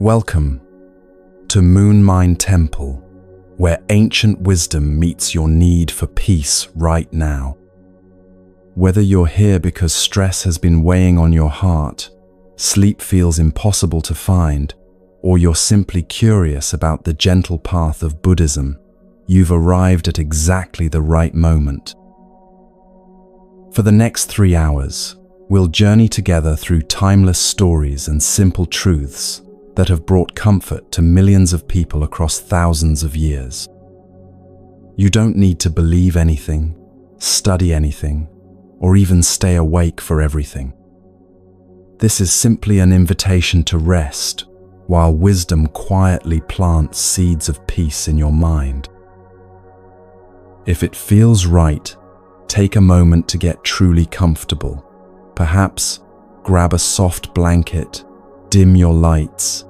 Welcome to Moon Mind Temple, where ancient wisdom meets your need for peace right now. Whether you're here because stress has been weighing on your heart, sleep feels impossible to find, or you're simply curious about the gentle path of Buddhism, you've arrived at exactly the right moment. For the next 3 hours, we'll journey together through timeless stories and simple truths that have brought comfort to millions of people across thousands of years. You don't need to believe anything, study anything, or even stay awake for everything. This is simply an invitation to rest, while wisdom quietly plants seeds of peace in your mind. If it feels right, take a moment to get truly comfortable. Perhaps grab a soft blanket, dim your lights,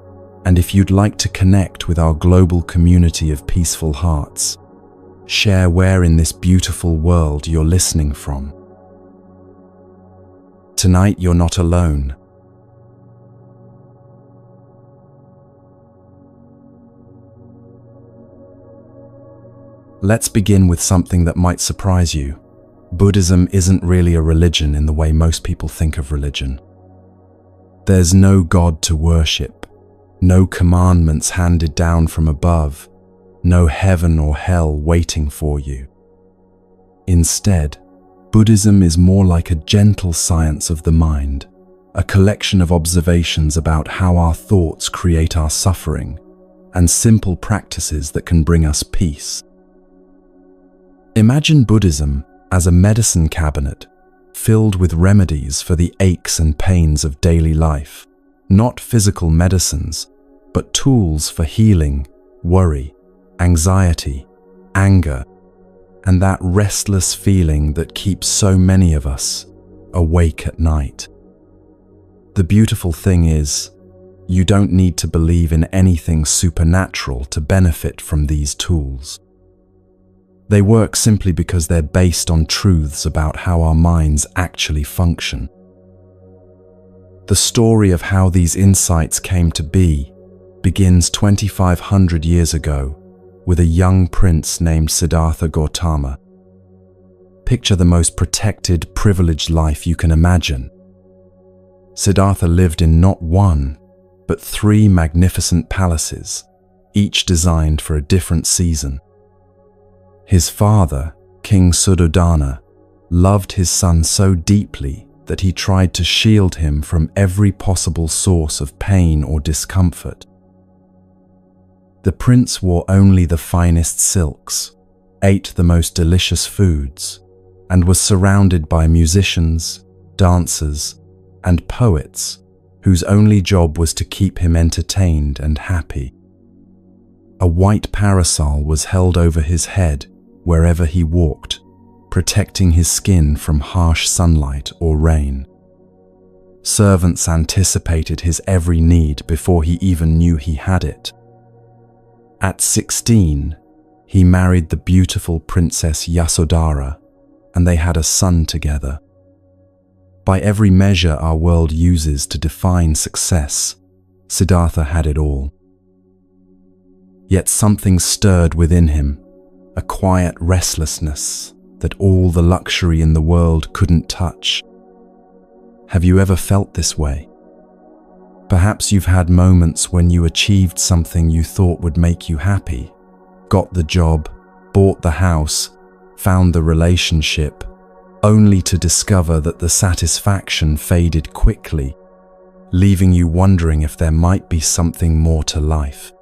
and if you'd like to connect with our global community of peaceful hearts, share where in this beautiful world you're listening from. Tonight you're not alone. Let's begin with something that might surprise you. Buddhism isn't really a religion in the way most people think of religion. There's no God to worship, no commandments handed down from above, no heaven or hell waiting for you. Instead, Buddhism is more like a gentle science of the mind, a collection of observations about how our thoughts create our suffering, and simple practices that can bring us peace. Imagine Buddhism as a medicine cabinet filled with remedies for the aches and pains of daily life, not physical medicines, but tools for healing, worry, anxiety, anger, and that restless feeling that keeps so many of us awake at night. The beautiful thing is, you don't need to believe in anything supernatural to benefit from these tools. They work simply because they're based on truths about how our minds actually function. The story of how these insights came to be begins 2,500 years ago with a young prince named Siddhartha Gautama. Picture the most protected, privileged life you can imagine. Siddhartha lived in not one, but 3 magnificent palaces, each designed for a different season. His father, King Suddhodana, loved his son so deeply that he tried to shield him from every possible source of pain or discomfort. The prince wore only the finest silks, ate the most delicious foods, and was surrounded by musicians, dancers, and poets whose only job was to keep him entertained and happy. A white parasol was held over his head wherever he walked, protecting his skin from harsh sunlight or rain. Servants anticipated his every need before he even knew he had it. At 16, he married the beautiful Princess Yasodhara, and they had a son together. By every measure our world uses to define success, Siddhartha had it all. Yet something stirred within him, a quiet restlessness that all the luxury in the world couldn't touch. Have you ever felt this way? Perhaps you've had moments when you achieved something you thought would make you happy, got the job, bought the house, found the relationship, only to discover that the satisfaction faded quickly, leaving you wondering if there might be something more to life.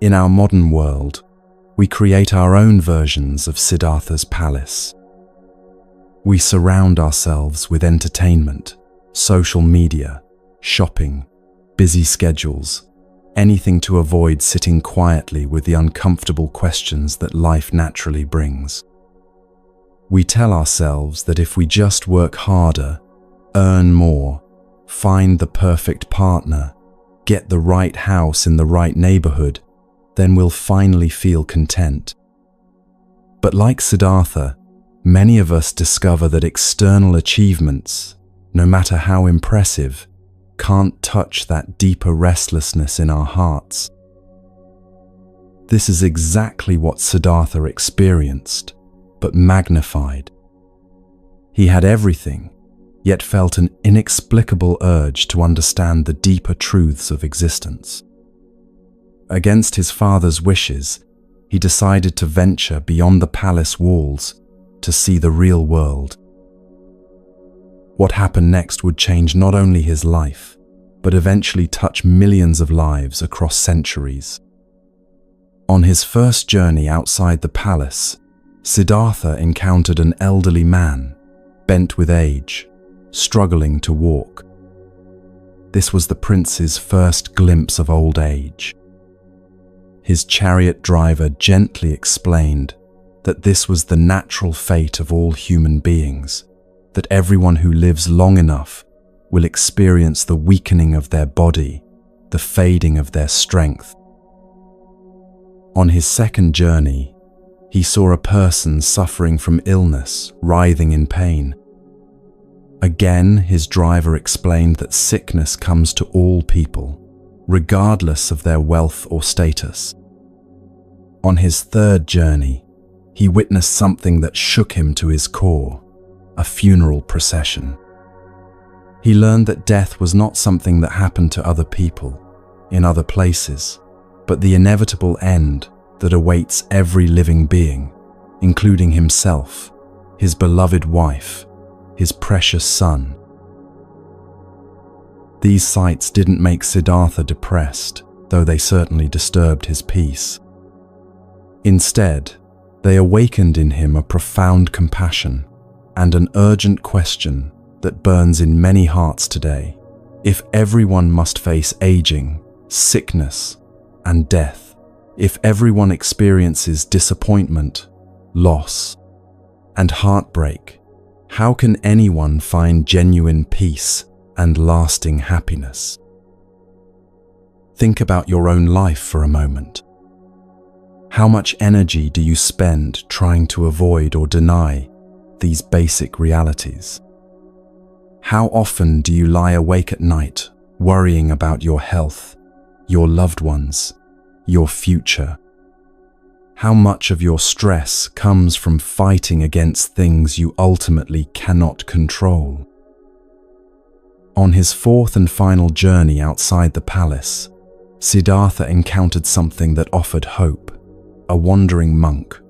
In our modern world, we create our own versions of Siddhartha's palace. We surround ourselves with entertainment, social media, shopping, busy schedules, anything to avoid sitting quietly with the uncomfortable questions that life naturally brings. We tell ourselves that if we just work harder, earn more, find the perfect partner, get the right house in the right neighborhood, then we'll finally feel content. But like Siddhartha, many of us discover that external achievements, no matter how impressive, can't touch that deeper restlessness in our hearts. This is exactly what Siddhartha experienced, but magnified. He had everything, yet felt an inexplicable urge to understand the deeper truths of existence. Against his father's wishes, he decided to venture beyond the palace walls to see the real world. What happened next would change not only his life, but eventually touch millions of lives across centuries. On his first journey outside the palace, Siddhartha encountered an elderly man, bent with age, struggling to walk. This was the prince's first glimpse of old age. His chariot driver gently explained that this was the natural fate of all human beings, that everyone who lives long enough will experience the weakening of their body, the fading of their strength. On his second journey, he saw a person suffering from illness, writhing in pain. Again, his driver explained that sickness comes to all people, regardless of their wealth or status. On his third journey, he witnessed something that shook him to his core, a funeral procession. He learned that death was not something that happened to other people, in other places, but the inevitable end that awaits every living being, including himself, his beloved wife, his precious son. These sights didn't make Siddhartha depressed, though they certainly disturbed his peace. Instead, they awakened in him a profound compassion and an urgent question that burns in many hearts today. If everyone must face aging, sickness, and death, if everyone experiences disappointment, loss, and heartbreak, how can anyone find genuine peace and lasting happiness? Think about your own life for a moment. How much energy do you spend trying to avoid or deny these basic realities? How often do you lie awake at night worrying about your health, your loved ones, your future? How much of your stress comes from fighting against things you ultimately cannot control? On his fourth and final journey outside the palace, Siddhartha encountered something that offered hope. A wandering monk,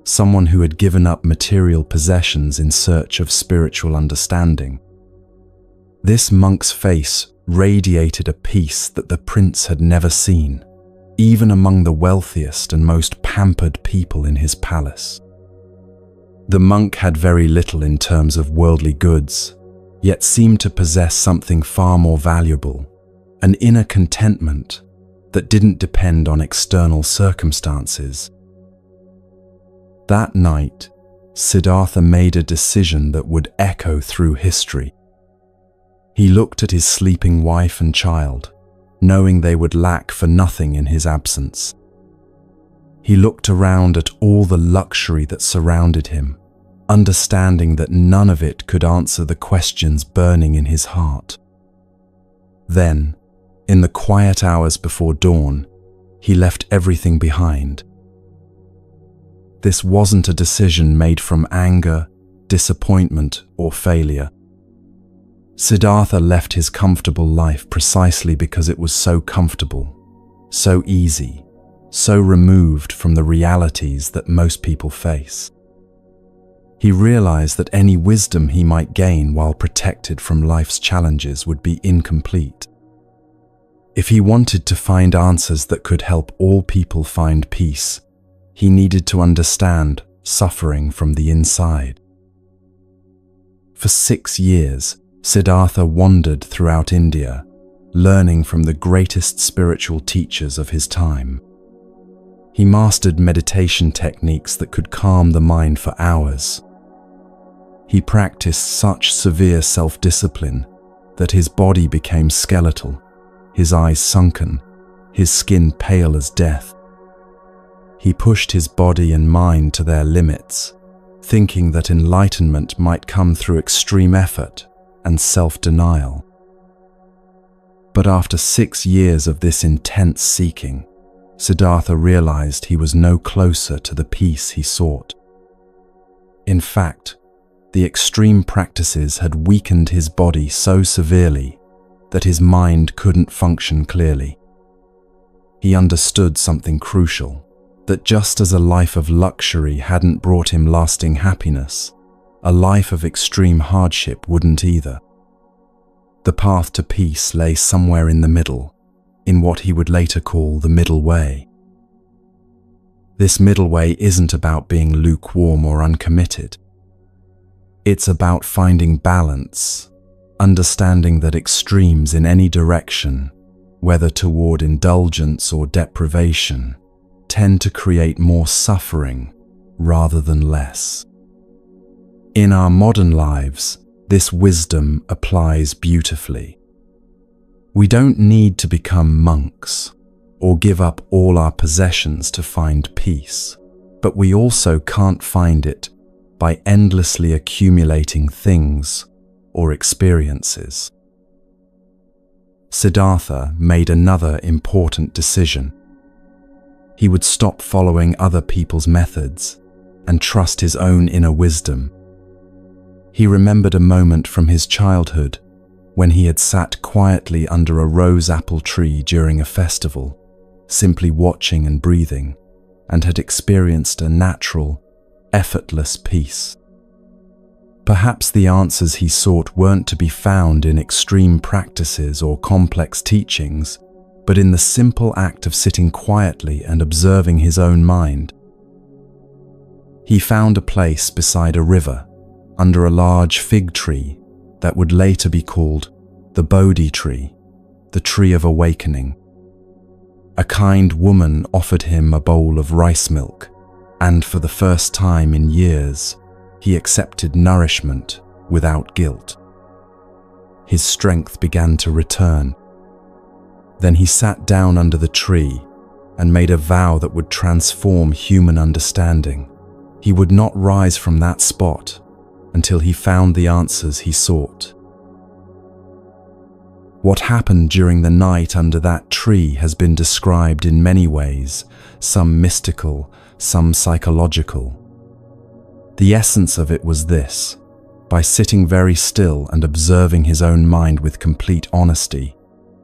someone who had given up material possessions in search of spiritual understanding. This monk's face radiated a peace that the prince had never seen, even among the wealthiest and most pampered people in his palace. The monk had very little in terms of worldly goods, yet seemed to possess something far more valuable, an inner contentment that didn't depend on external circumstances. That night, Siddhartha made a decision that would echo through history. He looked at his sleeping wife and child, knowing they would lack for nothing in his absence. He looked around at all the luxury that surrounded him, understanding that none of it could answer the questions burning in his heart. Then, in the quiet hours before dawn, he left everything behind. This wasn't a decision made from anger, disappointment, or failure. Siddhartha left his comfortable life precisely because it was so comfortable, so easy, so removed from the realities that most people face. He realized that any wisdom he might gain while protected from life's challenges would be incomplete. If he wanted to find answers that could help all people find peace, he needed to understand suffering from the inside. For 6 years, Siddhartha wandered throughout India, learning from the greatest spiritual teachers of his time. He mastered meditation techniques that could calm the mind for hours. He practiced such severe self-discipline that his body became skeletal, his eyes sunken, his skin pale as death. He pushed his body and mind to their limits, thinking that enlightenment might come through extreme effort and self-denial. But after 6 years of this intense seeking, Siddhartha realized he was no closer to the peace he sought. In fact, the extreme practices had weakened his body so severely that his mind couldn't function clearly. He understood something crucial, that just as a life of luxury hadn't brought him lasting happiness, a life of extreme hardship wouldn't either. The path to peace lay somewhere in the middle, in what he would later call the middle way. This middle way isn't about being lukewarm or uncommitted. It's about finding balance, understanding that extremes in any direction, whether toward indulgence or deprivation, tend to create more suffering rather than less. In our modern lives, this wisdom applies beautifully. We don't need to become monks or give up all our possessions to find peace, but we also can't find it by endlessly accumulating things or experiences. Siddhartha made another important decision. He would stop following other people's methods and trust his own inner wisdom. He remembered a moment from his childhood when he had sat quietly under a rose apple tree during a festival, simply watching and breathing, and had experienced a natural, effortless peace. Perhaps the answers he sought weren't to be found in extreme practices or complex teachings, but in the simple act of sitting quietly and observing his own mind. He found a place beside a river, under a large fig tree that would later be called the Bodhi tree, the tree of awakening. A kind woman offered him a bowl of rice milk, and for the first time in years, he accepted nourishment without guilt. His strength began to return. Then he sat down under the tree and made a vow that would transform human understanding. He would not rise from that spot until he found the answers he sought. What happened during the night under that tree has been described in many ways, some mystical, some psychological. The essence of it was this: by sitting very still and observing his own mind with complete honesty,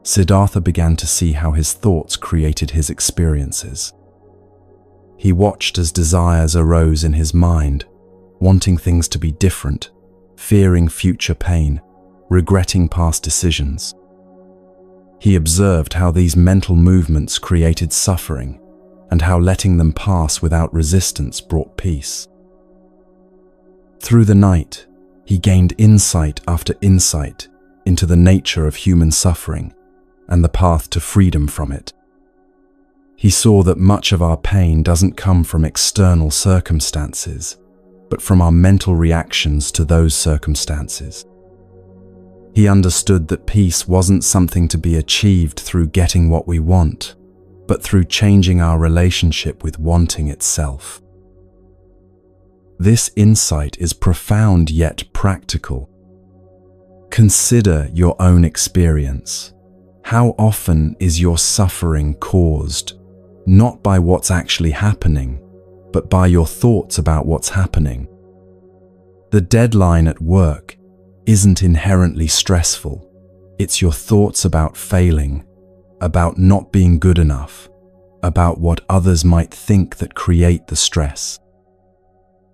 Siddhartha began to see how his thoughts created his experiences. He watched as desires arose in his mind, wanting things to be different, fearing future pain, regretting past decisions. He observed how these mental movements created suffering, and how letting them pass without resistance brought peace. Through the night, he gained insight after insight into the nature of human suffering and the path to freedom from it. He saw that much of our pain doesn't come from external circumstances, but from our mental reactions to those circumstances. He understood that peace wasn't something to be achieved through getting what we want, but through changing our relationship with wanting itself. This insight is profound yet practical. Consider your own experience. How often is your suffering caused not by what's actually happening, but by your thoughts about what's happening? The deadline at work isn't inherently stressful. It's your thoughts about failing, about not being good enough, about what others might think that create the stress.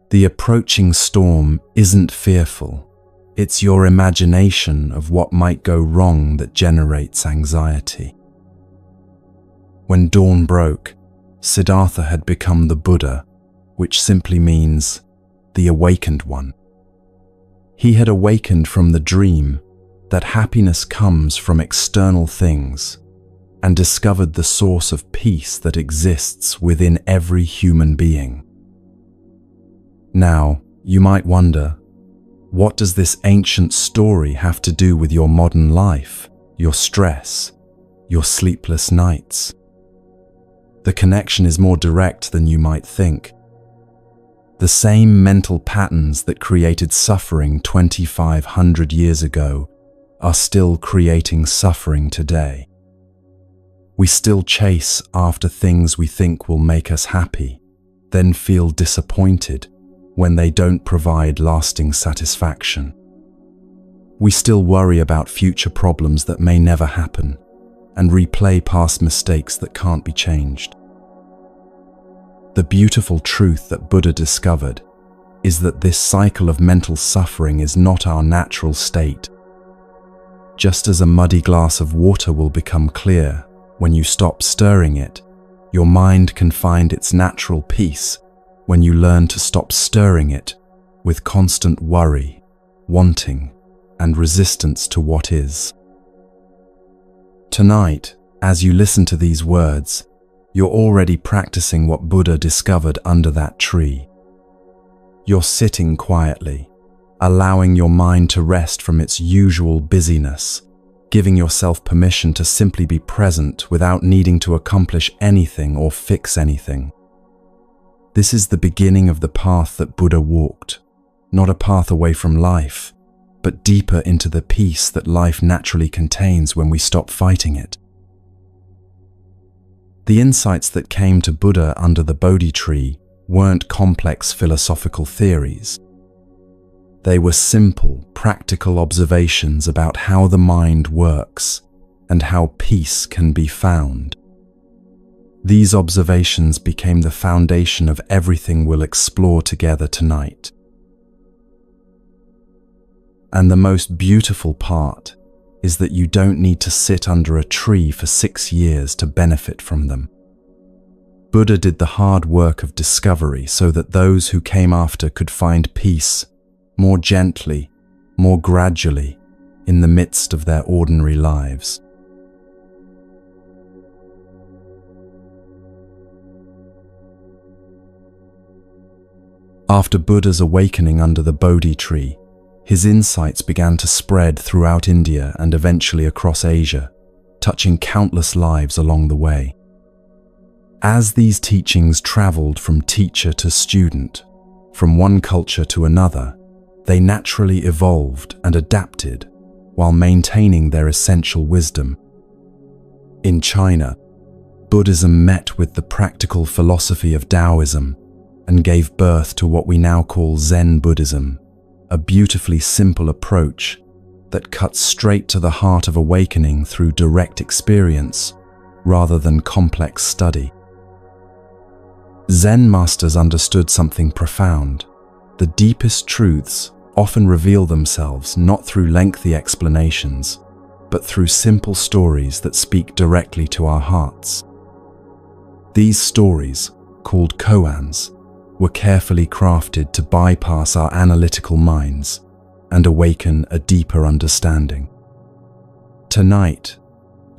The approaching storm isn't fearful. It's your imagination of what might go wrong that generates anxiety. When dawn broke, Siddhartha had become the Buddha, which simply means the awakened one. He had awakened from the dream that happiness comes from external things and discovered the source of peace that exists within every human being. Now, you might wonder, what does this ancient story have to do with your modern life, your stress, your sleepless nights? The connection is more direct than you might think. The same mental patterns that created suffering 2,500 years ago are still creating suffering today. We still chase after things we think will make us happy, then feel disappointed when they don't provide lasting satisfaction. We still worry about future problems that may never happen and replay past mistakes that can't be changed. The beautiful truth that Buddha discovered is that this cycle of mental suffering is not our natural state. Just as a muddy glass of water will become clear when you stop stirring it, your mind can find its natural peace when you learn to stop stirring it with constant worry, wanting, and resistance to what is. Tonight, as you listen to these words, you're already practicing what Buddha discovered under that tree. You're sitting quietly, allowing your mind to rest from its usual busyness, giving yourself permission to simply be present without needing to accomplish anything or fix anything. This is the beginning of the path that Buddha walked, not a path away from life, but deeper into the peace that life naturally contains when we stop fighting it. The insights that came to Buddha under the Bodhi tree weren't complex philosophical theories. They were simple, practical observations about how the mind works and how peace can be found. These observations became the foundation of everything we'll explore together tonight. And the most beautiful part is that you don't need to sit under a tree for 6 years to benefit from them. Buddha did the hard work of discovery so that those who came after could find peace more gently, more gradually, in the midst of their ordinary lives. After Buddha's awakening under the Bodhi tree, his insights began to spread throughout India and eventually across Asia, touching countless lives along the way. As these teachings traveled from teacher to student, from one culture to another, they naturally evolved and adapted while maintaining their essential wisdom. In China, Buddhism met with the practical philosophy of Taoism and gave birth to what we now call Zen Buddhism, a beautifully simple approach that cuts straight to the heart of awakening through direct experience rather than complex study. Zen masters understood something profound. The deepest truths often reveal themselves not through lengthy explanations, but through simple stories that speak directly to our hearts. These stories, called koans, were carefully crafted to bypass our analytical minds and awaken a deeper understanding. Tonight,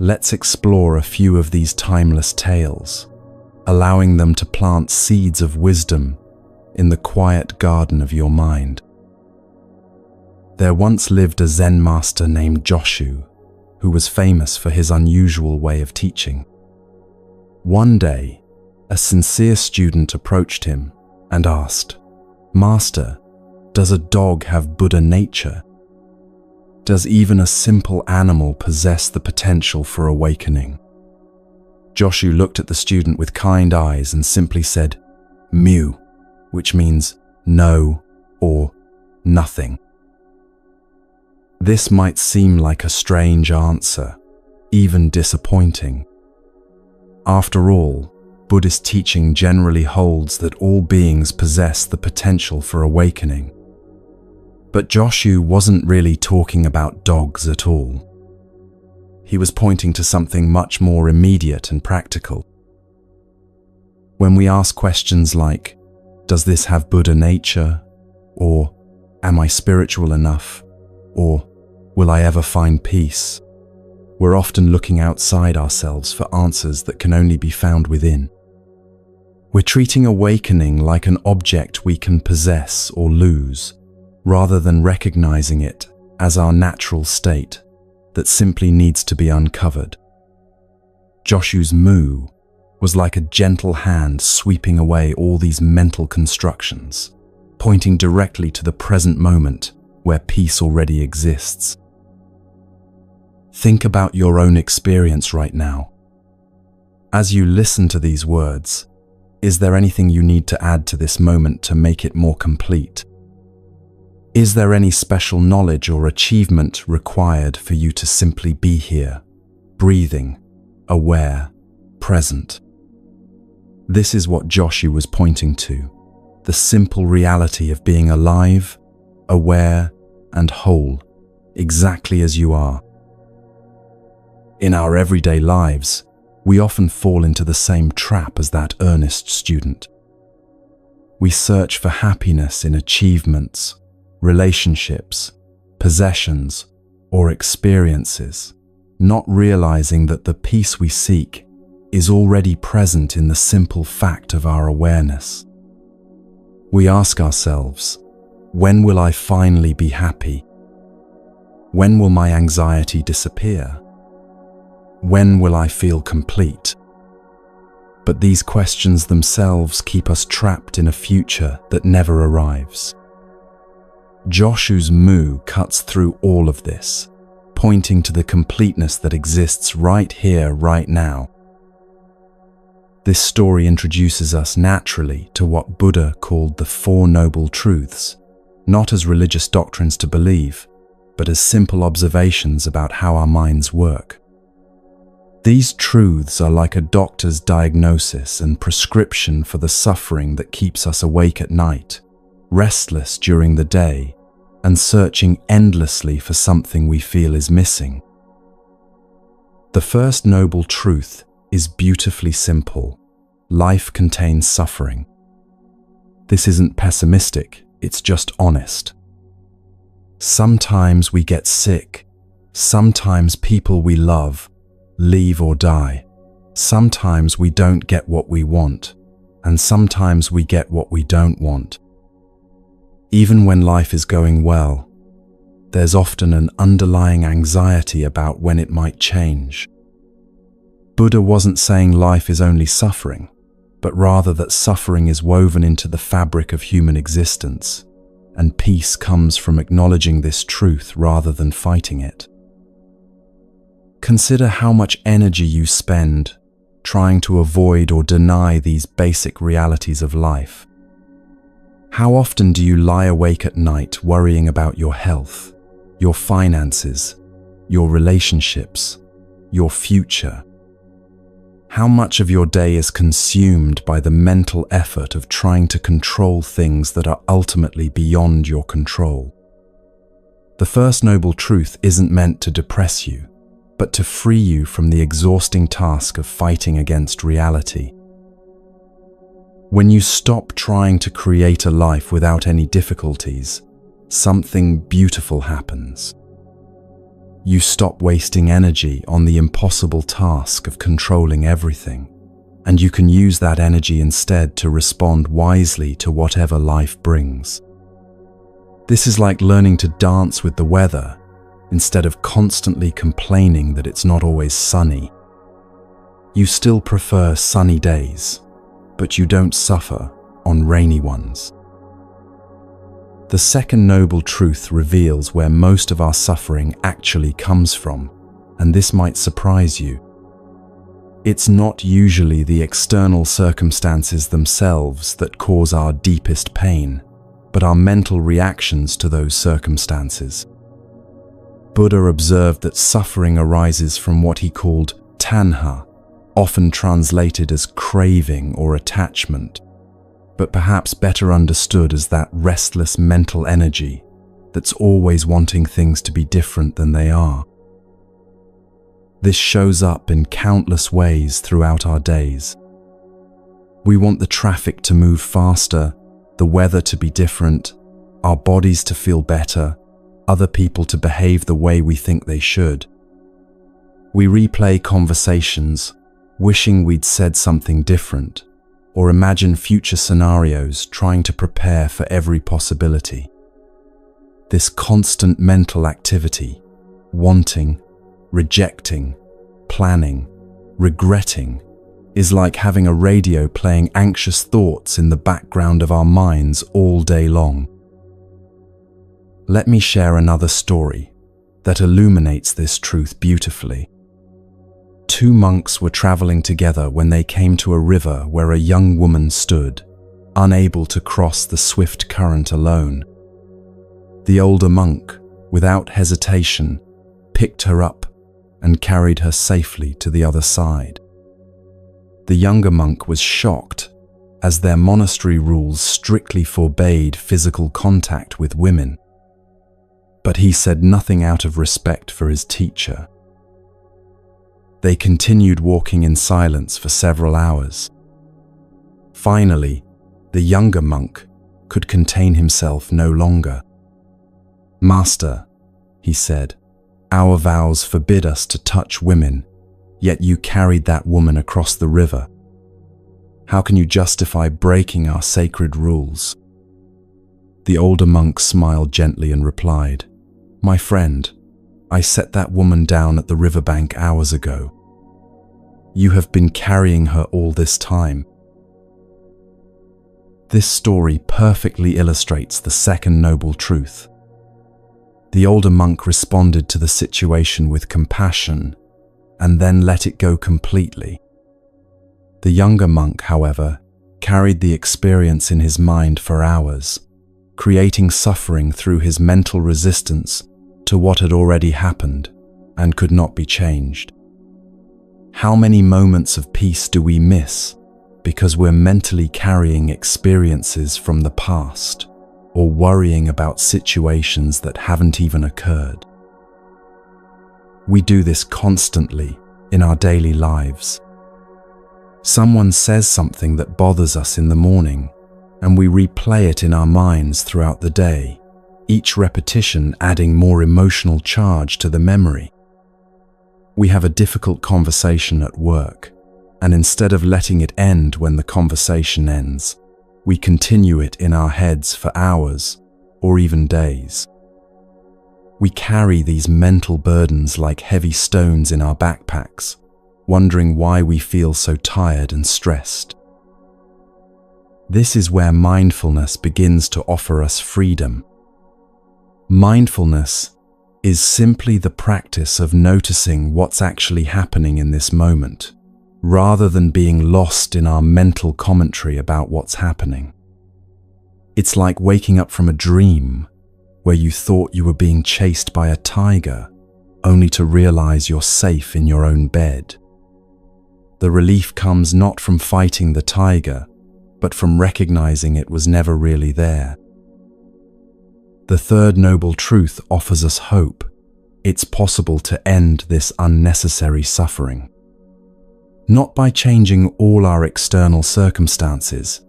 let's explore a few of these timeless tales, allowing them to plant seeds of wisdom in the quiet garden of your mind. There once lived a Zen master named Joshu, who was famous for his unusual way of teaching. One day, a sincere student approached him and asked, "Master, does a dog have Buddha nature? Does even a simple animal possess the potential for awakening?" Joshu looked at the student with kind eyes and simply said, "Mu," which means no or nothing. This might seem like a strange answer, even disappointing. After all, Buddhist teaching generally holds that all beings possess the potential for awakening. But Joshu wasn't really talking about dogs at all. He was pointing to something much more immediate and practical. When we ask questions like, "Does this have Buddha nature?" or "Am I spiritual enough?" or "Will I ever find peace?" we're often looking outside ourselves for answers that can only be found within. We're treating awakening like an object we can possess or lose, rather than recognizing it as our natural state that simply needs to be uncovered. Joshu's mu was like a gentle hand sweeping away all these mental constructions, pointing directly to the present moment where peace already exists. Think about your own experience right now. As you listen to these words, is there anything you need to add to this moment to make it more complete? Is there any special knowledge or achievement required for you to simply be here, breathing, aware, present? This is what Joshi was pointing to, the simple reality of being alive, aware, and whole, exactly as you are. In our everyday lives, we often fall into the same trap as that earnest student. We search for happiness in achievements, relationships, possessions, or experiences, not realizing that the peace we seek is already present in the simple fact of our awareness. We ask ourselves, when will I finally be happy? When will my anxiety disappear? When will I feel complete? But these questions themselves keep us trapped in a future that never arrives. Joshu's Mu cuts through all of this, pointing to the completeness that exists right here, right now. This story introduces us naturally to what Buddha called the Four Noble Truths, not as religious doctrines to believe, but as simple observations about how our minds work. These truths are like a doctor's diagnosis and prescription for the suffering that keeps us awake at night, restless during the day, and searching endlessly for something we feel is missing. The first noble truth is beautifully simple. Life contains suffering. This isn't pessimistic, it's just honest. Sometimes we get sick. Sometimes people we love leave or die. Sometimes we don't get what we want, and sometimes we get what we don't want. Even when life is going well, there's often an underlying anxiety about when it might change. Buddha wasn't saying life is only suffering, but rather that suffering is woven into the fabric of human existence, and peace comes from acknowledging this truth rather than fighting it. Consider how much energy you spend trying to avoid or deny these basic realities of life. How often do you lie awake at night worrying about your health, your finances, your relationships, your future? How much of your day is consumed by the mental effort of trying to control things that are ultimately beyond your control? The first noble truth isn't meant to depress you, but to free you from the exhausting task of fighting against reality. When you stop trying to create a life without any difficulties, something beautiful happens. You stop wasting energy on the impossible task of controlling everything, and you can use that energy instead to respond wisely to whatever life brings. This is like learning to dance with the weather instead of constantly complaining that it's not always sunny. You still prefer sunny days, but you don't suffer on rainy ones. The second noble truth reveals where most of our suffering actually comes from, and this might surprise you. It's not usually the external circumstances themselves that cause our deepest pain, but our mental reactions to those circumstances. Buddha observed that suffering arises from what he called tanha, often translated as craving or attachment, but perhaps better understood as that restless mental energy that's always wanting things to be different than they are. This shows up in countless ways throughout our days. We want the traffic to move faster, the weather to be different, our bodies to feel better, other people to behave the way we think they should. We replay conversations, wishing we'd said something different, or imagine future scenarios trying to prepare for every possibility. This constant mental activity, wanting, rejecting, planning, regretting, is like having a radio playing anxious thoughts in the background of our minds all day long. Let me share another story, that illuminates this truth beautifully. Two monks were traveling together when they came to a river where a young woman stood, unable to cross the swift current alone. The older monk, without hesitation, picked her up and carried her safely to the other side. The younger monk was shocked, as their monastery rules strictly forbade physical contact with women. But he said nothing out of respect for his teacher. They continued walking in silence for several hours. Finally, the younger monk could contain himself no longer. "Master," he said, "our vows forbid us to touch women, yet you carried that woman across the river. How can you justify breaking our sacred rules?" The older monk smiled gently and replied, "My friend, I set that woman down at the riverbank hours ago. You have been carrying her all this time." This story perfectly illustrates the second noble truth. The older monk responded to the situation with compassion and then let it go completely. The younger monk, however, carried the experience in his mind for hours, creating suffering through his mental resistance to what had already happened and could not be changed. How many moments of peace do we miss because we're mentally carrying experiences from the past or worrying about situations that haven't even occurred? We do this constantly in our daily lives. Someone says something that bothers us in the morning, and we replay it in our minds throughout the day, each repetition adding more emotional charge to the memory. We have a difficult conversation at work, and instead of letting it end when the conversation ends, we continue it in our heads for hours or even days. We carry these mental burdens like heavy stones in our backpacks, wondering why we feel so tired and stressed. This is where mindfulness begins to offer us freedom. Mindfulness is simply the practice of noticing what's actually happening in this moment, rather than being lost in our mental commentary about what's happening. It's like waking up from a dream where you thought you were being chased by a tiger, only to realize you're safe in your own bed. The relief comes not from fighting the tiger, but from recognizing it was never really there. The third noble truth offers us hope. It's possible to end this unnecessary suffering. Not by changing all our external circumstances,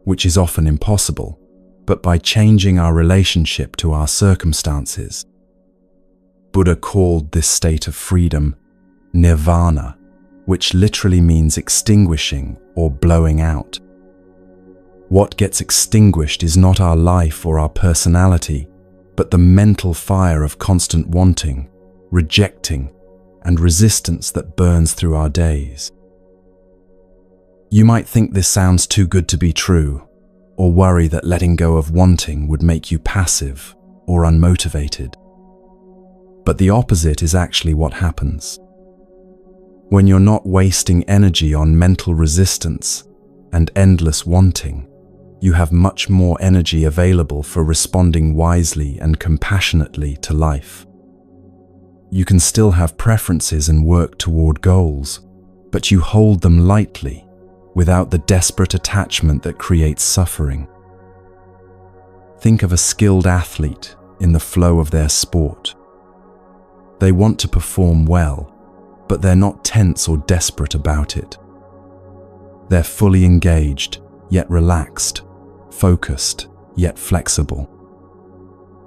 which is often impossible, but by changing our relationship to our circumstances. Buddha called this state of freedom nirvana, which literally means extinguishing or blowing out. What gets extinguished is not our life or our personality, but the mental fire of constant wanting, rejecting, and resistance that burns through our days. You might think this sounds too good to be true, or worry that letting go of wanting would make you passive or unmotivated. But the opposite is actually what happens. When you're not wasting energy on mental resistance and endless wanting, you have much more energy available for responding wisely and compassionately to life. You can still have preferences and work toward goals, but you hold them lightly, without the desperate attachment that creates suffering. Think of a skilled athlete in the flow of their sport. They want to perform well, but they're not tense or desperate about it. They're fully engaged, yet relaxed, focused, yet flexible.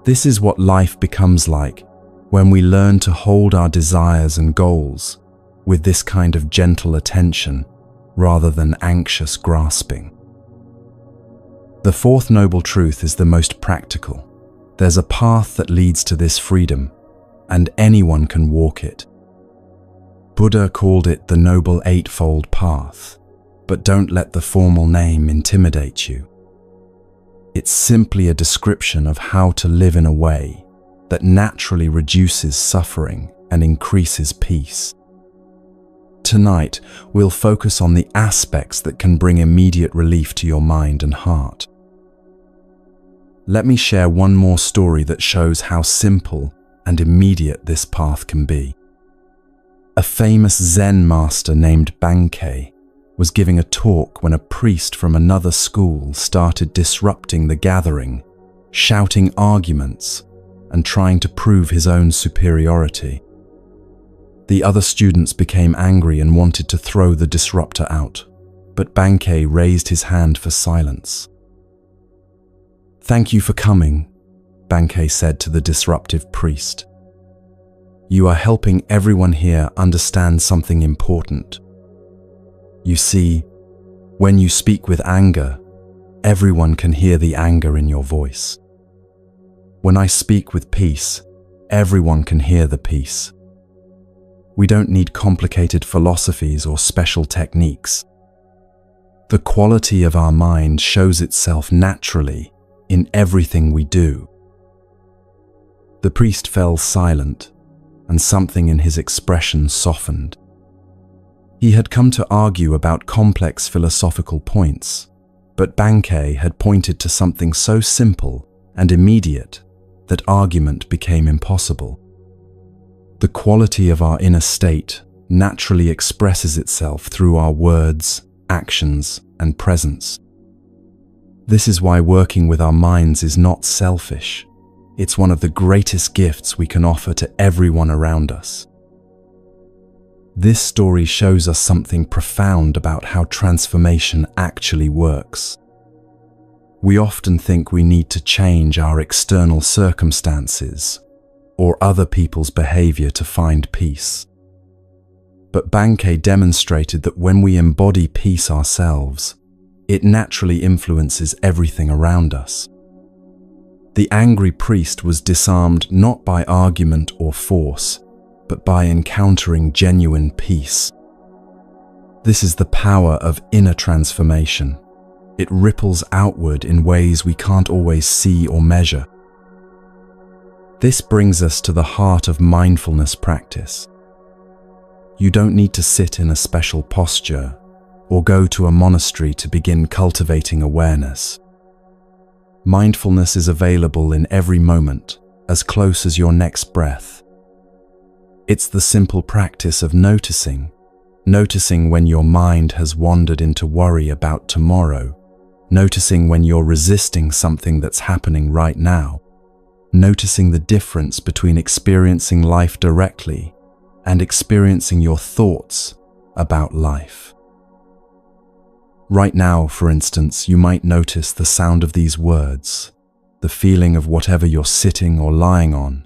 This is what life becomes like when we learn to hold our desires and goals with this kind of gentle attention rather than anxious grasping. The fourth noble truth is the most practical. There's a path that leads to this freedom, and anyone can walk it. Buddha called it the Noble Eightfold Path, but don't let the formal name intimidate you. It's simply a description of how to live in a way that naturally reduces suffering and increases peace. Tonight, we'll focus on the aspects that can bring immediate relief to your mind and heart. Let me share one more story that shows how simple and immediate this path can be. A famous Zen master named Bankei was giving a talk when a priest from another school started disrupting the gathering, shouting arguments, and trying to prove his own superiority. The other students became angry and wanted to throw the disruptor out, but Bankei raised his hand for silence. "Thank you for coming," Bankei said to the disruptive priest. "You are helping everyone here understand something important. You see, when you speak with anger, everyone can hear the anger in your voice. When I speak with peace, everyone can hear the peace. We don't need complicated philosophies or special techniques. The quality of our mind shows itself naturally in everything we do." The priest fell silent, and something in his expression softened. He had come to argue about complex philosophical points, but Bankei had pointed to something so simple and immediate that argument became impossible. The quality of our inner state naturally expresses itself through our words, actions, and presence. This is why working with our minds is not selfish. It's one of the greatest gifts we can offer to everyone around us. This story shows us something profound about how transformation actually works. We often think we need to change our external circumstances or other people's behavior to find peace. But Bankei demonstrated that when we embody peace ourselves, it naturally influences everything around us. The angry priest was disarmed not by argument or force, but by encountering genuine peace. This is the power of inner transformation. It ripples outward in ways we can't always see or measure. This brings us to the heart of mindfulness practice. You don't need to sit in a special posture or go to a monastery to begin cultivating awareness. Mindfulness is available in every moment, as close as your next breath. It's the simple practice of noticing when your mind has wandered into worry about tomorrow, noticing when you're resisting something that's happening right now, noticing the difference between experiencing life directly and experiencing your thoughts about life. Right now, for instance, you might notice the sound of these words, the feeling of whatever you're sitting or lying on,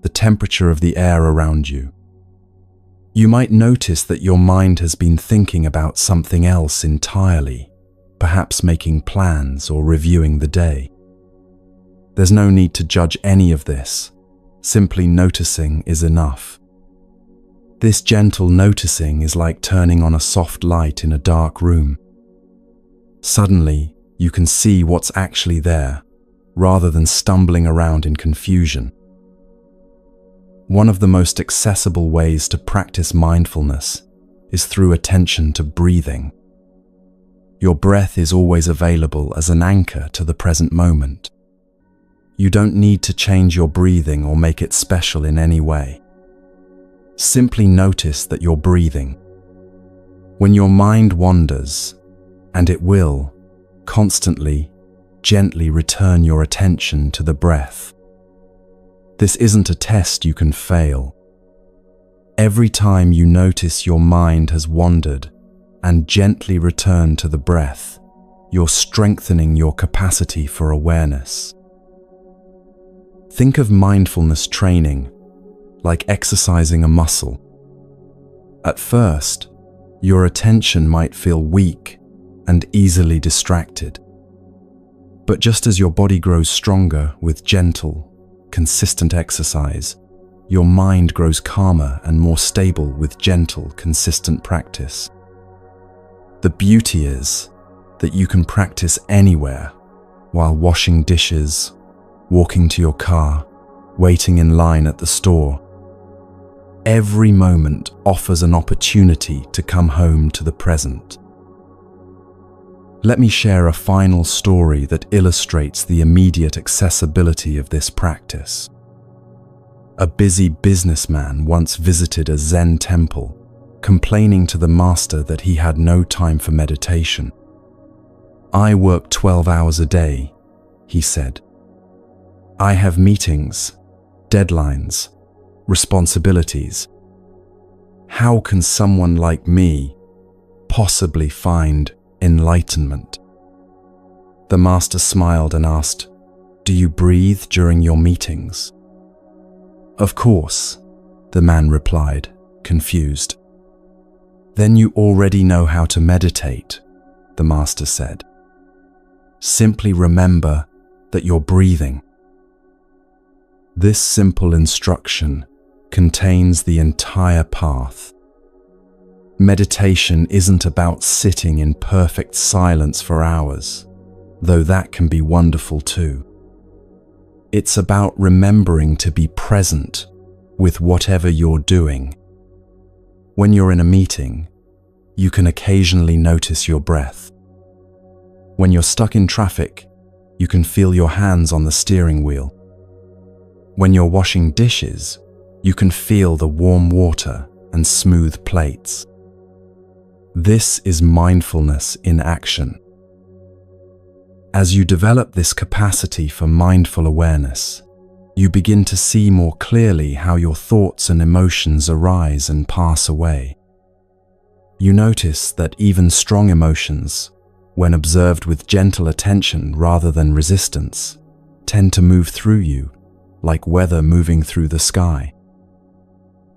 the temperature of the air around you. You might notice that your mind has been thinking about something else entirely, perhaps making plans or reviewing the day. There's no need to judge any of this. Simply noticing is enough. This gentle noticing is like turning on a soft light in a dark room. Suddenly, you can see what's actually there, rather than stumbling around in confusion. One of the most accessible ways to practice mindfulness is through attention to breathing. Your breath is always available as an anchor to the present moment. You don't need to change your breathing or make it special in any way. Simply notice that you're breathing. When your mind wanders, and it will, constantly, gently return your attention to the breath. This isn't a test you can fail. Every time you notice your mind has wandered and gently return to the breath, you're strengthening your capacity for awareness. Think of mindfulness training like exercising a muscle. At first, your attention might feel weak and easily distracted. But just as your body grows stronger with gentle, consistent exercise, your mind grows calmer and more stable with gentle, consistent practice. The beauty is that you can practice anywhere, while washing dishes, walking to your car, waiting in line at the store. Every moment offers an opportunity to come home to the present. Let me share a final story that illustrates the immediate accessibility of this practice. A busy businessman once visited a Zen temple, complaining to the master that he had no time for meditation. "I work 12 hours a day," he said. "I have meetings, deadlines, responsibilities. How can someone like me possibly find enlightenment?" The master smiled and asked, "Do you breathe during your meetings?" "Of course," the man replied, confused. "Then you already know how to meditate," the master said. "Simply remember that you're breathing." This simple instruction contains the entire path. Meditation isn't about sitting in perfect silence for hours, though that can be wonderful too. It's about remembering to be present with whatever you're doing. When you're in a meeting, you can occasionally notice your breath. When you're stuck in traffic, you can feel your hands on the steering wheel. When you're washing dishes, you can feel the warm water and smooth plates. This is mindfulness in action. As you develop this capacity for mindful awareness, you begin to see more clearly how your thoughts and emotions arise and pass away. You notice that even strong emotions, when observed with gentle attention rather than resistance, tend to move through you, like weather moving through the sky.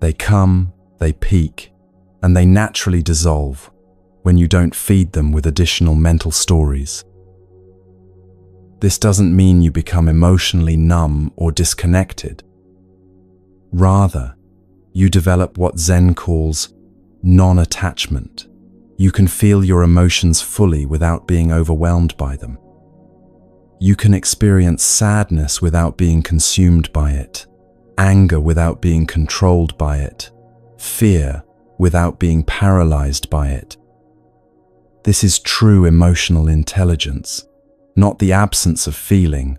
They come, they peak, and they naturally dissolve when you don't feed them with additional mental stories. This doesn't mean you become emotionally numb or disconnected. Rather, you develop what Zen calls non-attachment. You can feel your emotions fully without being overwhelmed by them. You can experience sadness without being consumed by it, anger without being controlled by it, fear without being paralyzed by it. This is true emotional intelligence, not the absence of feeling,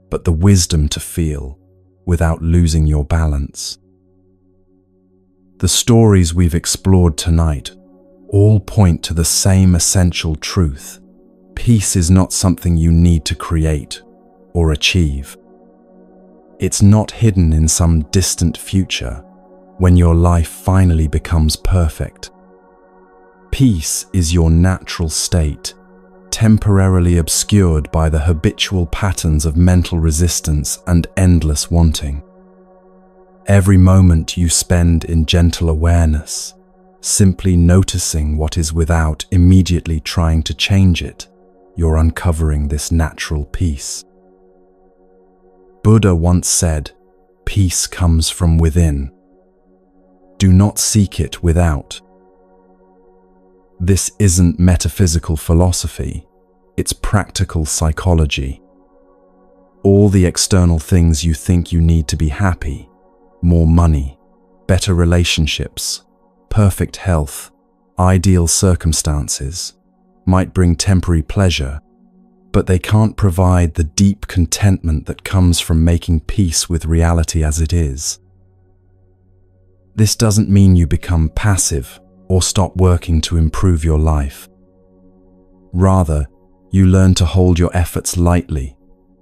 but the wisdom to feel without losing your balance. The stories we've explored tonight all point to the same essential truth. Peace is not something you need to create or achieve. It's not hidden in some distant future when your life finally becomes perfect. Peace is your natural state, temporarily obscured by the habitual patterns of mental resistance and endless wanting. Every moment you spend in gentle awareness, simply noticing what is without immediately trying to change it, you're uncovering this natural peace. Buddha once said, "Peace comes from within. Do not seek it without." This isn't metaphysical philosophy, it's practical psychology. All the external things you think you need to be happy, more money, better relationships, perfect health, ideal circumstances, might bring temporary pleasure, but they can't provide the deep contentment that comes from making peace with reality as it is. This doesn't mean you become passive or stop working to improve your life. Rather, you learn to hold your efforts lightly,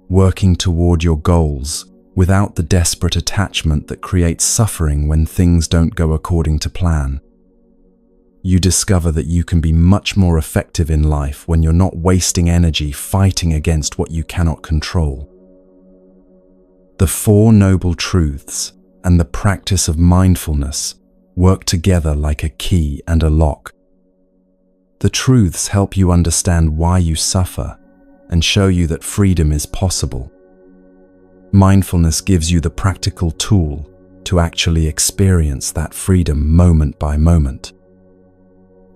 working toward your goals without the desperate attachment that creates suffering when things don't go according to plan. You discover that you can be much more effective in life when you're not wasting energy fighting against what you cannot control. The Four Noble Truths and the practice of mindfulness work together like a key and a lock. The truths help you understand why you suffer and show you that freedom is possible. Mindfulness gives you the practical tool to actually experience that freedom moment by moment.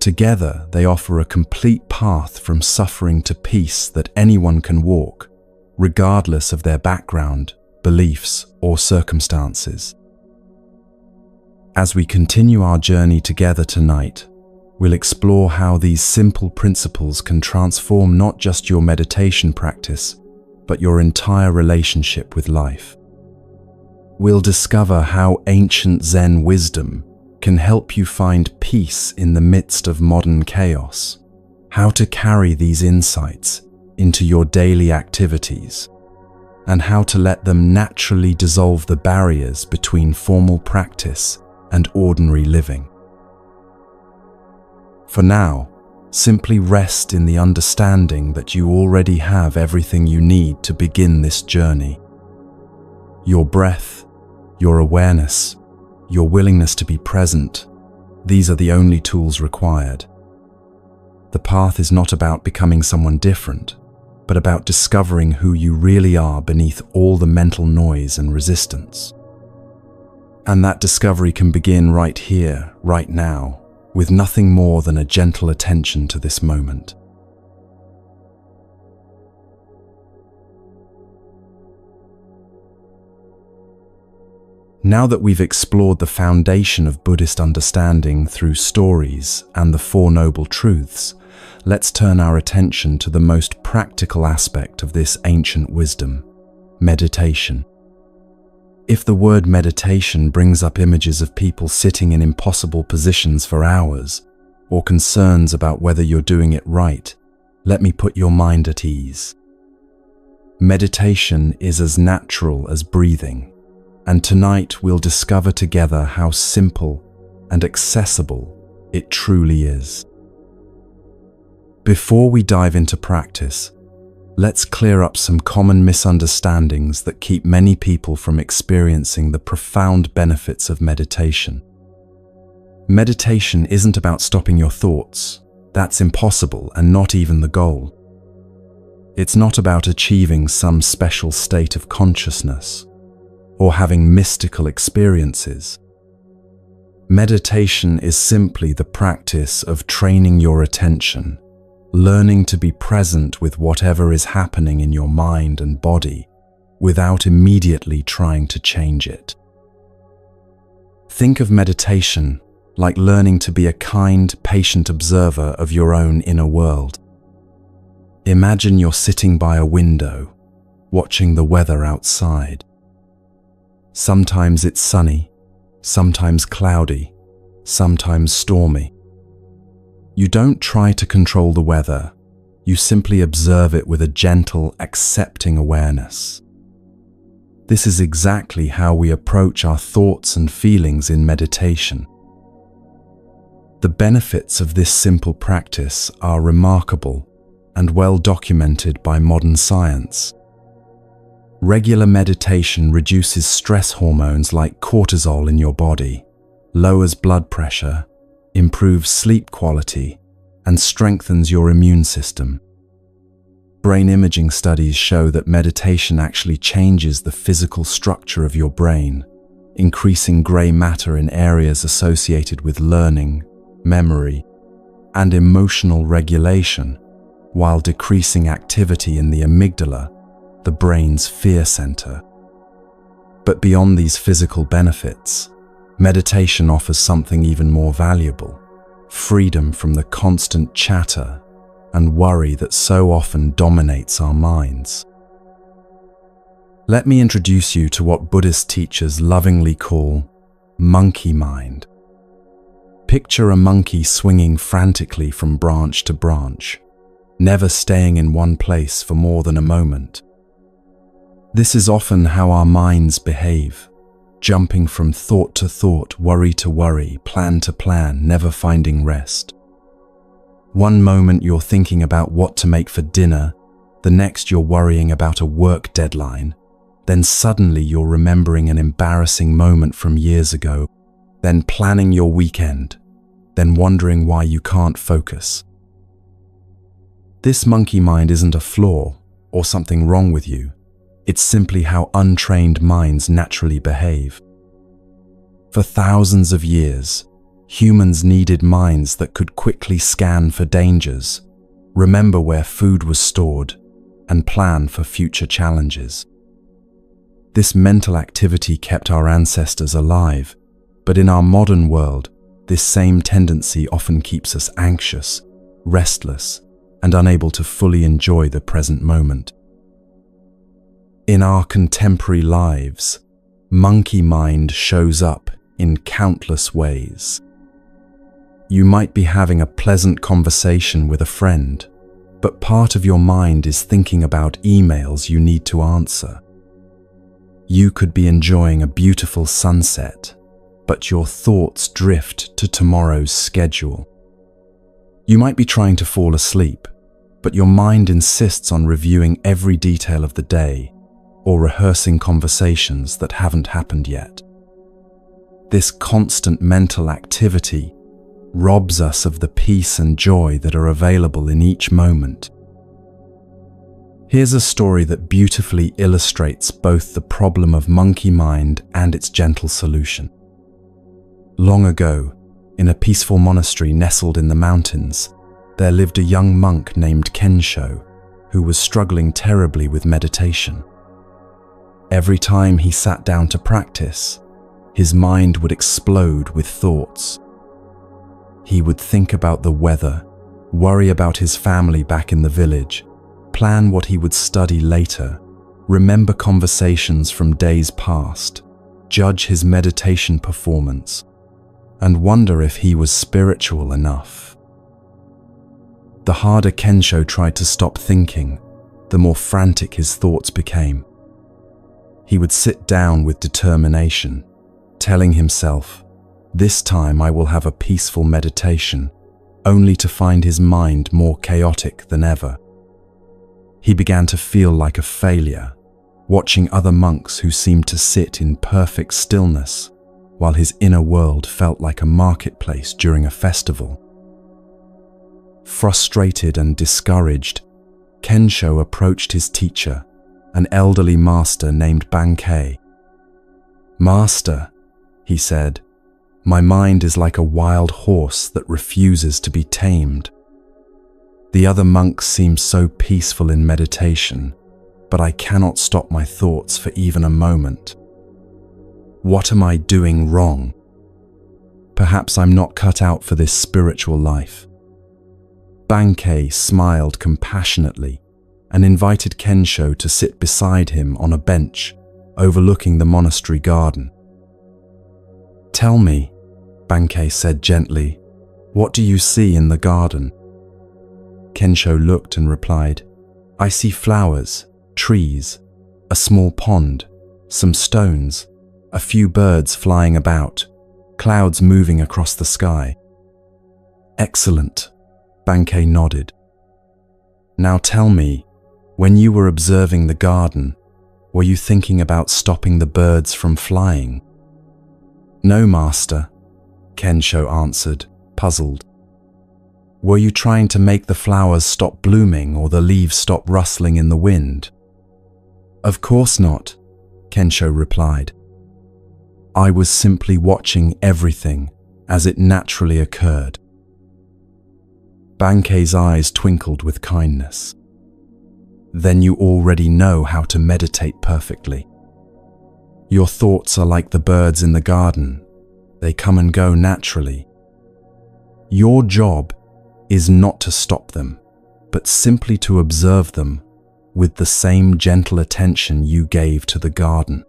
Together, they offer a complete path from suffering to peace that anyone can walk, regardless of their background beliefs, or circumstances. As we continue our journey together tonight, we'll explore how these simple principles can transform not just your meditation practice, but your entire relationship with life. We'll discover how ancient Zen wisdom can help you find peace in the midst of modern chaos, how to carry these insights into your daily activities, and how to let them naturally dissolve the barriers between formal practice and ordinary living. For now, simply rest in the understanding that you already have everything you need to begin this journey. Your breath, your awareness, your willingness to be present, these are the only tools required. The path is not about becoming someone different, but about discovering who you really are beneath all the mental noise and resistance. And that discovery can begin right here, right now, with nothing more than a gentle attention to this moment. Now that we've explored the foundation of Buddhist understanding through stories and the Four Noble Truths, let's turn our attention to the most practical aspect of this ancient wisdom: meditation. If the word meditation brings up images of people sitting in impossible positions for hours, or concerns about whether you're doing it right, let me put your mind at ease. Meditation is as natural as breathing, and tonight we'll discover together how simple and accessible it truly is. Before we dive into practice, let's clear up some common misunderstandings that keep many people from experiencing the profound benefits of meditation. Meditation isn't about stopping your thoughts. That's impossible and not even the goal. It's not about achieving some special state of consciousness or having mystical experiences. Meditation is simply the practice of training your attention, learning to be present with whatever is happening in your mind and body without immediately trying to change it. Think of meditation like learning to be a kind, patient observer of your own inner world. Imagine you're sitting by a window, watching the weather outside. Sometimes it's sunny, sometimes cloudy, sometimes stormy. You don't try to control the weather, you simply observe it with a gentle, accepting awareness. This is exactly how we approach our thoughts and feelings in meditation. The benefits of this simple practice are remarkable and well documented by modern science. Regular meditation reduces stress hormones like cortisol in your body, lowers blood pressure, improves sleep quality, and strengthens your immune system. Brain imaging studies show that meditation actually changes the physical structure of your brain, increasing gray matter in areas associated with learning, memory, and emotional regulation, while decreasing activity in the amygdala, the brain's fear center. But beyond these physical benefits, meditation offers something even more valuable: freedom from the constant chatter and worry that so often dominates our minds. Let me introduce you to what Buddhist teachers lovingly call monkey mind. Picture a monkey swinging frantically from branch to branch, never staying in one place for more than a moment. This is often how our minds behave, jumping from thought to thought, worry to worry, plan to plan, never finding rest. One moment you're thinking about what to make for dinner, the next you're worrying about a work deadline, then suddenly you're remembering an embarrassing moment from years ago, then planning your weekend, then wondering why you can't focus. This monkey mind isn't a flaw or something wrong with you. It's simply how untrained minds naturally behave. For thousands of years, humans needed minds that could quickly scan for dangers, remember where food was stored, and plan for future challenges. This mental activity kept our ancestors alive, but in our modern world, this same tendency often keeps us anxious, restless, and unable to fully enjoy the present moment. In our contemporary lives, monkey mind shows up in countless ways. You might be having a pleasant conversation with a friend, but part of your mind is thinking about emails you need to answer. You could be enjoying a beautiful sunset, but your thoughts drift to tomorrow's schedule. You might be trying to fall asleep, but your mind insists on reviewing every detail of the day or rehearsing conversations that haven't happened yet. This constant mental activity robs us of the peace and joy that are available in each moment. Here's a story that beautifully illustrates both the problem of monkey mind and its gentle solution. Long ago, in a peaceful monastery nestled in the mountains, there lived a young monk named Kensho, who was struggling terribly with meditation. Every time he sat down to practice, his mind would explode with thoughts. He would think about the weather, worry about his family back in the village, plan what he would study later, remember conversations from days past, judge his meditation performance, and wonder if he was spiritual enough. The harder Kensho tried to stop thinking, the more frantic his thoughts became. He would sit down with determination, telling himself, "This time I will have a peaceful meditation," only to find his mind more chaotic than ever. He began to feel like a failure, watching other monks who seemed to sit in perfect stillness, while his inner world felt like a marketplace during a festival. Frustrated and discouraged, Kensho approached his teacher, an elderly master named Bankei. "Master," he said, "my mind is like a wild horse that refuses to be tamed. The other monks seem so peaceful in meditation, but I cannot stop my thoughts for even a moment. What am I doing wrong? Perhaps I'm not cut out for this spiritual life." Bankei smiled compassionately and invited Kensho to sit beside him on a bench overlooking the monastery garden. "Tell me," Bankei said gently, "what do you see in the garden?" Kensho looked and replied, "I see flowers, trees, a small pond, some stones, a few birds flying about, clouds moving across the sky." "Excellent," Bankei nodded. "Now tell me, when you were observing the garden, were you thinking about stopping the birds from flying?" "No, master," Kensho answered, puzzled. "Were you trying to make the flowers stop blooming or the leaves stop rustling in the wind?" "Of course not," Kensho replied. "I was simply watching everything as it naturally occurred." Bankei's eyes twinkled with kindness. "Then you already know how to meditate perfectly. Your thoughts are like the birds in the garden. They come and go naturally. Your job is not to stop them, but simply to observe them with the same gentle attention you gave to the garden.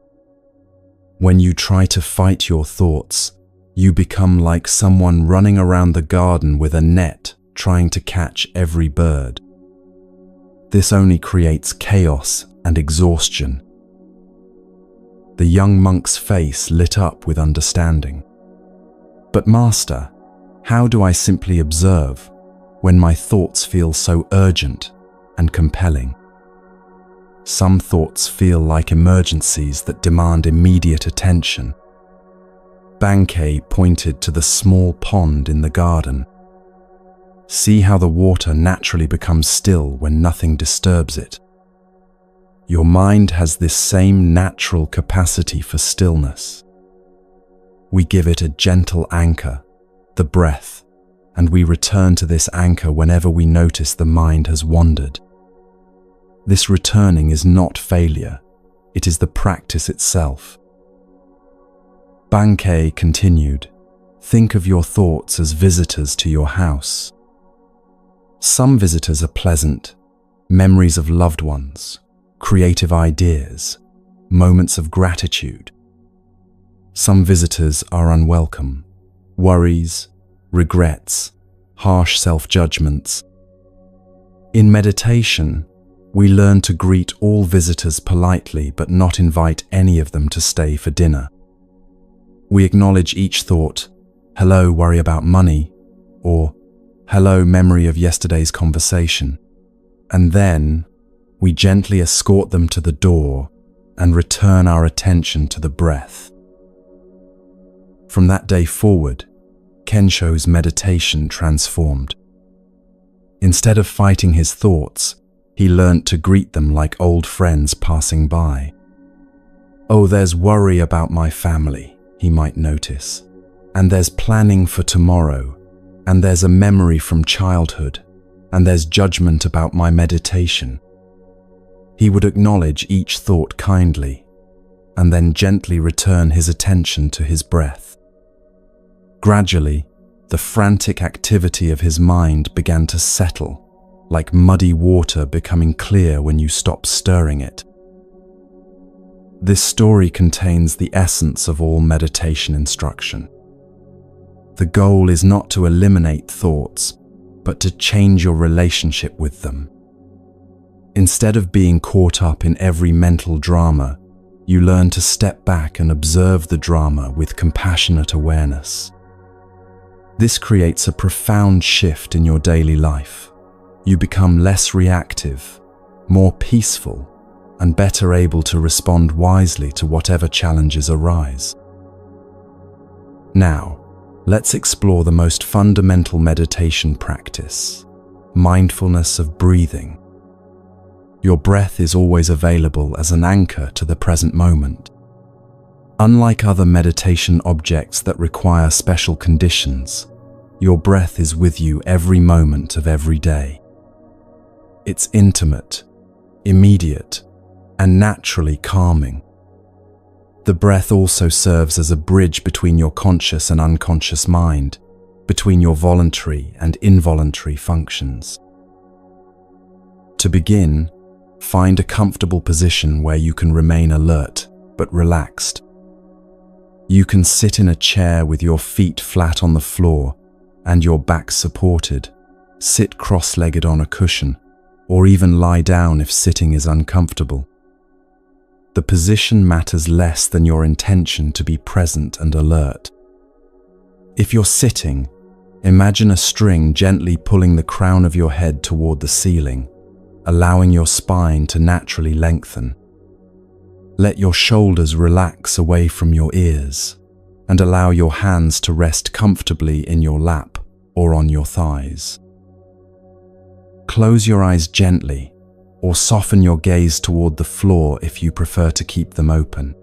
When you try to fight your thoughts, you become like someone running around the garden with a net trying to catch every bird. This only creates chaos and exhaustion." The young monk's face lit up with understanding. "But master, how do I simply observe when my thoughts feel so urgent and compelling? Some thoughts feel like emergencies that demand immediate attention." Bankei pointed to the small pond in the garden. "See how the water naturally becomes still when nothing disturbs it. Your mind has this same natural capacity for stillness. We give it a gentle anchor, the breath, and we return to this anchor whenever we notice the mind has wandered. This returning is not failure, it is the practice itself. Bankei continued, think of your thoughts as visitors to your house. Some visitors are pleasant, memories of loved ones, creative ideas, moments of gratitude. Some visitors are unwelcome, worries, regrets, harsh self-judgments. In meditation, we learn to greet all visitors politely but not invite any of them to stay for dinner. We acknowledge each thought, hello, worry about money, or hello, memory of yesterday's conversation, and then we gently escort them to the door and return our attention to the breath. From that day forward, Kensho's meditation transformed. Instead of fighting his thoughts, he learnt to greet them like old friends passing by. Oh, there's worry about my family, he might notice, and there's planning for tomorrow, and there's a memory from childhood, and there's judgment about my meditation. He would acknowledge each thought kindly, and then gently return his attention to his breath. Gradually, the frantic activity of his mind began to settle, like muddy water becoming clear when you stop stirring it. This story contains the essence of all meditation instruction. The goal is not to eliminate thoughts, but to change your relationship with them. Instead of being caught up in every mental drama, you learn to step back and observe the drama with compassionate awareness. This creates a profound shift in your daily life. You become less reactive, more peaceful, and better able to respond wisely to whatever challenges arise. Now, let's explore the most fundamental meditation practice, mindfulness of breathing. Your breath is always available as an anchor to the present moment. Unlike other meditation objects that require special conditions, your breath is with you every moment of every day. It's intimate, immediate, and naturally calming. The breath also serves as a bridge between your conscious and unconscious mind, between your voluntary and involuntary functions. To begin, find a comfortable position where you can remain alert but relaxed. You can sit in a chair with your feet flat on the floor and your back supported, sit cross-legged on a cushion, or even lie down if sitting is uncomfortable. The position matters less than your intention to be present and alert. If you're sitting, imagine a string gently pulling the crown of your head toward the ceiling, allowing your spine to naturally lengthen. Let your shoulders relax away from your ears, and allow your hands to rest comfortably in your lap or on your thighs. Close your eyes gently, or soften your gaze toward the floor if you prefer to keep them open.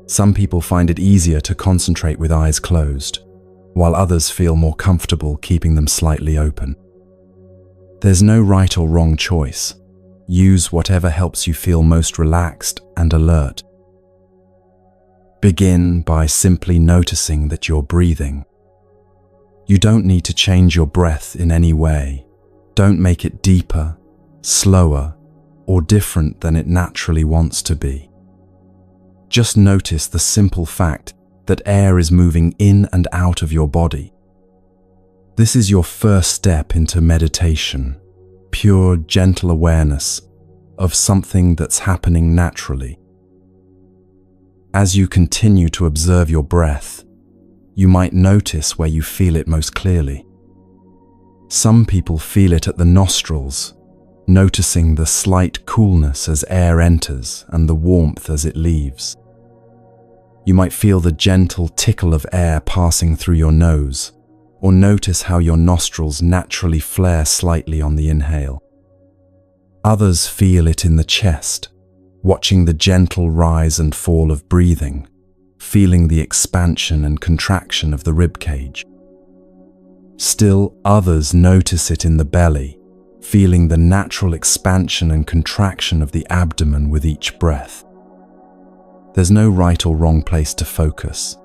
Some people find it easier to concentrate with eyes closed, while others feel more comfortable keeping them slightly open. There's no right or wrong choice. Use whatever helps you feel most relaxed and alert. Begin by simply noticing that you're breathing. You don't need to change your breath in any way. Don't make it deeper, slower, or different than it naturally wants to be. Just notice the simple fact that air is moving in and out of your body. This is your first step into meditation, pure, gentle awareness of something that's happening naturally. As you continue to observe your breath, you might notice where you feel it most clearly. Some people feel it at the nostrils, noticing the slight coolness as air enters and the warmth as it leaves. You might feel the gentle tickle of air passing through your nose, or notice how your nostrils naturally flare slightly on the inhale. Others feel it in the chest, watching the gentle rise and fall of breathing, feeling the expansion and contraction of the ribcage. Still others notice it in the belly, feeling the natural expansion and contraction of the abdomen with each breath. There's no right or wrong place to focus.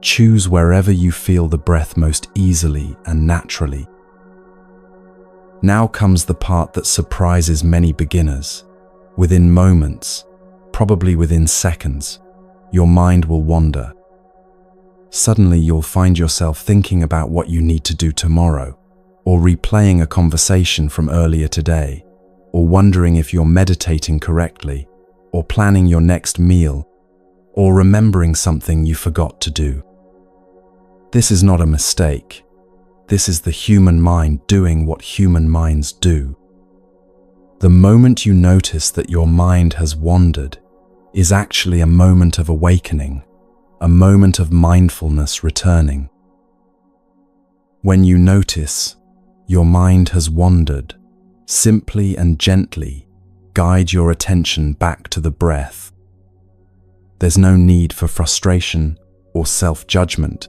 Choose wherever you feel the breath most easily and naturally. Now comes the part that surprises many beginners. Within moments, probably within seconds, your mind will wander. Suddenly you'll find yourself thinking about what you need to do tomorrow, or replaying a conversation from earlier today, or wondering if you're meditating correctly, or planning your next meal, or remembering something you forgot to do. This is not a mistake. This is the human mind doing what human minds do. The moment you notice that your mind has wandered is actually a moment of awakening, a moment of mindfulness returning. When you notice your mind has wandered, simply and gently guide your attention back to the breath. There's no need for frustration or self-judgment.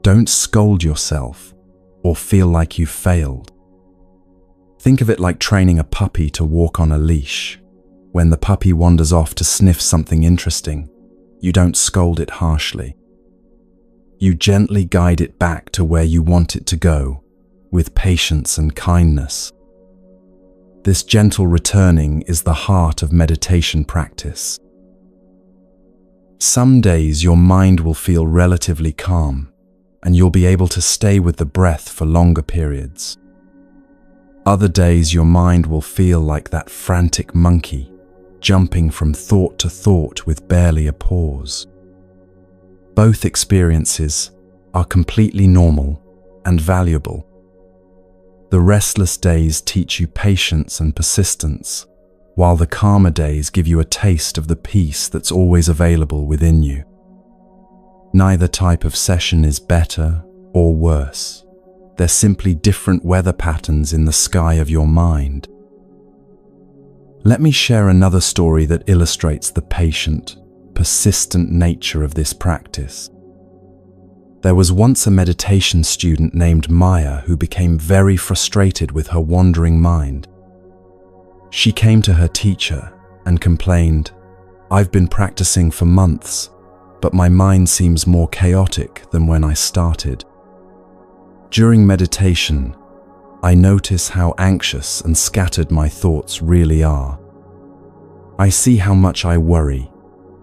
Don't scold yourself or feel like you've failed. Think of it like training a puppy to walk on a leash. When the puppy wanders off to sniff something interesting, you don't scold it harshly. You gently guide it back to where you want it to go, with patience and kindness. This gentle returning is the heart of meditation practice. Some days your mind will feel relatively calm, and you'll be able to stay with the breath for longer periods. Other days your mind will feel like that frantic monkey, jumping from thought to thought with barely a pause. Both experiences are completely normal and valuable. The restless days teach you patience and persistence, while the calmer days give you a taste of the peace that's always available within you. Neither type of session is better or worse. They're simply different weather patterns in the sky of your mind. Let me share another story that illustrates the patient, persistent nature of this practice. There was once a meditation student named Maya who became very frustrated with her wandering mind. She came to her teacher and complained, "I've been practicing for months, but my mind seems more chaotic than when I started. During meditation, I notice how anxious and scattered my thoughts really are. I see how much I worry,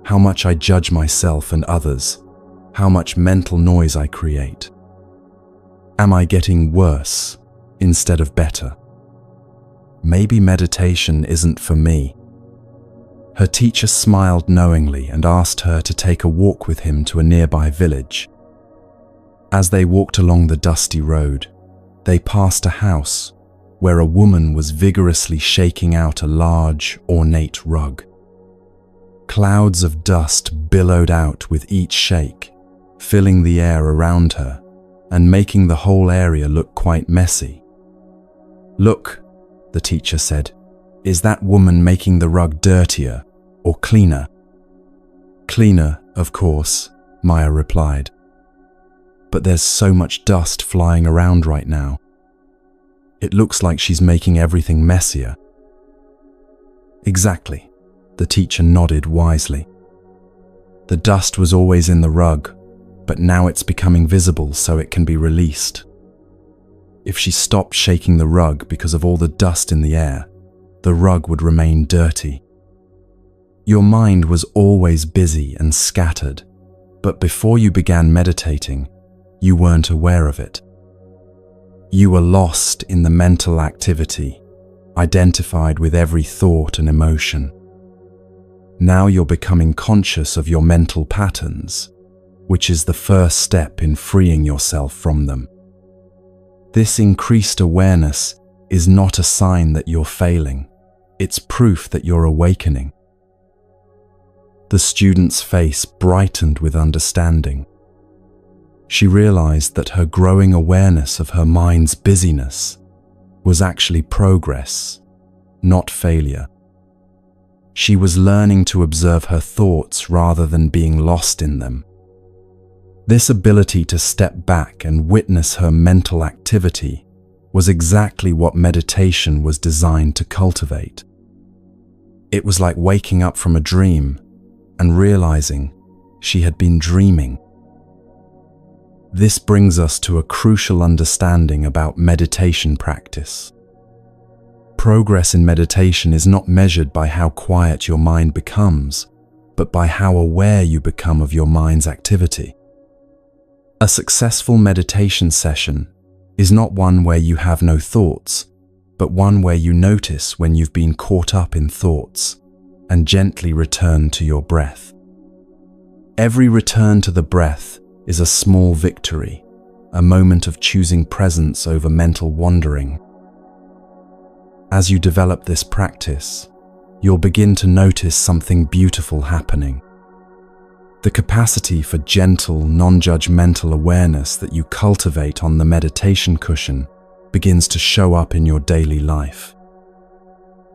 how much I judge myself and others, how much mental noise I create. Am I getting worse instead of better? Maybe meditation isn't for me." Her teacher smiled knowingly and asked her to take a walk with him to a nearby village. As they walked along the dusty road, they passed a house where a woman was vigorously shaking out a large, ornate rug. Clouds of dust billowed out with each shake, filling the air around her and making the whole area look quite messy. "Look," the teacher said, "is that woman making the rug dirtier or cleaner?" "Cleaner, of course," Maya replied. "But there's so much dust flying around right now. It looks like she's making everything messier." "Exactly," the teacher nodded wisely. "The dust was always in the rug, but now it's becoming visible so it can be released. If she stopped shaking the rug because of all the dust in the air, the rug would remain dirty. Your mind was always busy and scattered, but before you began meditating, you weren't aware of it. You were lost in the mental activity, identified with every thought and emotion. Now you're becoming conscious of your mental patterns, which is the first step in freeing yourself from them. This increased awareness is not a sign that you're failing. It's proof that you're awakening. The student's face brightened with understanding. She realized that her growing awareness of her mind's busyness was actually progress, not failure. She was learning to observe her thoughts rather than being lost in them. This ability to step back and witness her mental activity was exactly what meditation was designed to cultivate. It was like waking up from a dream and realizing she had been dreaming. This brings us to a crucial understanding about meditation practice. Progress in meditation is not measured by how quiet your mind becomes, but by how aware you become of your mind's activity. A successful meditation session is not one where you have no thoughts, but one where you notice when you've been caught up in thoughts and gently return to your breath. Every return to the breath is a small victory, a moment of choosing presence over mental wandering. As you develop this practice, you'll begin to notice something beautiful happening. The capacity for gentle, non-judgmental awareness that you cultivate on the meditation cushion begins to show up in your daily life.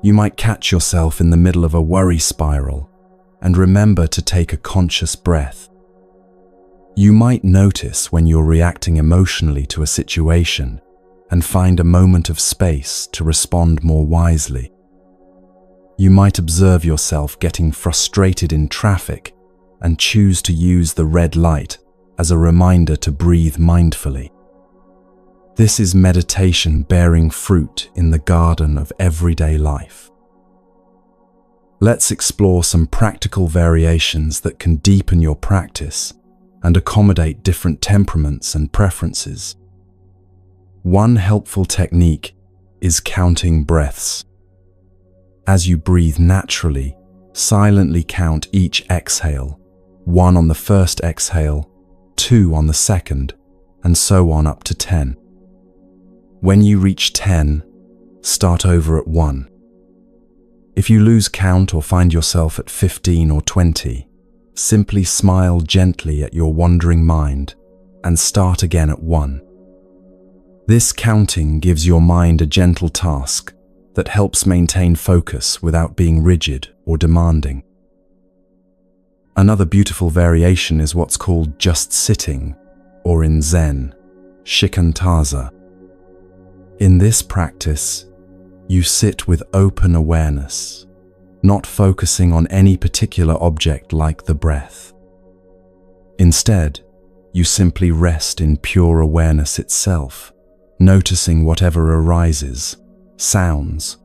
You might catch yourself in the middle of a worry spiral and remember to take a conscious breath. You might notice when you're reacting emotionally to a situation and find a moment of space to respond more wisely. You might observe yourself getting frustrated in traffic and choose to use the red light as a reminder to breathe mindfully. This is meditation bearing fruit in the garden of everyday life. Let's explore some practical variations that can deepen your practice and accommodate different temperaments and preferences. One helpful technique is counting breaths. As you breathe naturally, silently count each exhale, 1 on the first exhale, 2 on the second, and so on up to 10. When you reach 10, start over at 1. If you lose count or find yourself at 15 or 20, simply smile gently at your wandering mind and start again at 1. This counting gives your mind a gentle task that helps maintain focus without being rigid or demanding. Another beautiful variation is what's called just sitting, or in Zen, shikantaza. In this practice, you sit with open awareness, not focusing on any particular object like the breath. Instead, you simply rest in pure awareness itself, noticing whatever arises, sounds,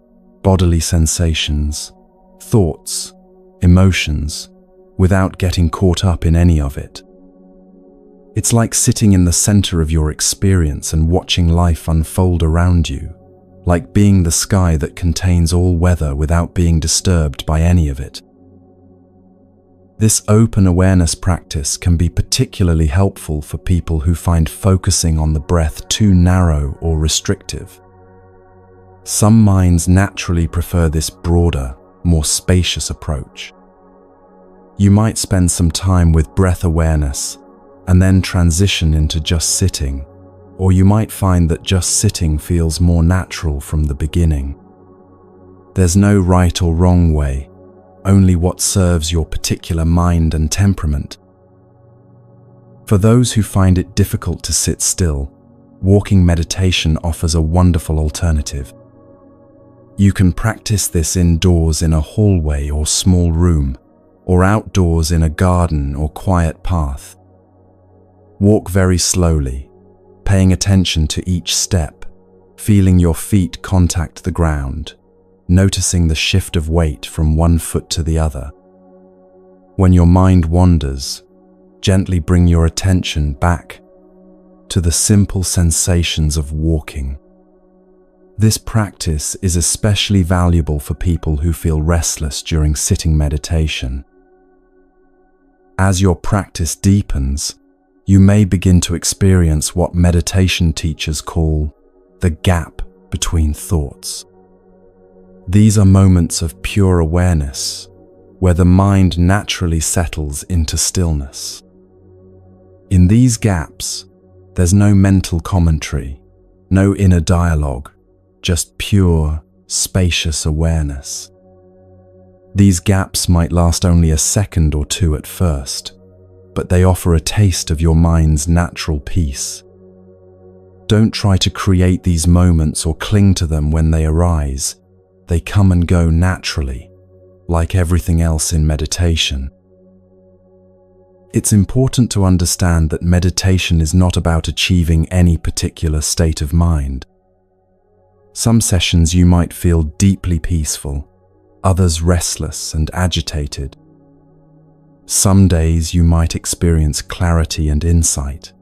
bodily sensations, thoughts, emotions, without getting caught up in any of it. It's like sitting in the center of your experience and watching life unfold around you, like being the sky that contains all weather without being disturbed by any of it. This open awareness practice can be particularly helpful for people who find focusing on the breath too narrow or restrictive. Some minds naturally prefer this broader, more spacious approach. You might spend some time with breath awareness and then transition into just sitting, or you might find that just sitting feels more natural from the beginning. There's no right or wrong way, only what serves your particular mind and temperament. For those who find it difficult to sit still, walking meditation offers a wonderful alternative. You can practice this indoors in a hallway or small room, or outdoors in a garden or quiet path. Walk very slowly, paying attention to each step, feeling your feet contact the ground, noticing the shift of weight from one foot to the other. When your mind wanders, gently bring your attention back to the simple sensations of walking. This practice is especially valuable for people who feel restless during sitting meditation. As your practice deepens, you may begin to experience what meditation teachers call the gap between thoughts. These are moments of pure awareness, where the mind naturally settles into stillness. In these gaps, there's no mental commentary, no inner dialogue, just pure, spacious awareness. These gaps might last only a second or two at first, but they offer a taste of your mind's natural peace. Don't try to create these moments or cling to them when they arise. They come and go naturally, like everything else in meditation. It's important to understand that meditation is not about achieving any particular state of mind. Some sessions you might feel deeply peaceful, others restless and agitated. Some days you might experience clarity and insight,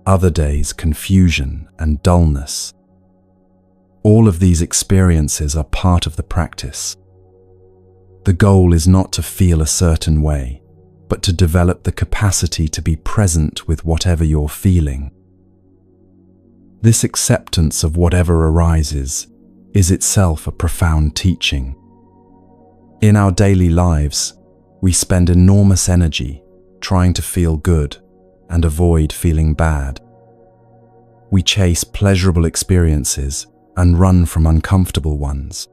other days confusion and dullness. All of these experiences are part of the practice. The goal is not to feel a certain way, but to develop the capacity to be present with whatever you're feeling. This acceptance of whatever arises is itself a profound teaching. In our daily lives, we spend enormous energy trying to feel good and avoid feeling bad. We chase pleasurable experiences and run from uncomfortable ones.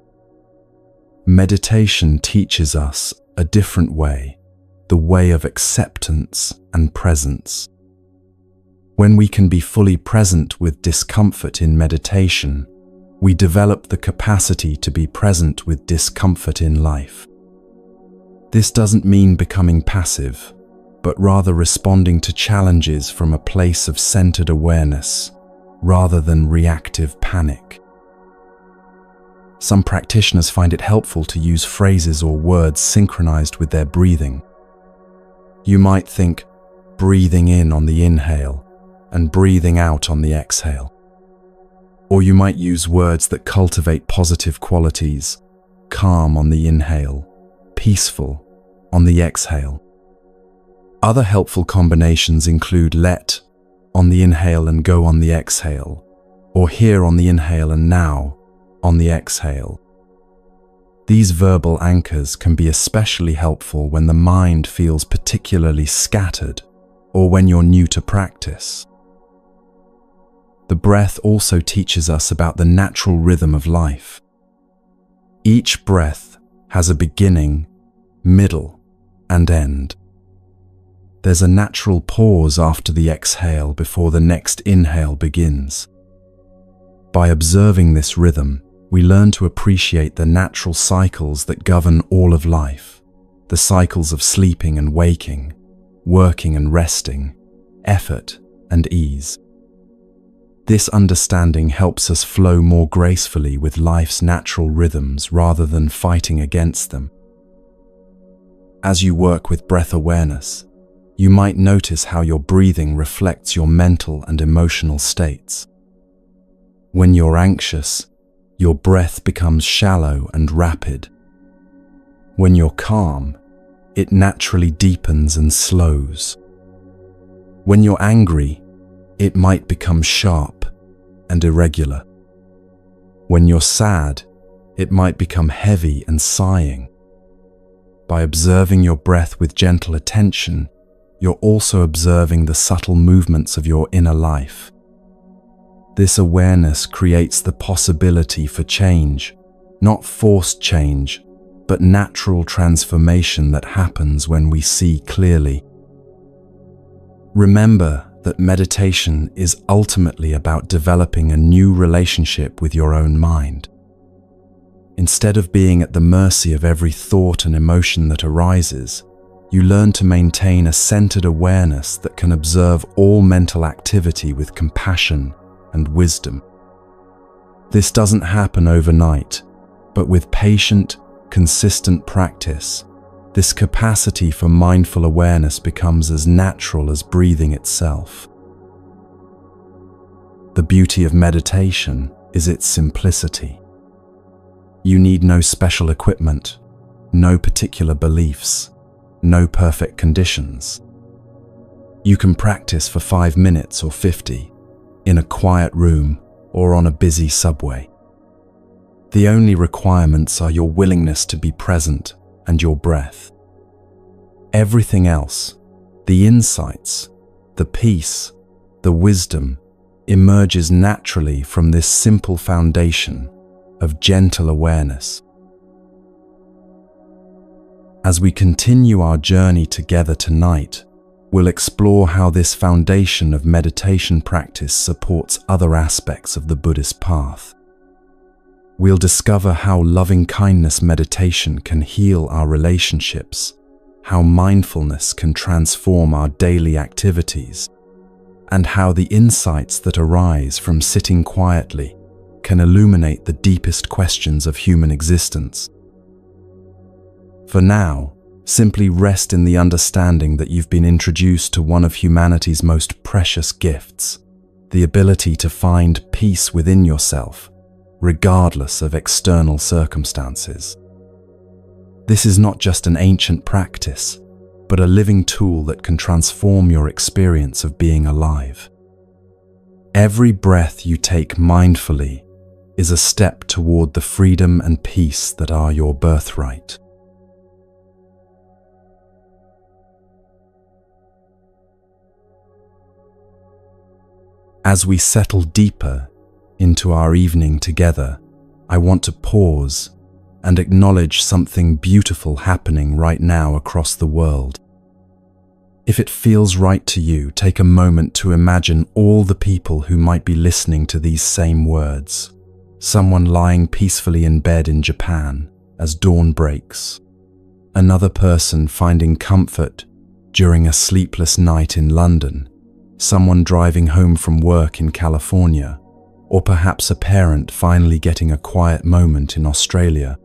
Meditation teaches us a different way, the way of acceptance and presence. When we can be fully present with discomfort in meditation, we develop the capacity to be present with discomfort in life. This doesn't mean becoming passive, but rather responding to challenges from a place of centered awareness, rather than reactive panic. Some practitioners find it helpful to use phrases or words synchronized with their breathing. You might think, breathing in on the inhale and breathing out on the exhale. Or you might use words that cultivate positive qualities, calm on the inhale, peaceful on the exhale. Other helpful combinations include let on the inhale and go on the exhale, or here on the inhale and now on the exhale. These verbal anchors can be especially helpful when the mind feels particularly scattered or when you're new to practice. The breath also teaches us about the natural rhythm of life. Each breath has a beginning, middle, and end. There's a natural pause after the exhale before the next inhale begins. By observing this rhythm, we learn to appreciate the natural cycles that govern all of life, the cycles of sleeping and waking, working and resting, effort and ease. This understanding helps us flow more gracefully with life's natural rhythms rather than fighting against them. As you work with breath awareness, you might notice how your breathing reflects your mental and emotional states. When you're anxious, your breath becomes shallow and rapid. When you're calm, it naturally deepens and slows. When you're angry, it might become sharp and irregular. When you're sad, it might become heavy and sighing. By observing your breath with gentle attention, you're also observing the subtle movements of your inner life. This awareness creates the possibility for change, not forced change, but natural transformation that happens when we see clearly. Remember that meditation is ultimately about developing a new relationship with your own mind. Instead of being at the mercy of every thought and emotion that arises, you learn to maintain a centered awareness that can observe all mental activity with compassion and wisdom. This doesn't happen overnight, but with patient, consistent practice, this capacity for mindful awareness becomes as natural as breathing itself. The beauty of meditation is its simplicity. You need no special equipment, no particular beliefs, no perfect conditions. You can practice for 5 minutes or 50, in a quiet room or on a busy subway. The only requirements are your willingness to be present and your breath. Everything else, the insights, the peace, the wisdom, emerges naturally from this simple foundation of gentle awareness. As we continue our journey together tonight, we'll explore how this foundation of meditation practice supports other aspects of the Buddhist path. We'll discover how loving-kindness meditation can heal our relationships, how mindfulness can transform our daily activities, and how the insights that arise from sitting quietly can illuminate the deepest questions of human existence. For now, simply rest in the understanding that you've been introduced to one of humanity's most precious gifts, the ability to find peace within yourself, regardless of external circumstances. This is not just an ancient practice, but a living tool that can transform your experience of being alive. Every breath you take mindfully is a step toward the freedom and peace that are your birthright. As we settle deeper into our evening together, I want to pause and acknowledge something beautiful happening right now across the world. If it feels right to you, take a moment to imagine all the people who might be listening to these same words. Someone lying peacefully in bed in Japan as dawn breaks. Another person finding comfort during a sleepless night in London. Someone driving home from work in California, or perhaps a parent finally getting a quiet moment in Australia.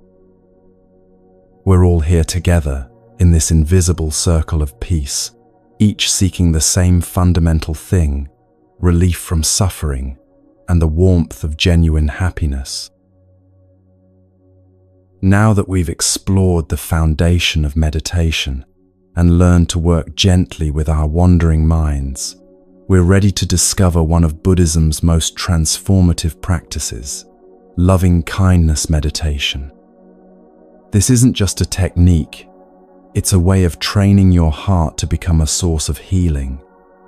We're all here together in this invisible circle of peace, each seeking the same fundamental thing, relief from suffering and the warmth of genuine happiness. Now that we've explored the foundation of meditation and learned to work gently with our wandering minds, we're ready to discover one of Buddhism's most transformative practices, loving kindness meditation. This isn't just a technique, it's a way of training your heart to become a source of healing,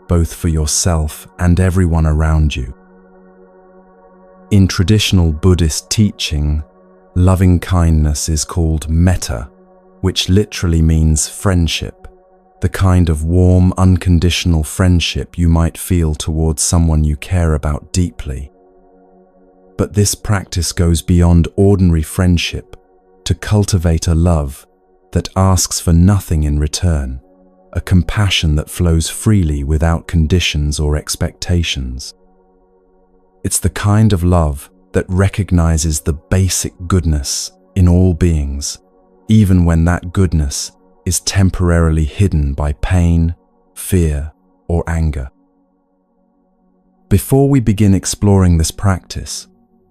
both for yourself and everyone around you. In traditional Buddhist teaching, loving kindness is called metta, which literally means friendship. The kind of warm, unconditional friendship you might feel towards someone you care about deeply. But this practice goes beyond ordinary friendship to cultivate a love that asks for nothing in return, a compassion that flows freely without conditions or expectations. It's the kind of love that recognizes the basic goodness in all beings, even when that goodness is temporarily hidden by pain, fear, or anger. Before we begin exploring this practice,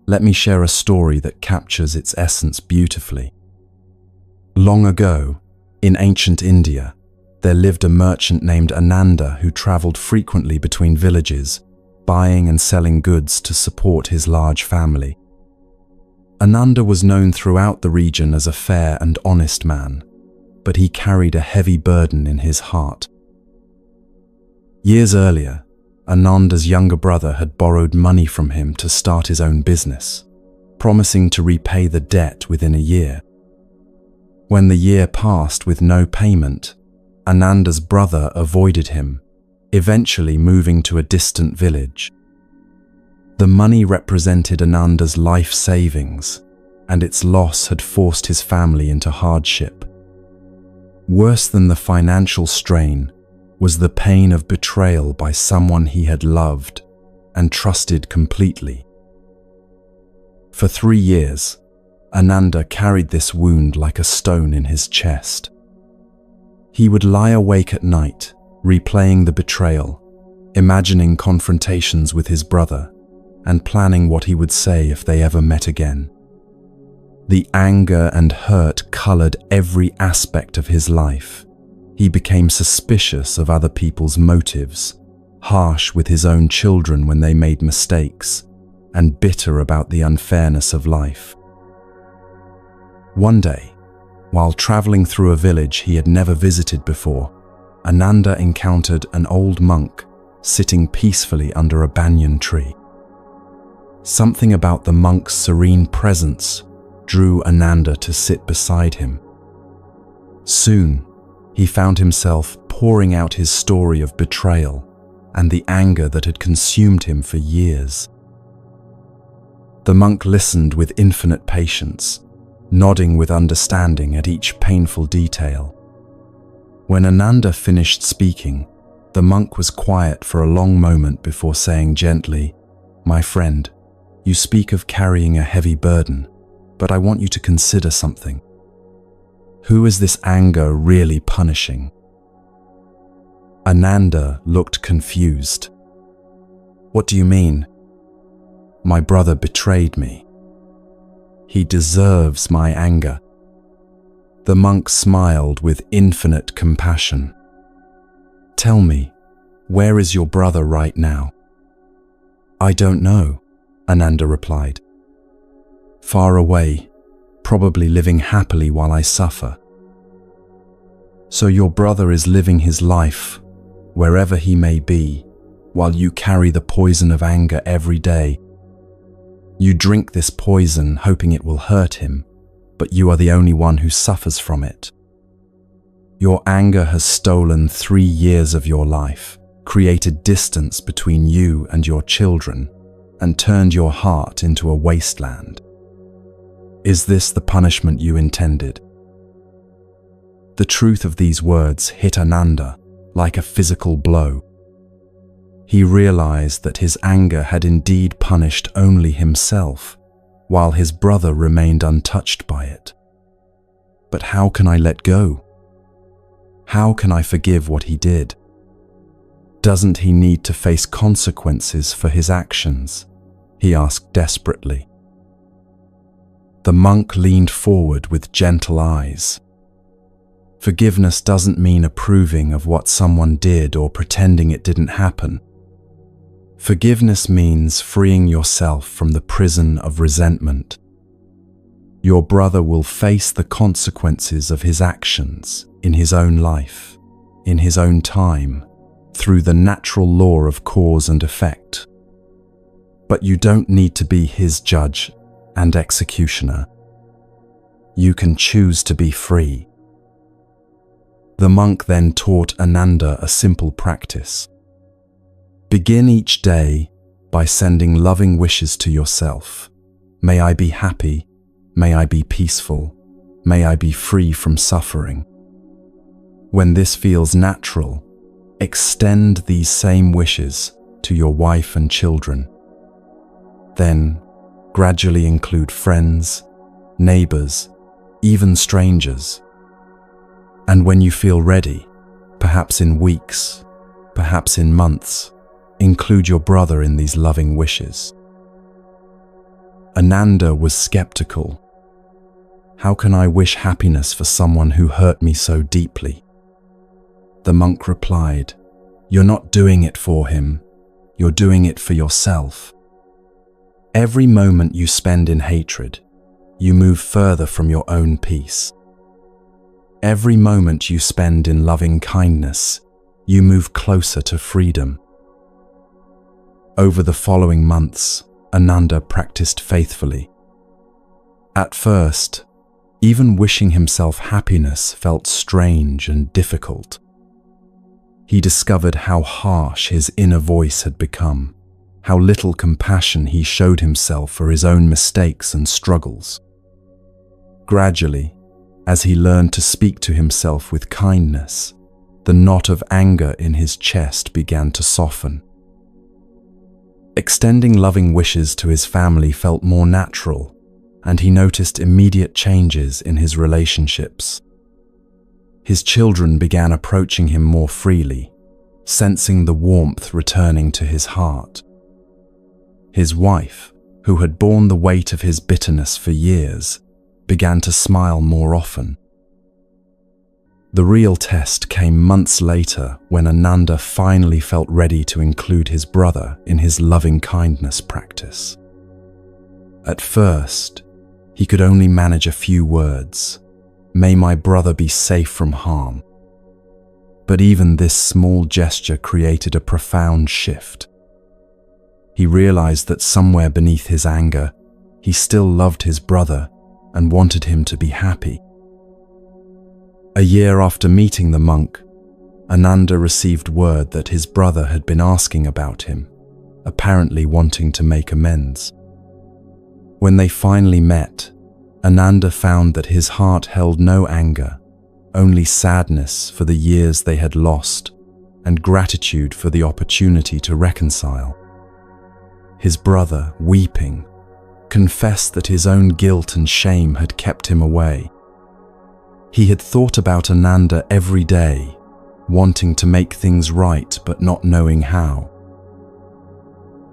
let me share a story that captures its essence beautifully. Long ago, in ancient India, there lived a merchant named Ananda who traveled frequently between villages, buying and selling goods to support his large family. Ananda was known throughout the region as a fair and honest man, but he carried a heavy burden in his heart. Years earlier, Ananda's younger brother had borrowed money from him to start his own business, promising to repay the debt within a year. When the year passed with no payment, Ananda's brother avoided him, eventually moving to a distant village. The money represented Ananda's life savings, and its loss had forced his family into hardship. Worse than the financial strain was the pain of betrayal by someone he had loved and trusted completely. For 3 years, Ananda carried this wound like a stone in his chest. He would lie awake at night, replaying the betrayal, imagining confrontations with his brother, and planning what he would say if they ever met again. The anger and hurt colored every aspect of his life. He became suspicious of other people's motives, harsh with his own children when they made mistakes, and bitter about the unfairness of life. One day, while traveling through a village he had never visited before, Ananda encountered an old monk sitting peacefully under a banyan tree. Something about the monk's serene presence drew Ananda to sit beside him. Soon, he found himself pouring out his story of betrayal and the anger that had consumed him for years. The monk listened with infinite patience, nodding with understanding at each painful detail. When Ananda finished speaking, the monk was quiet for a long moment before saying gently, "My friend, you speak of carrying a heavy burden, but I want you to consider something. Who is this anger really punishing?" Ananda looked confused. "What do you mean?" "My brother betrayed me. He deserves my anger." The monk smiled with infinite compassion. "Tell me, where is your brother right now?" "I don't know," Ananda replied. "Far away, probably living happily while I suffer." "So your brother is living his life, wherever he may be, while you carry the poison of anger every day. You drink this poison hoping it will hurt him, but you are the only one who suffers from it. Your anger has stolen 3 years of your life, created distance between you and your children, and turned your heart into a wasteland. Is this the punishment you intended?" The truth of these words hit Ananda like a physical blow. He realized that his anger had indeed punished only himself, while his brother remained untouched by it. "But how can I let go? How can I forgive what he did? Doesn't he need to face consequences for his actions?" he asked desperately. The monk leaned forward with gentle eyes. Forgiveness doesn't mean approving of what someone did or pretending it didn't happen. Forgiveness means freeing yourself from the prison of resentment. Your brother will face the consequences of his actions in his own life, in his own time, through the natural law of cause and effect. But you don't need to be his judge and executioner. You can choose to be free. The monk then taught Ananda a simple practice. Begin each day by sending loving wishes to yourself. May I be happy, may I be peaceful, may I be free from suffering. When this feels natural, extend these same wishes to your wife and children. Then, gradually include friends, neighbors, even strangers. And when you feel ready, perhaps in weeks, perhaps in months, include your brother in these loving wishes. Ananda was skeptical. "How can I wish happiness for someone who hurt me so deeply?" The monk replied, "You're not doing it for him, you're doing it for yourself. Every moment you spend in hatred, you move further from your own peace. Every moment you spend in loving kindness, you move closer to freedom." Over the following months, Ananda practiced faithfully. At first, even wishing himself happiness felt strange and difficult. He discovered how harsh his inner voice had become, how little compassion he showed himself for his own mistakes and struggles. Gradually, as he learned to speak to himself with kindness, the knot of anger in his chest began to soften. Extending loving wishes to his family felt more natural, and he noticed immediate changes in his relationships. His children began approaching him more freely, sensing the warmth returning to his heart. His wife, who had borne the weight of his bitterness for years, began to smile more often. The real test came months later when Ananda finally felt ready to include his brother in his loving-kindness practice. At first, he could only manage a few words, "May my brother be safe from harm." But even this small gesture created a profound shift. He realized that somewhere beneath his anger, he still loved his brother and wanted him to be happy. A year after meeting the monk, Ananda received word that his brother had been asking about him, apparently wanting to make amends. When they finally met, Ananda found that his heart held no anger, only sadness for the years they had lost and gratitude for the opportunity to reconcile. His brother, weeping, confessed that his own guilt and shame had kept him away. He had thought about Ananda every day, wanting to make things right but not knowing how.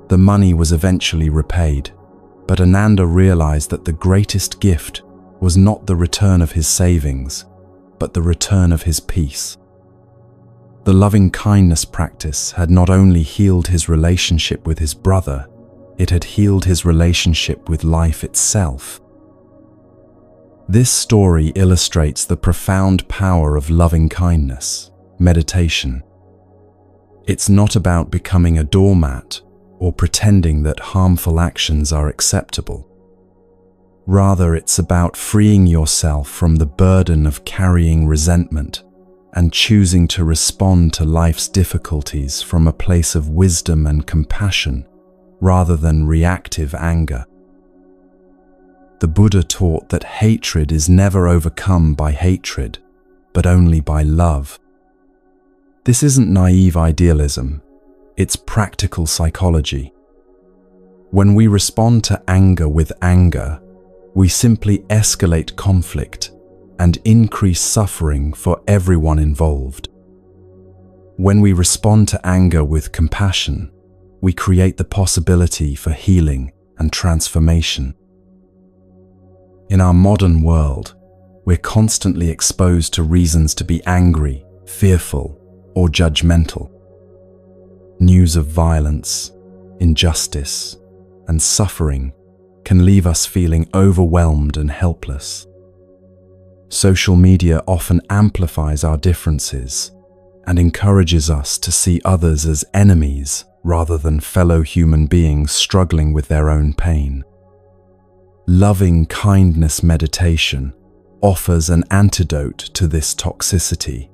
The money was eventually repaid, but Ananda realized that the greatest gift was not the return of his savings, but the return of his peace. The loving-kindness practice had not only healed his relationship with his brother, it had healed his relationship with life itself. This story illustrates the profound power of loving-kindness, meditation. It's not about becoming a doormat or pretending that harmful actions are acceptable. Rather, it's about freeing yourself from the burden of carrying resentment and choosing to respond to life's difficulties from a place of wisdom and compassion, rather than reactive anger. The Buddha taught that hatred is never overcome by hatred, but only by love. This isn't naive idealism, it's practical psychology. When we respond to anger with anger, we simply escalate conflict and increase suffering for everyone involved. When we respond to anger with compassion, we create the possibility for healing and transformation. In our modern world, we're constantly exposed to reasons to be angry, fearful, or judgmental. News of violence, injustice, and suffering can leave us feeling overwhelmed and helpless. Social media often amplifies our differences and encourages us to see others as enemies rather than fellow human beings struggling with their own pain. Loving kindness meditation offers an antidote to this toxicity,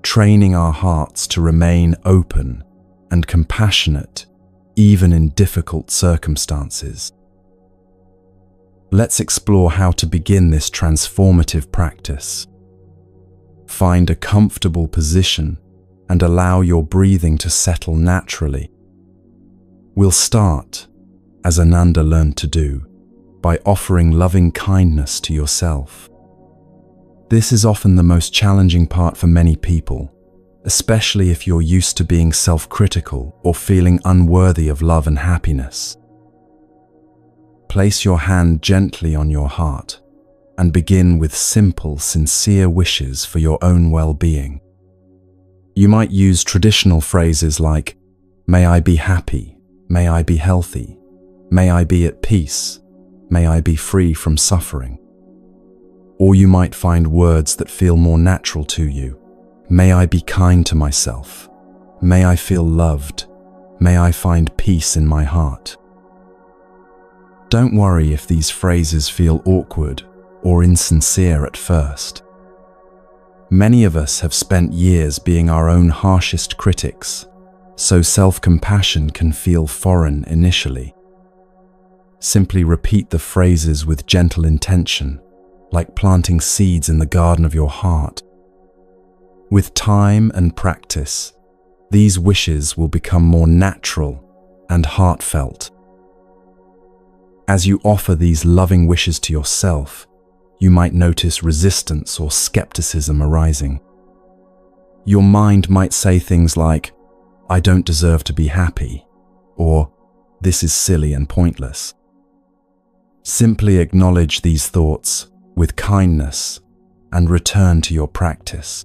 training our hearts to remain open and compassionate even in difficult circumstances. Let's explore how to begin this transformative practice. Find a comfortable position and allow your breathing to settle naturally. We'll start, as Ananda learned to do, by offering loving kindness to yourself. This is often the most challenging part for many people, especially if you're used to being self-critical or feeling unworthy of love and happiness. Place your hand gently on your heart and begin with simple, sincere wishes for your own well-being. You might use traditional phrases like, "May I be happy," "May I be healthy," "May I be at peace," "May I be free from suffering." Or you might find words that feel more natural to you. "May I be kind to myself," "May I feel loved," "May I find peace in my heart." Don't worry if these phrases feel awkward or insincere at first. Many of us have spent years being our own harshest critics, so self-compassion can feel foreign initially. Simply repeat the phrases with gentle intention, like planting seeds in the garden of your heart. With time and practice, these wishes will become more natural and heartfelt. As you offer these loving wishes to yourself, you might notice resistance or skepticism arising. Your mind might say things like, "I don't deserve to be happy," or "This is silly and pointless." Simply acknowledge these thoughts with kindness and return to your practice.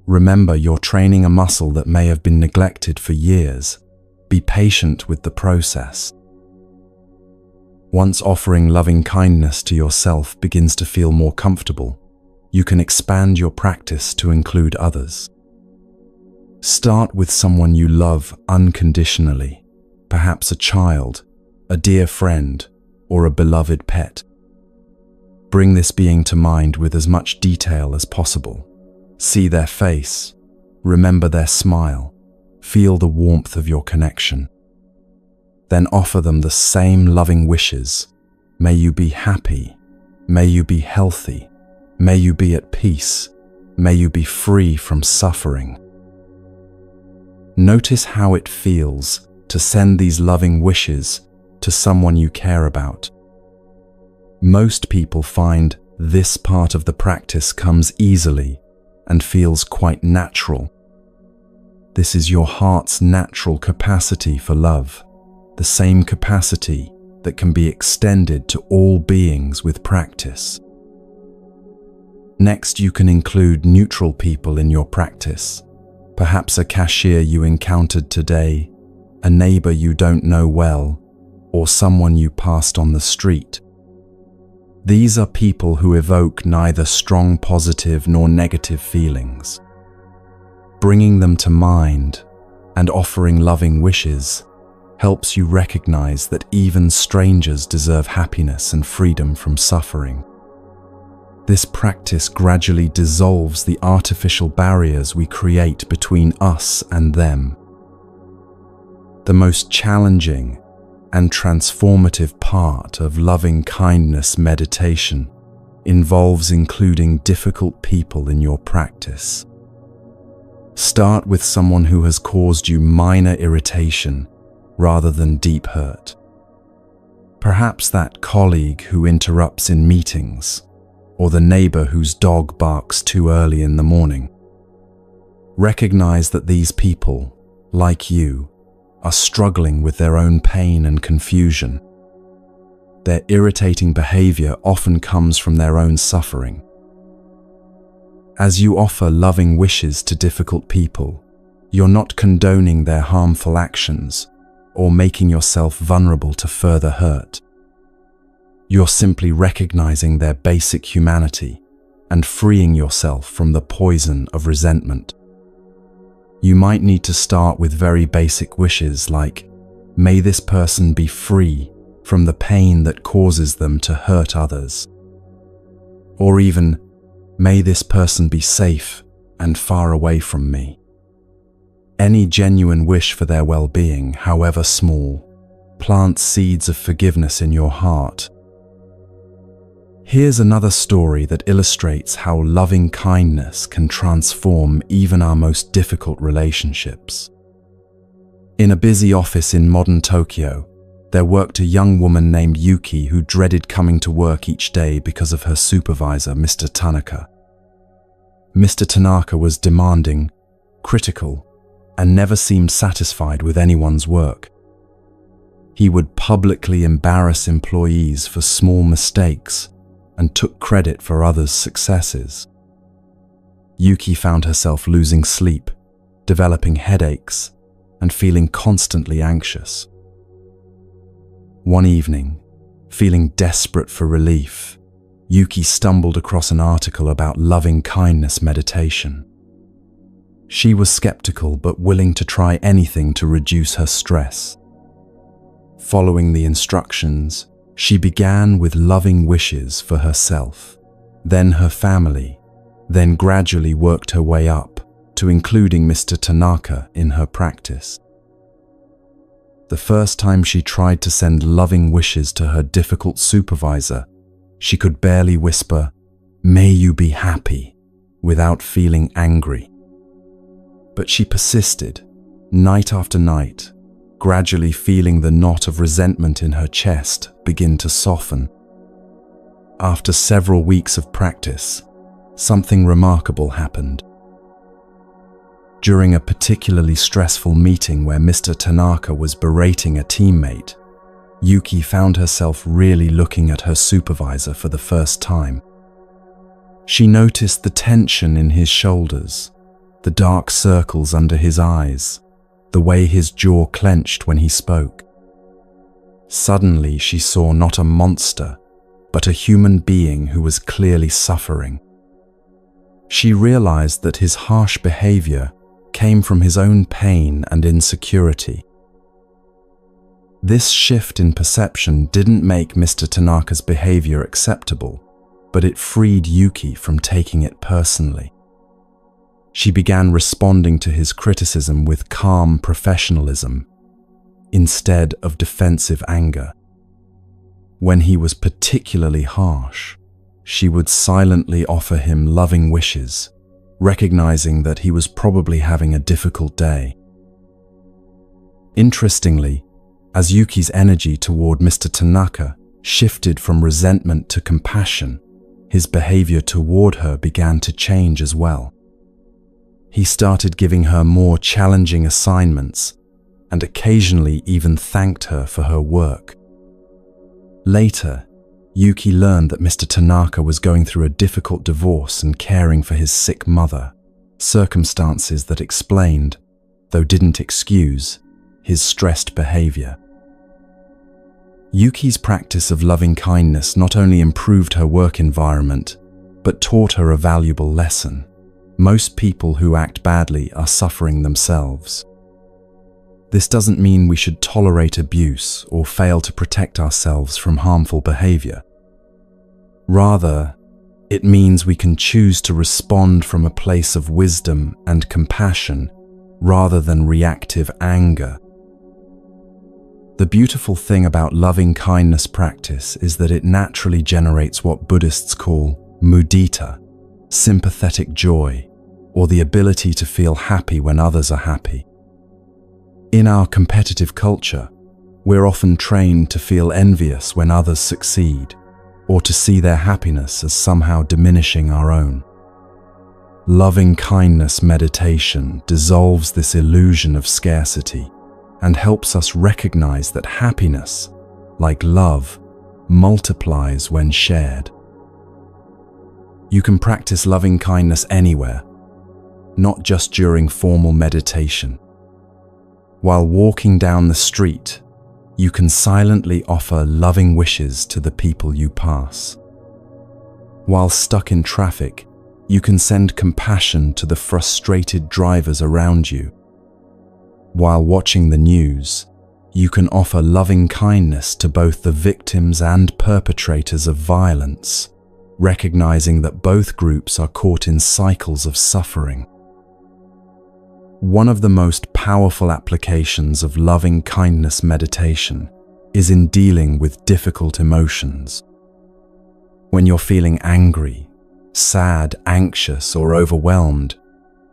Remember, you're training a muscle that may have been neglected for years. Be patient with the process. Once offering loving kindness to yourself begins to feel more comfortable, you can expand your practice to include others. Start with someone you love unconditionally, perhaps a child, a dear friend, or a beloved pet. Bring this being to mind with as much detail as possible. See their face, remember their smile, feel the warmth of your connection. Then offer them the same loving wishes. May you be happy, may you be healthy, may you be at peace, May you be free from suffering. Notice how it feels to send these loving wishes to someone you care about. Most people find this part of the practice comes easily and feels quite natural. This is your heart's natural capacity for love, the same capacity that can be extended to all beings with practice. Next, you can include neutral people in your practice, perhaps a cashier you encountered today, a neighbor you don't know well, or someone you passed on the street. These are people who evoke neither strong positive nor negative feelings. Bringing them to mind and offering loving wishes helps you recognize that even strangers deserve happiness and freedom from suffering. This practice gradually dissolves the artificial barriers we create between us and them. The most challenging and transformative part of loving kindness meditation involves including difficult people in your practice. Start with someone who has caused you minor irritation rather than deep hurt. Perhaps that colleague who interrupts in meetings, or the neighbor whose dog barks too early in the morning. Recognize that these people, like you, are struggling with their own pain and confusion. Their irritating behavior often comes from their own suffering. As you offer loving wishes to difficult people, you're not condoning their harmful actions or making yourself vulnerable to further hurt. You're simply recognizing their basic humanity and freeing yourself from the poison of resentment. You might need to start with very basic wishes like, may this person be free from the pain that causes them to hurt others. Or even, may this person be safe and far away from me. Any genuine wish for their well-being, however small, plants seeds of forgiveness in your heart. Here's another story that illustrates how loving kindness can transform even our most difficult relationships. In a busy office in modern Tokyo, there worked a young woman named Yuki who dreaded coming to work each day because of her supervisor, Mr. Tanaka. Mr. Tanaka was demanding, critical, and never seemed satisfied with anyone's work. He would publicly embarrass employees for small mistakes and took credit for others' successes. Yuki found herself losing sleep, developing headaches, and feeling constantly anxious. One evening, feeling desperate for relief, Yuki stumbled across an article about loving kindness meditation. She was skeptical but willing to try anything to reduce her stress. Following the instructions, she began with loving wishes for herself, then her family, then gradually worked her way up to including Mr. Tanaka in her practice. The first time she tried to send loving wishes to her difficult supervisor, she could barely whisper, "May you be happy," without feeling angry. But she persisted, night after night, gradually feeling the knot of resentment in her chest begin to soften. After several weeks of practice, something remarkable happened. During a particularly stressful meeting where Mr. Tanaka was berating a teammate, Yuki found herself really looking at her supervisor for the first time. She noticed the tension in his shoulders, the dark circles under his eyes, the way his jaw clenched when he spoke. Suddenly, she saw not a monster, but a human being who was clearly suffering. She realized that his harsh behavior came from his own pain and insecurity. This shift in perception didn't make Mr. Tanaka's behavior acceptable, but it freed Yuki from taking it personally. She began responding to his criticism with calm professionalism, instead of defensive anger. When he was particularly harsh, she would silently offer him loving wishes, recognizing that he was probably having a difficult day. Interestingly, as Yuki's energy toward Mr. Tanaka shifted from resentment to compassion, his behavior toward her began to change as well. He started giving her more challenging assignments and occasionally even thanked her for her work. Later, Yuki learned that Mr. Tanaka was going through a difficult divorce and caring for his sick mother, circumstances that explained, though didn't excuse, his stressed behavior. Yuki's practice of loving kindness not only improved her work environment, but taught her a valuable lesson. Most people who act badly are suffering themselves. This doesn't mean we should tolerate abuse or fail to protect ourselves from harmful behavior. Rather, it means we can choose to respond from a place of wisdom and compassion rather than reactive anger. The beautiful thing about loving kindness practice is that it naturally generates what Buddhists call mudita, sympathetic joy, or the ability to feel happy when others are happy. In our competitive culture, we're often trained to feel envious when others succeed, or to see their happiness as somehow diminishing our own. Loving kindness meditation dissolves this illusion of scarcity and helps us recognize that happiness, like love, multiplies when shared. You can practice loving kindness anywhere, not just during formal meditation. While walking down the street, you can silently offer loving wishes to the people you pass. While stuck in traffic, you can send compassion to the frustrated drivers around you. While watching the news, you can offer loving kindness to both the victims and perpetrators of violence, recognizing that both groups are caught in cycles of suffering. One of the most powerful applications of loving kindness meditation is in dealing with difficult emotions. When you're feeling angry, sad, anxious, or overwhelmed,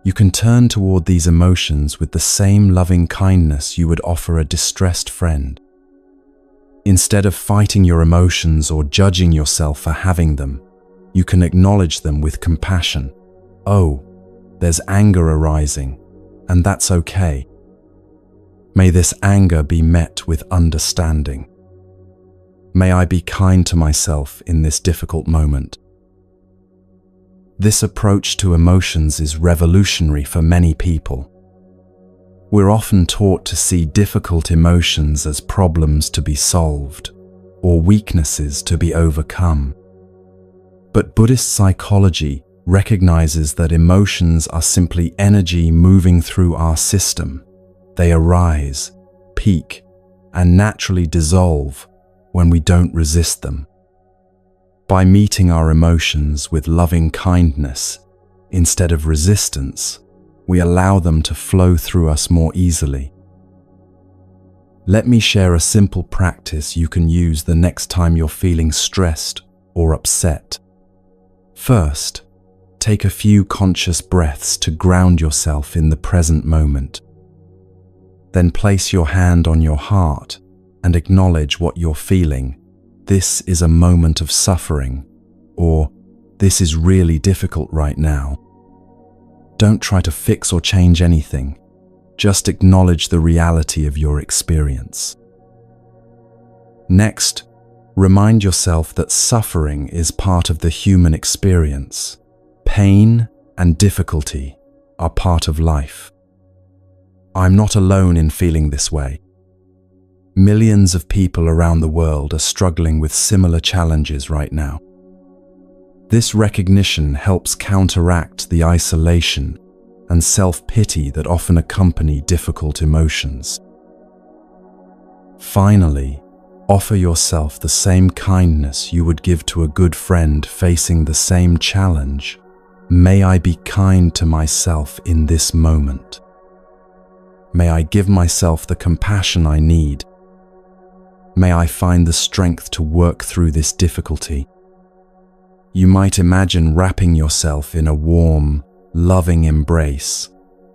you can turn toward these emotions with the same loving kindness you would offer a distressed friend. Instead of fighting your emotions or judging yourself for having them, you can acknowledge them with compassion. Oh, there's anger arising, and that's okay. May this anger be met with understanding. May I be kind to myself in this difficult moment. This approach to emotions is revolutionary for many people. We're often taught to see difficult emotions as problems to be solved or weaknesses to be overcome. But Buddhist psychology recognizes that emotions are simply energy moving through our system. They arise, peak, and naturally dissolve when we don't resist them. By meeting our emotions with loving kindness instead of resistance, we allow them to flow through us more easily. Let me share a simple practice you can use the next time you're feeling stressed or upset. First, take a few conscious breaths to ground yourself in the present moment. Then place your hand on your heart and acknowledge what you're feeling. This is a moment of suffering, or this is really difficult right now. Don't try to fix or change anything. Just acknowledge the reality of your experience. Next, remind yourself that suffering is part of the human experience. Pain and difficulty are part of life. I'm not alone in feeling this way. Millions of people around the world are struggling with similar challenges right now. This recognition helps counteract the isolation and self-pity that often accompany difficult emotions. Finally, offer yourself the same kindness you would give to a good friend facing the same challenge. May I be kind to myself in this moment. May I give myself the compassion I need. May I find the strength to work through this difficulty. You might imagine wrapping yourself in a warm, loving embrace,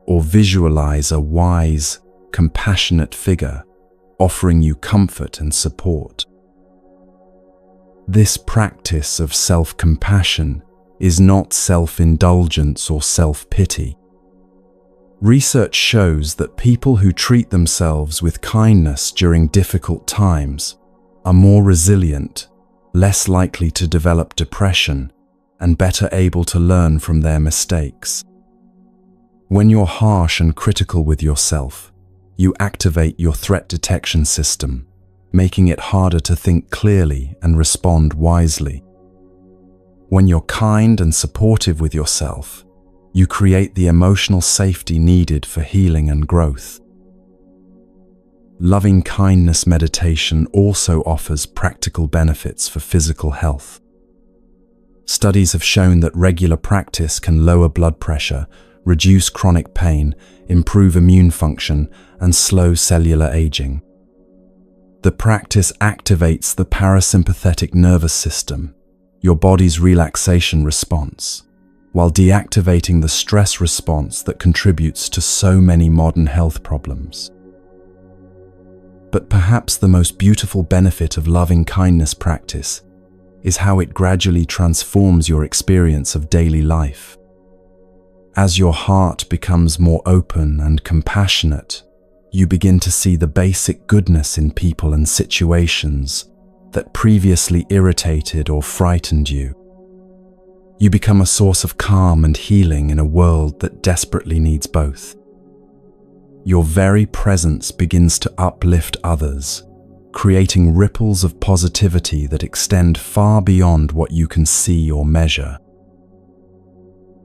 or visualize a wise, compassionate figure offering you comfort and support. This practice of self-compassion is not self-indulgence or self-pity. Research shows that people who treat themselves with kindness during difficult times are more resilient, less likely to develop depression, and better able to learn from their mistakes. When you're harsh and critical with yourself, you activate your threat detection system, making it harder to think clearly and respond wisely. When you're kind and supportive with yourself, you create the emotional safety needed for healing and growth. Loving kindness meditation also offers practical benefits for physical health. Studies have shown that regular practice can lower blood pressure, reduce chronic pain, improve immune function, and slow cellular aging. The practice activates the parasympathetic nervous system, your body's relaxation response, while deactivating the stress response that contributes to so many modern health problems. But perhaps the most beautiful benefit of loving kindness practice is how it gradually transforms your experience of daily life. As your heart becomes more open and compassionate, you begin to see the basic goodness in people and situations that previously irritated or frightened you. You become a source of calm and healing in a world that desperately needs both. Your very presence begins to uplift others, creating ripples of positivity that extend far beyond what you can see or measure.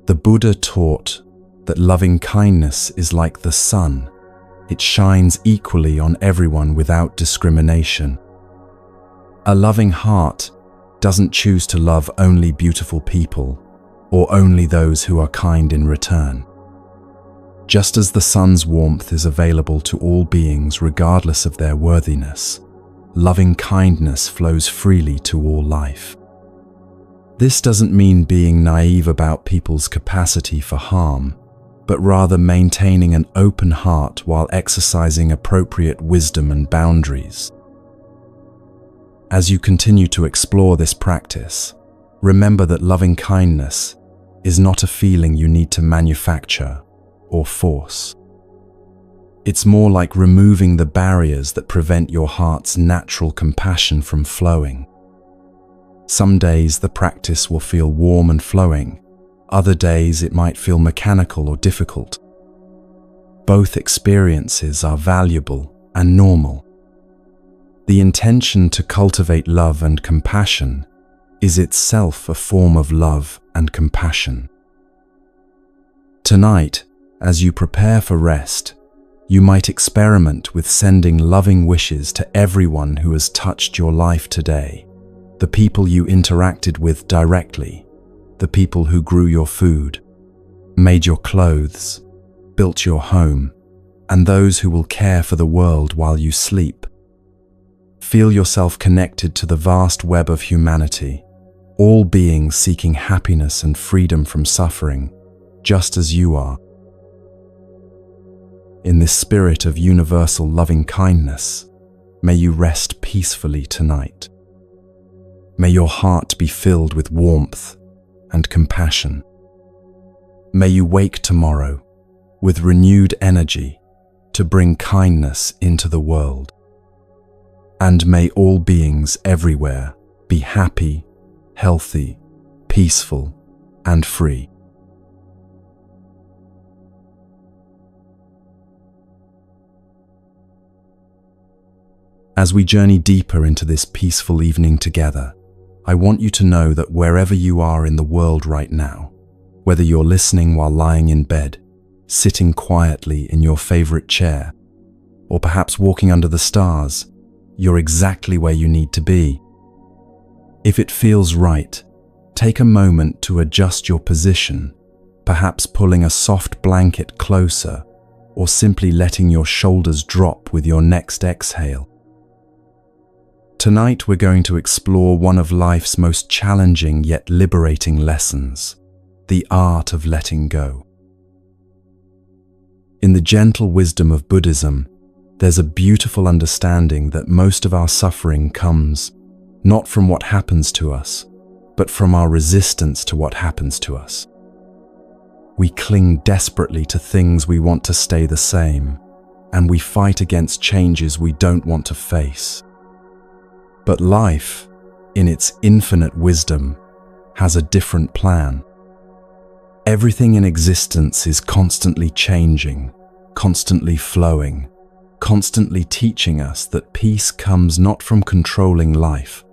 The Buddha taught that loving kindness is like the sun. It shines equally on everyone without discrimination. A loving heart doesn't choose to love only beautiful people or only those who are kind in return. Just as the sun's warmth is available to all beings regardless of their worthiness, loving kindness flows freely to all life. This doesn't mean being naive about people's capacity for harm, but rather maintaining an open heart while exercising appropriate wisdom and boundaries. As you continue to explore this practice, remember that loving kindness is not a feeling you need to manufacture or force. It's more like removing the barriers that prevent your heart's natural compassion from flowing. Some days the practice will feel warm and flowing. Other days it might feel mechanical or difficult. Both experiences are valuable and normal. The intention to cultivate love and compassion is itself a form of love and compassion. Tonight, as you prepare for rest, you might experiment with sending loving wishes to everyone who has touched your life today. The people you interacted with directly, the people who grew your food, made your clothes, built your home, and those who will care for the world while you sleep. Feel yourself connected to the vast web of humanity, all beings seeking happiness and freedom from suffering, just as you are. In this spirit of universal loving kindness, may you rest peacefully tonight. May your heart be filled with warmth and compassion. May you wake tomorrow with renewed energy to bring kindness into the world. And may all beings everywhere be happy, healthy, peaceful, and free. As we journey deeper into this peaceful evening together, I want you to know that wherever you are in the world right now, whether you're listening while lying in bed, sitting quietly in your favorite chair, or perhaps walking under the stars, you're exactly where you need to be. If it feels right, take a moment to adjust your position, perhaps pulling a soft blanket closer, or simply letting your shoulders drop with your next exhale. Tonight we're going to explore one of life's most challenging yet liberating lessons: the art of letting go. In the gentle wisdom of Buddhism, there's a beautiful understanding that most of our suffering comes not from what happens to us, but from our resistance to what happens to us. We cling desperately to things we want to stay the same, and we fight against changes we don't want to face. But life, in its infinite wisdom, has a different plan. Everything in existence is constantly changing, constantly flowing, constantly teaching us that peace comes not from controlling life,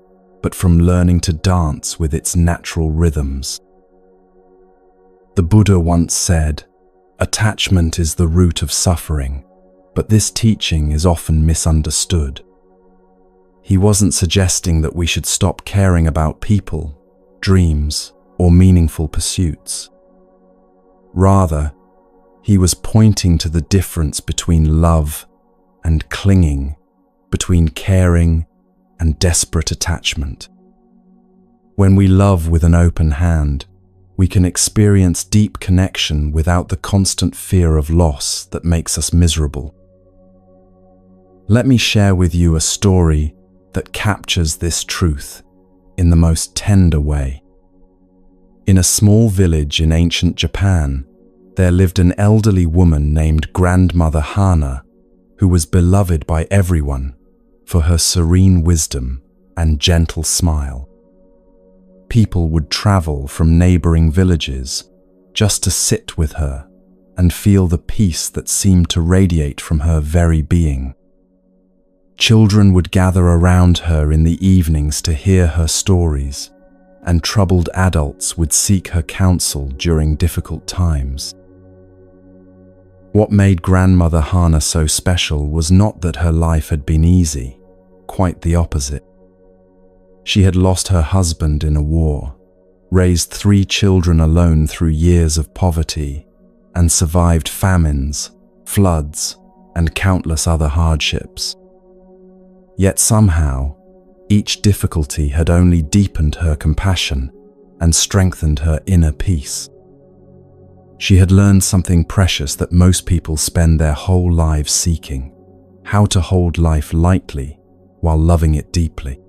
but from learning to dance with its natural rhythms. The Buddha once said, "Attachment is the root of suffering," but this teaching is often misunderstood. He wasn't suggesting that we should stop caring about people, dreams, or meaningful pursuits. Rather, he was pointing to the difference between love and clinging, between caring and desperate attachment. When we love with an open hand, we can experience deep connection without the constant fear of loss that makes us miserable. Let me share with you a story that captures this truth in the most tender way. In a small village in ancient Japan, there lived an elderly woman named Grandmother Hana, who was beloved by everyone for her serene wisdom and gentle smile. People would travel from neighboring villages just to sit with her and feel the peace that seemed to radiate from her very being. Children would gather around her in the evenings to hear her stories, and troubled adults would seek her counsel during difficult times. What made Grandmother Hana so special was not that her life had been easy, quite the opposite. She had lost her husband in a war, raised 3 children alone through years of poverty, and survived famines, floods, and countless other hardships. Yet somehow, each difficulty had only deepened her compassion and strengthened her inner peace. She had learned something precious that most people spend their whole lives seeking: how to hold life lightly while loving it deeply.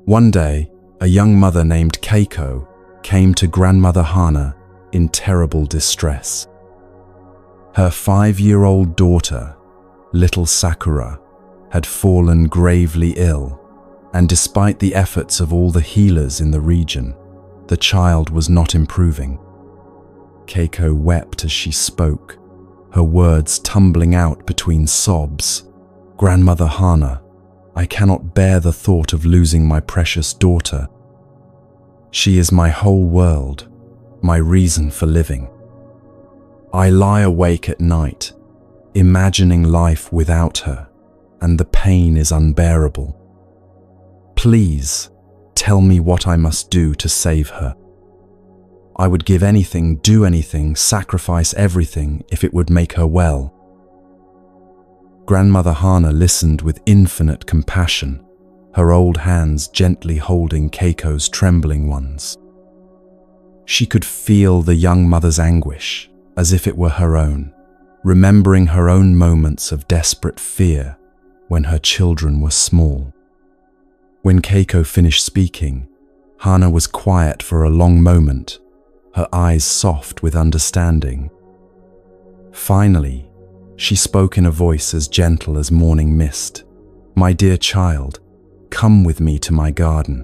One day, a young mother named Keiko came to Grandmother Hana in terrible distress. Her 5-year-old daughter, little Sakura, had fallen gravely ill, and despite the efforts of all the healers in the region, the child was not improving. Keiko wept as she spoke, her words tumbling out between sobs. "Grandmother Hana, I cannot bear the thought of losing my precious daughter. She is my whole world, my reason for living. I lie awake at night, imagining life without her, and the pain is unbearable. Please, tell me what I must do to save her. I would give anything, do anything, sacrifice everything if it would make her well." Grandmother Hana listened with infinite compassion, her old hands gently holding Keiko's trembling ones. She could feel the young mother's anguish, as if it were her own, remembering her own moments of desperate fear when her children were small. When Keiko finished speaking, Hana was quiet for a long moment, her eyes soft with understanding. Finally, she spoke in a voice as gentle as morning mist. "My dear child, come with me to my garden.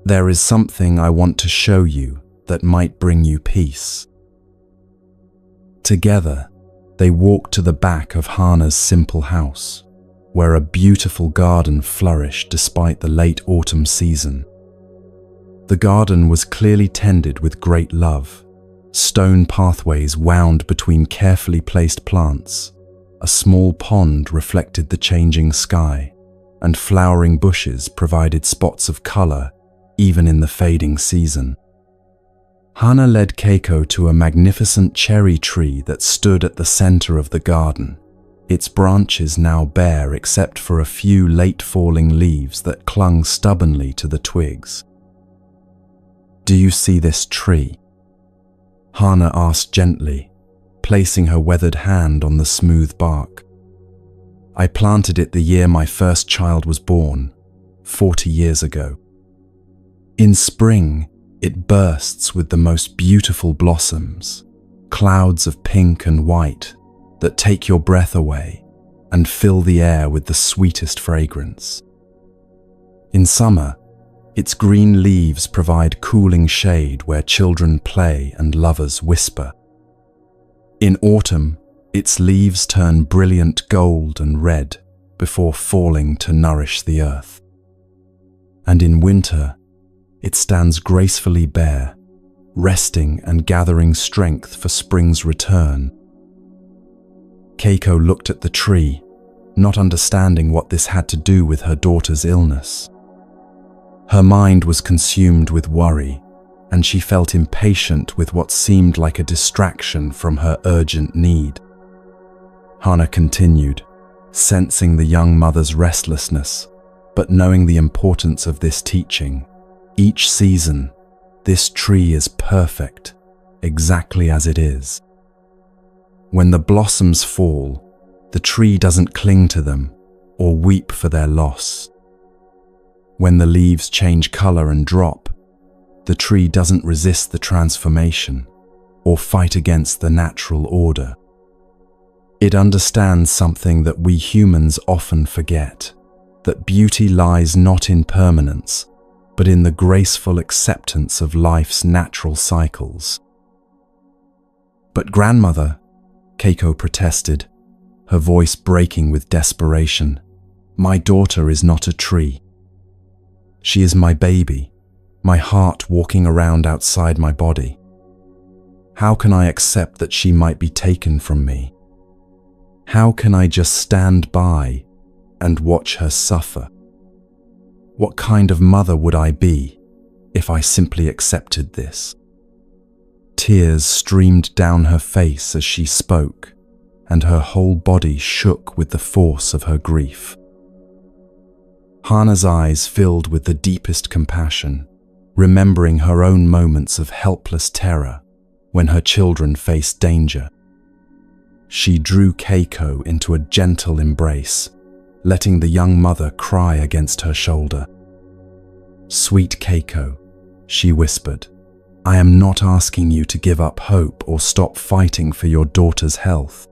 There is something I want to show you that might bring you peace." Together, they walked to the back of Hana's simple house, where a beautiful garden flourished despite the late autumn season. The garden was clearly tended with great love. Stone pathways wound between carefully placed plants. A small pond reflected the changing sky, and flowering bushes provided spots of color even in the fading season. Hana led Keiko to a magnificent cherry tree that stood at the center of the garden, its branches now bare except for a few late-falling leaves that clung stubbornly to the twigs. Do you see this tree?" Hana asked gently, placing her weathered hand on the smooth bark. "I planted it the year my first child was born, 40 years ago. In spring, it bursts with the most beautiful blossoms, clouds of pink and white that take your breath away and fill the air with the sweetest fragrance. In summer, its green leaves provide cooling shade where children play and lovers whisper. In autumn, its leaves turn brilliant gold and red before falling to nourish the earth. And in winter, it stands gracefully bare, resting and gathering strength for spring's return." Keiko looked at the tree, not understanding what this had to do with her daughter's illness. Her mind was consumed with worry, and she felt impatient with what seemed like a distraction from her urgent need. Hana continued, sensing the young mother's restlessness, but knowing the importance of this teaching. Each season, this tree is perfect, exactly as it is. When the blossoms fall, the tree doesn't cling to them or weep for their loss. When the leaves change color and drop, the tree doesn't resist the transformation or fight against the natural order. It understands something that we humans often forget, that beauty lies not in permanence, but in the graceful acceptance of life's natural cycles. "But grandmother," Keiko protested, her voice breaking with desperation, "my daughter is not a tree. She is my baby, my heart walking around outside my body. How can I accept that she might be taken from me? How can I just stand by and watch her suffer? What kind of mother would I be if I simply accepted this?" Tears streamed down her face as she spoke, and her whole body shook with the force of her grief. Hana's eyes filled with the deepest compassion, remembering her own moments of helpless terror when her children faced danger. She drew Keiko into a gentle embrace, letting the young mother cry against her shoulder. "Sweet Keiko," she whispered, "I am not asking you to give up hope or stop fighting for your daughter's health.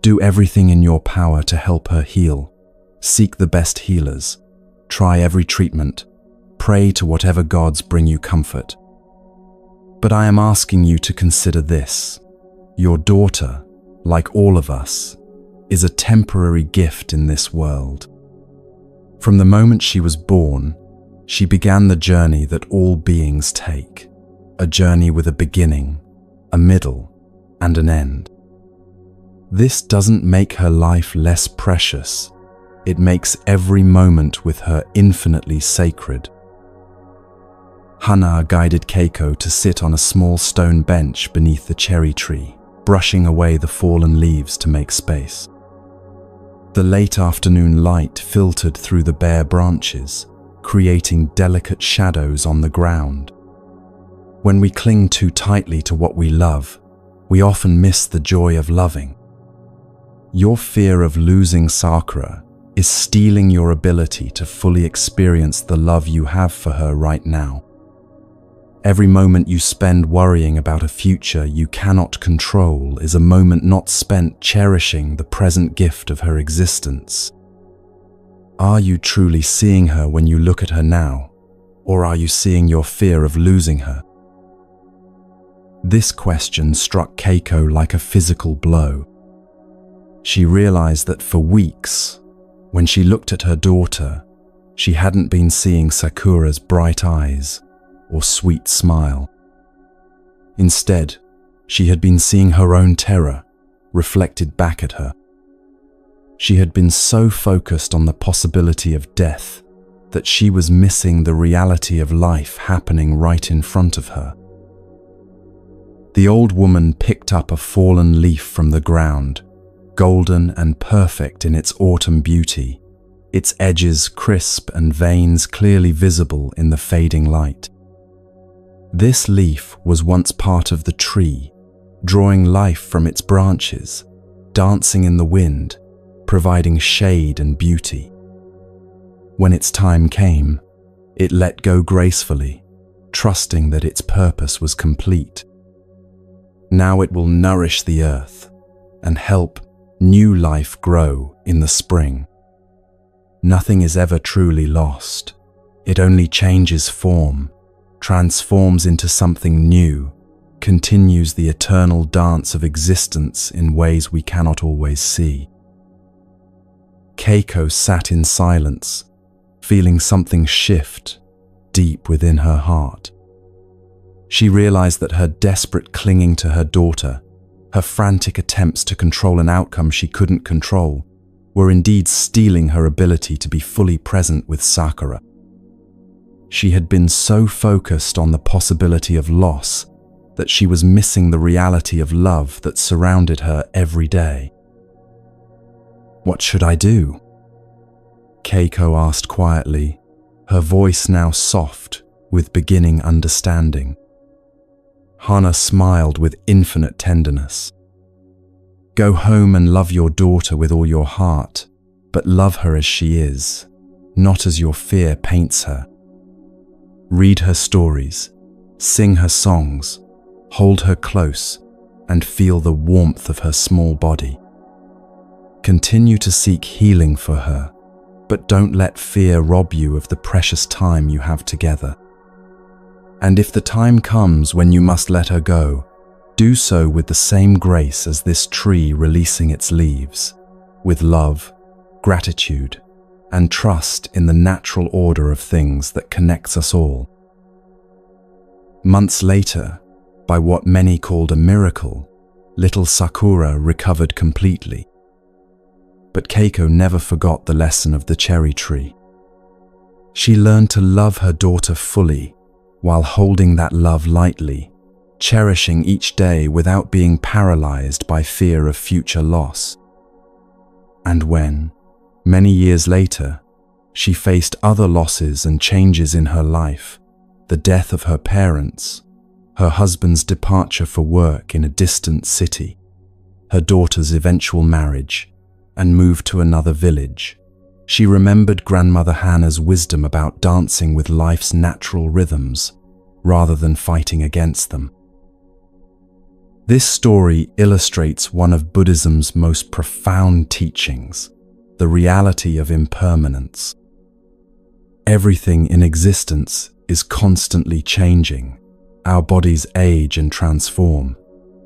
Do everything in your power to help her heal. Seek the best healers. Try every treatment. Pray to whatever gods bring you comfort. But I am asking you to consider this. Your daughter, like all of us, is a temporary gift in this world. From the moment she was born, she began the journey that all beings take, a journey with a beginning, a middle, and an end. This doesn't make her life less precious. It makes every moment with her infinitely sacred." Hana guided Keiko to sit on a small stone bench beneath the cherry tree, brushing away the fallen leaves to make space. The late afternoon light filtered through the bare branches, creating delicate shadows on the ground. When we cling too tightly to what we love, we often miss the joy of loving. Your fear of losing Sakura is stealing your ability to fully experience the love you have for her right now. Every moment you spend worrying about a future you cannot control is a moment not spent cherishing the present gift of her existence. Are you truly seeing her when you look at her now, or are you seeing your fear of losing her? This question struck Keiko like a physical blow. She realized that for weeks, when she looked at her daughter, she hadn't been seeing Sakura's bright eyes or sweet smile. Instead, she had been seeing her own terror reflected back at her. She had been so focused on the possibility of death that she was missing the reality of life happening right in front of her. The old woman picked up a fallen leaf from the ground, golden and perfect in its autumn beauty, its edges crisp and veins clearly visible in the fading light. This leaf was once part of the tree, drawing life from its branches, dancing in the wind, providing shade and beauty. When its time came, it let go gracefully, trusting that its purpose was complete. Now it will nourish the earth and help new life grow in the spring. Nothing is ever truly lost. It only changes form, transforms into something new, continues the eternal dance of existence in ways we cannot always see. Keiko sat in silence, feeling something shift deep within her heart. She realized that her desperate clinging to her daughter, her frantic attempts to control an outcome she couldn't control, were indeed stealing her ability to be fully present with Sakura. She had been so focused on the possibility of loss that she was missing the reality of love that surrounded her every day. "What should I do?" Keiko asked quietly, her voice now soft with beginning understanding. Hana smiled with infinite tenderness. "Go home and love your daughter with all your heart, but love her as she is, not as your fear paints her. Read her stories, sing her songs, hold her close, and feel the warmth of her small body. Continue to seek healing for her, but don't let fear rob you of the precious time you have together. And if the time comes when you must let her go, do so with the same grace as this tree releasing its leaves, with love, gratitude, and trust in the natural order of things that connects us all." Months later, by what many called a miracle, little Sakura recovered completely. But Keiko never forgot the lesson of the cherry tree. She learned to love her daughter fully, while holding that love lightly, cherishing each day without being paralyzed by fear of future loss. And when, many years later, she faced other losses and changes in her life, the death of her parents, her husband's departure for work in a distant city, her daughter's eventual marriage, and move to another village, she remembered Grandmother Hannah's wisdom about dancing with life's natural rhythms, rather than fighting against them. This story illustrates one of Buddhism's most profound teachings, the reality of impermanence. Everything in existence is constantly changing. Our bodies age and transform.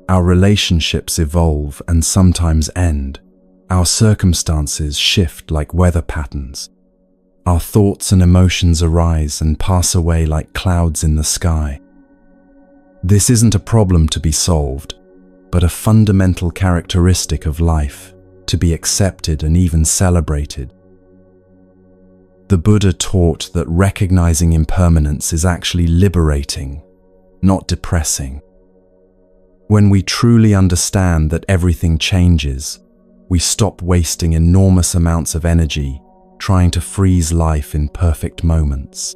Our relationships evolve and sometimes end. Our circumstances shift like weather patterns. Our thoughts and emotions arise and pass away like clouds in the sky. This isn't a problem to be solved, but a fundamental characteristic of life, to be accepted and even celebrated. The Buddha taught that recognizing impermanence is actually liberating, not depressing. When we truly understand that everything changes, we stop wasting enormous amounts of energy trying to freeze life in perfect moments.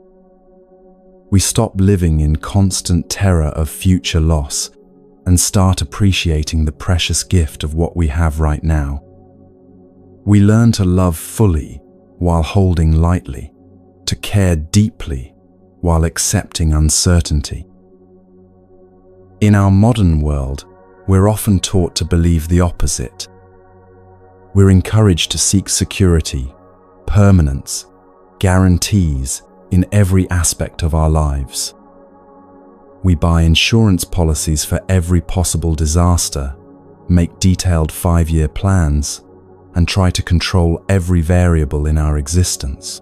We stop living in constant terror of future loss and start appreciating the precious gift of what we have right now. We learn to love fully while holding lightly, to care deeply while accepting uncertainty. In our modern world, we're often taught to believe the opposite. We're encouraged to seek security, permanence, guarantees in every aspect of our lives. We buy insurance policies for every possible disaster, make detailed 5-year plans, and try to control every variable in our existence.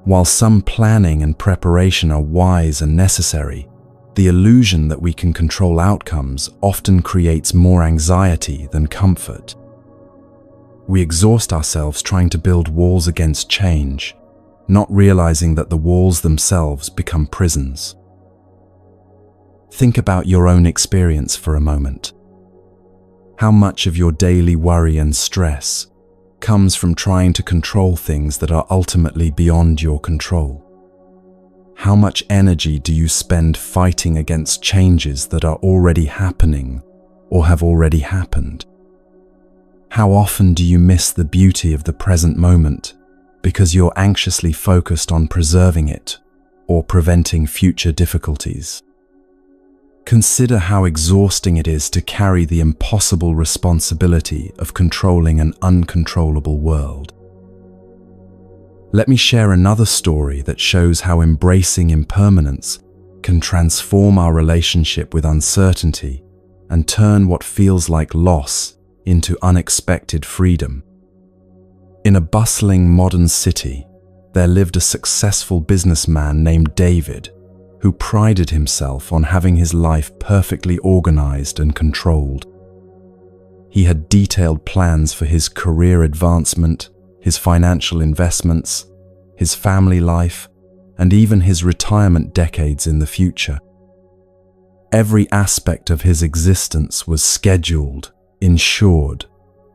While some planning and preparation are wise and necessary, the illusion that we can control outcomes often creates more anxiety than comfort. We exhaust ourselves trying to build walls against change, not realizing that the walls themselves become prisons. Think about your own experience for a moment. How much of your daily worry and stress comes from trying to control things that are ultimately beyond your control? How much energy do you spend fighting against changes that are already happening or have already happened? How often do you miss the beauty of the present moment because you're anxiously focused on preserving it or preventing future difficulties? Consider how exhausting it is to carry the impossible responsibility of controlling an uncontrollable world. Let me share another story that shows how embracing impermanence can transform our relationship with uncertainty and turn what feels like loss into unexpected freedom. In a bustling modern city, there lived a successful businessman named David, who prided himself on having his life perfectly organized and controlled. He had detailed plans for his career advancement, his financial investments, his family life, and even his retirement decades in the future. Every aspect of his existence was scheduled, insured,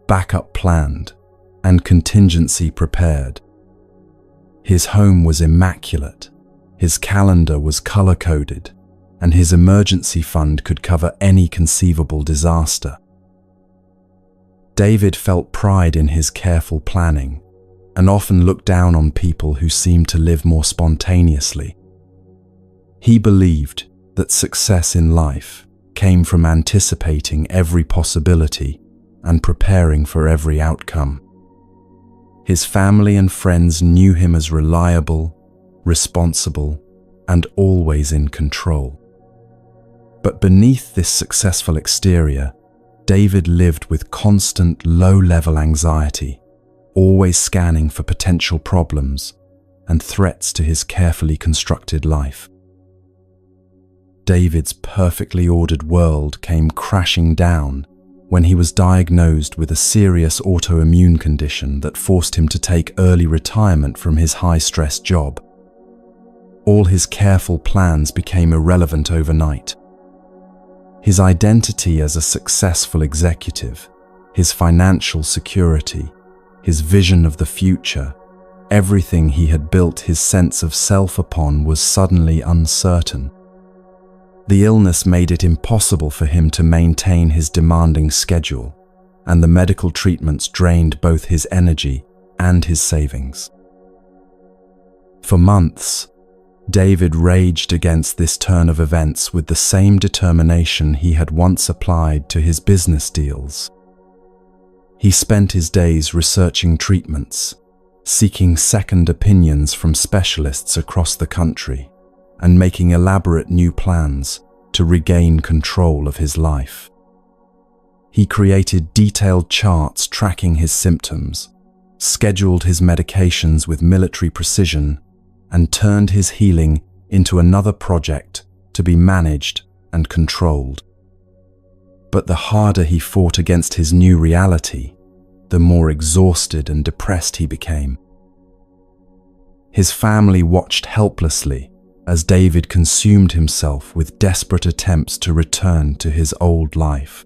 backup planned, and contingency prepared. His home was immaculate, his calendar was color-coded, and his emergency fund could cover any conceivable disaster. David felt pride in his careful planning and often looked down on people who seemed to live more spontaneously. He believed that success in life came from anticipating every possibility and preparing for every outcome. His family and friends knew him as reliable, responsible, and always in control. But beneath this successful exterior, David lived with constant low-level anxiety, always scanning for potential problems and threats to his carefully constructed life. David's perfectly ordered world came crashing down when he was diagnosed with a serious autoimmune condition that forced him to take early retirement from his high-stress job. All his careful plans became irrelevant overnight. His identity as a successful executive, his financial security, his vision of the future, everything he had built his sense of self upon was suddenly uncertain. The illness made it impossible for him to maintain his demanding schedule, and the medical treatments drained both his energy and his savings. For months, David raged against this turn of events with the same determination he had once applied to his business deals. He spent his days researching treatments, seeking second opinions from specialists across the country, and making elaborate new plans to regain control of his life. He created detailed charts tracking his symptoms, scheduled his medications with military precision, and turned his healing into another project to be managed and controlled. But the harder he fought against his new reality, the more exhausted and depressed he became. His family watched helplessly as David consumed himself with desperate attempts to return to his old life.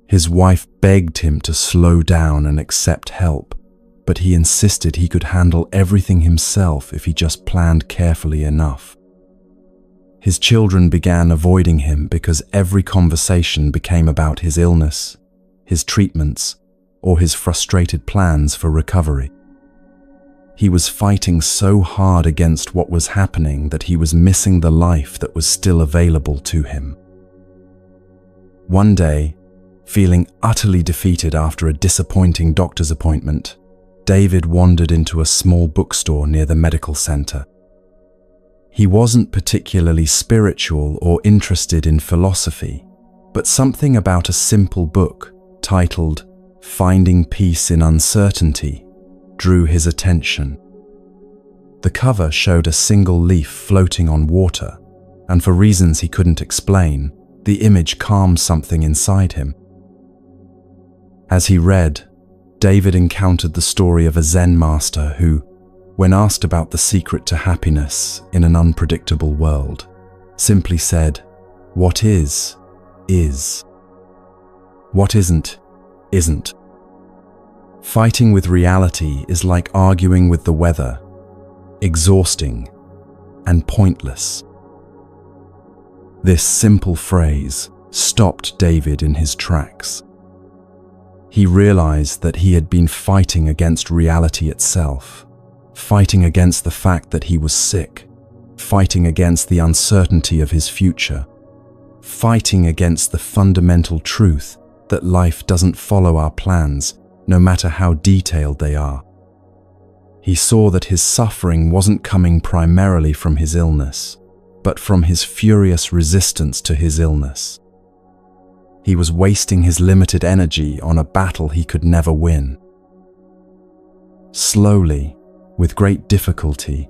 His wife begged him to slow down and accept help, but he insisted he could handle everything himself if he just planned carefully enough. His children began avoiding him because every conversation became about his illness, his treatments, or his frustrated plans for recovery. He was fighting so hard against what was happening that he was missing the life that was still available to him. One day, feeling utterly defeated after a disappointing doctor's appointment, David wandered into a small bookstore near the medical center. He wasn't particularly spiritual or interested in philosophy, but something about a simple book titled "Finding Peace in Uncertainty" drew his attention. The cover showed a single leaf floating on water, and for reasons he couldn't explain, the image calmed something inside him. As he read, David encountered the story of a Zen master who, when asked about the secret to happiness in an unpredictable world, simply said, "What is, is. What isn't, isn't." Fighting with reality is like arguing with the weather, exhausting and pointless. This simple phrase stopped David in his tracks. He realized that he had been fighting against reality itself, fighting against the fact that he was sick, fighting against the uncertainty of his future, fighting against the fundamental truth that life doesn't follow our plans, no matter how detailed they are. He saw that his suffering wasn't coming primarily from his illness, but from his furious resistance to his illness. He was wasting his limited energy on a battle he could never win. Slowly, with great difficulty,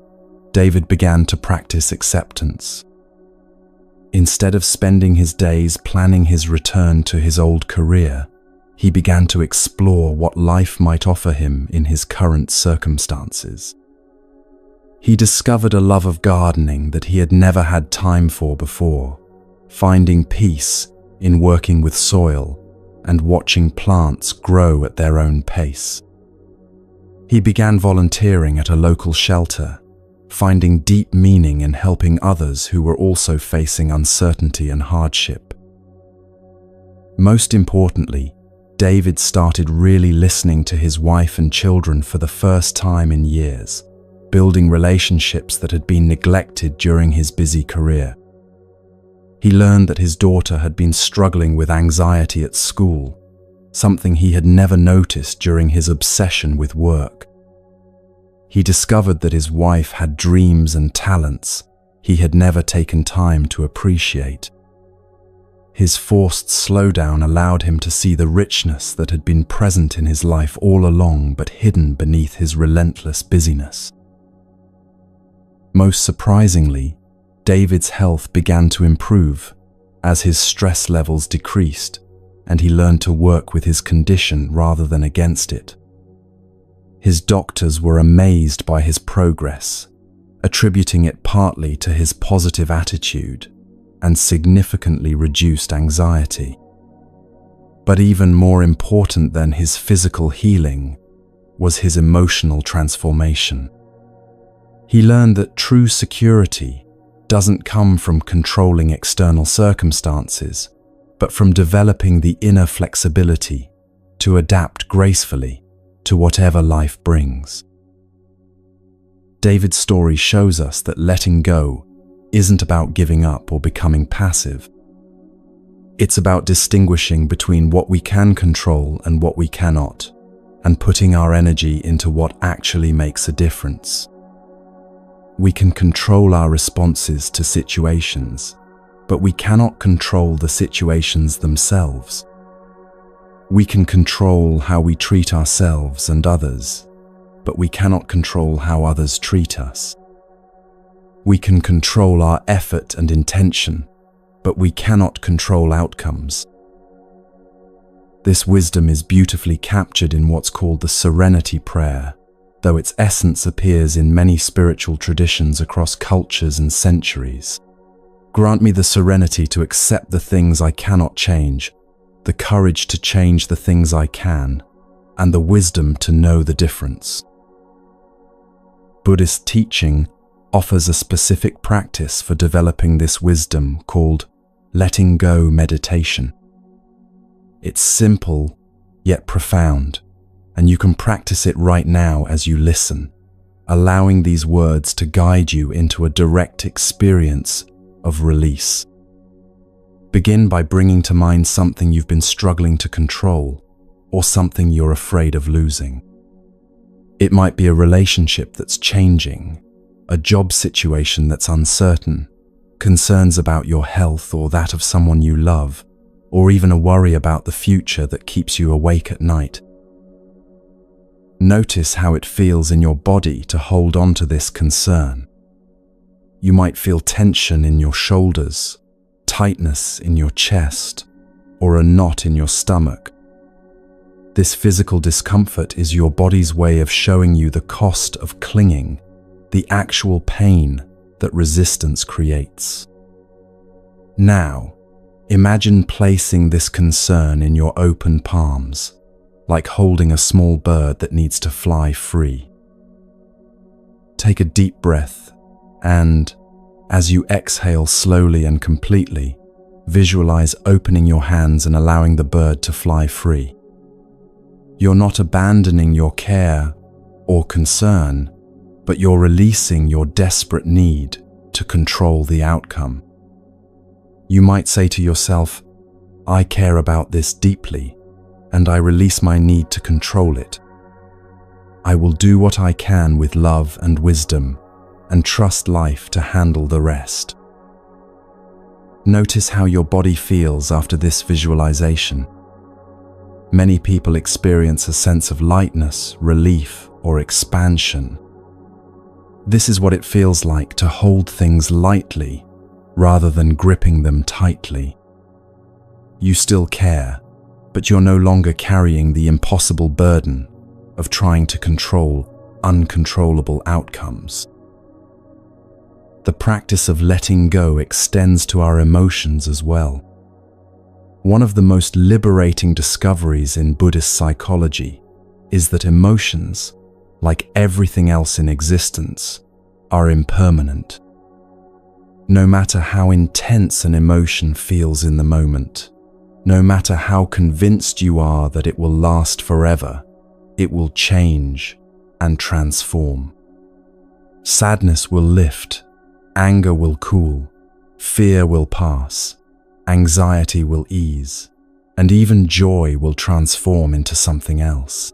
David began to practice acceptance. Instead of spending his days planning his return to his old career, he began to explore what life might offer him in his current circumstances. He discovered a love of gardening that he had never had time for before, finding peace in working with soil and watching plants grow at their own pace. He began volunteering at a local shelter, finding deep meaning in helping others who were also facing uncertainty and hardship. Most importantly, David started really listening to his wife and children for the first time in years, building relationships that had been neglected during his busy career. He learned that his daughter had been struggling with anxiety at school, something he had never noticed during his obsession with work. He discovered that his wife had dreams and talents he had never taken time to appreciate. His forced slowdown allowed him to see the richness that had been present in his life all along but hidden beneath his relentless busyness. Most surprisingly, David's health began to improve as his stress levels decreased and he learned to work with his condition rather than against it. His doctors were amazed by his progress, attributing it partly to his positive attitude and significantly reduced anxiety. But even more important than his physical healing was his emotional transformation. He learned that true security doesn't come from controlling external circumstances, but from developing the inner flexibility to adapt gracefully to whatever life brings. David's story shows us that letting go isn't about giving up or becoming passive. It's about distinguishing between what we can control and what we cannot, and putting our energy into what actually makes a difference. We can control our responses to situations, but we cannot control the situations themselves. We can control how we treat ourselves and others, but we cannot control how others treat us. We can control our effort and intention, but we cannot control outcomes. This wisdom is beautifully captured in what's called the Serenity Prayer, though its essence appears in many spiritual traditions across cultures and centuries. Grant me the serenity to accept the things I cannot change, the courage to change the things I can, and the wisdom to know the difference. Buddhist teaching offers a specific practice for developing this wisdom called letting go meditation. It's simple, yet profound, and you can practice it right now as you listen, allowing these words to guide you into a direct experience of release. Begin by bringing to mind something you've been struggling to control or something you're afraid of losing. It might be a relationship that's changing, a job situation that's uncertain, concerns about your health or that of someone you love, or even a worry about the future that keeps you awake at night. Notice how it feels in your body to hold on to this concern. You might feel tension in your shoulders, tightness in your chest, or a knot in your stomach. This physical discomfort is your body's way of showing you the cost of clinging, the actual pain that resistance creates. Now, imagine placing this concern in your open palms, like holding a small bird that needs to fly free. Take a deep breath and, As you exhale slowly and completely, visualize opening your hands and allowing the bird to fly free. You're not abandoning your care or concern, but you're releasing your desperate need to control the outcome. You might say to yourself, I care about this deeply, and I release my need to control it. I will do what I can with love and wisdom, and trust life to handle the rest. Notice how your body feels after this visualization. Many people experience a sense of lightness, relief, or expansion. This is what it feels like to hold things lightly rather than gripping them tightly. You still care, but you're no longer carrying the impossible burden of trying to control uncontrollable outcomes. The practice of letting go extends to our emotions as well. One of the most liberating discoveries in Buddhist psychology is that emotions, like everything else in existence, are impermanent. No matter how intense an emotion feels in the moment, no matter how convinced you are that it will last forever, it will change and transform. Sadness will lift, anger will cool, fear will pass, anxiety will ease, and even joy will transform into something else.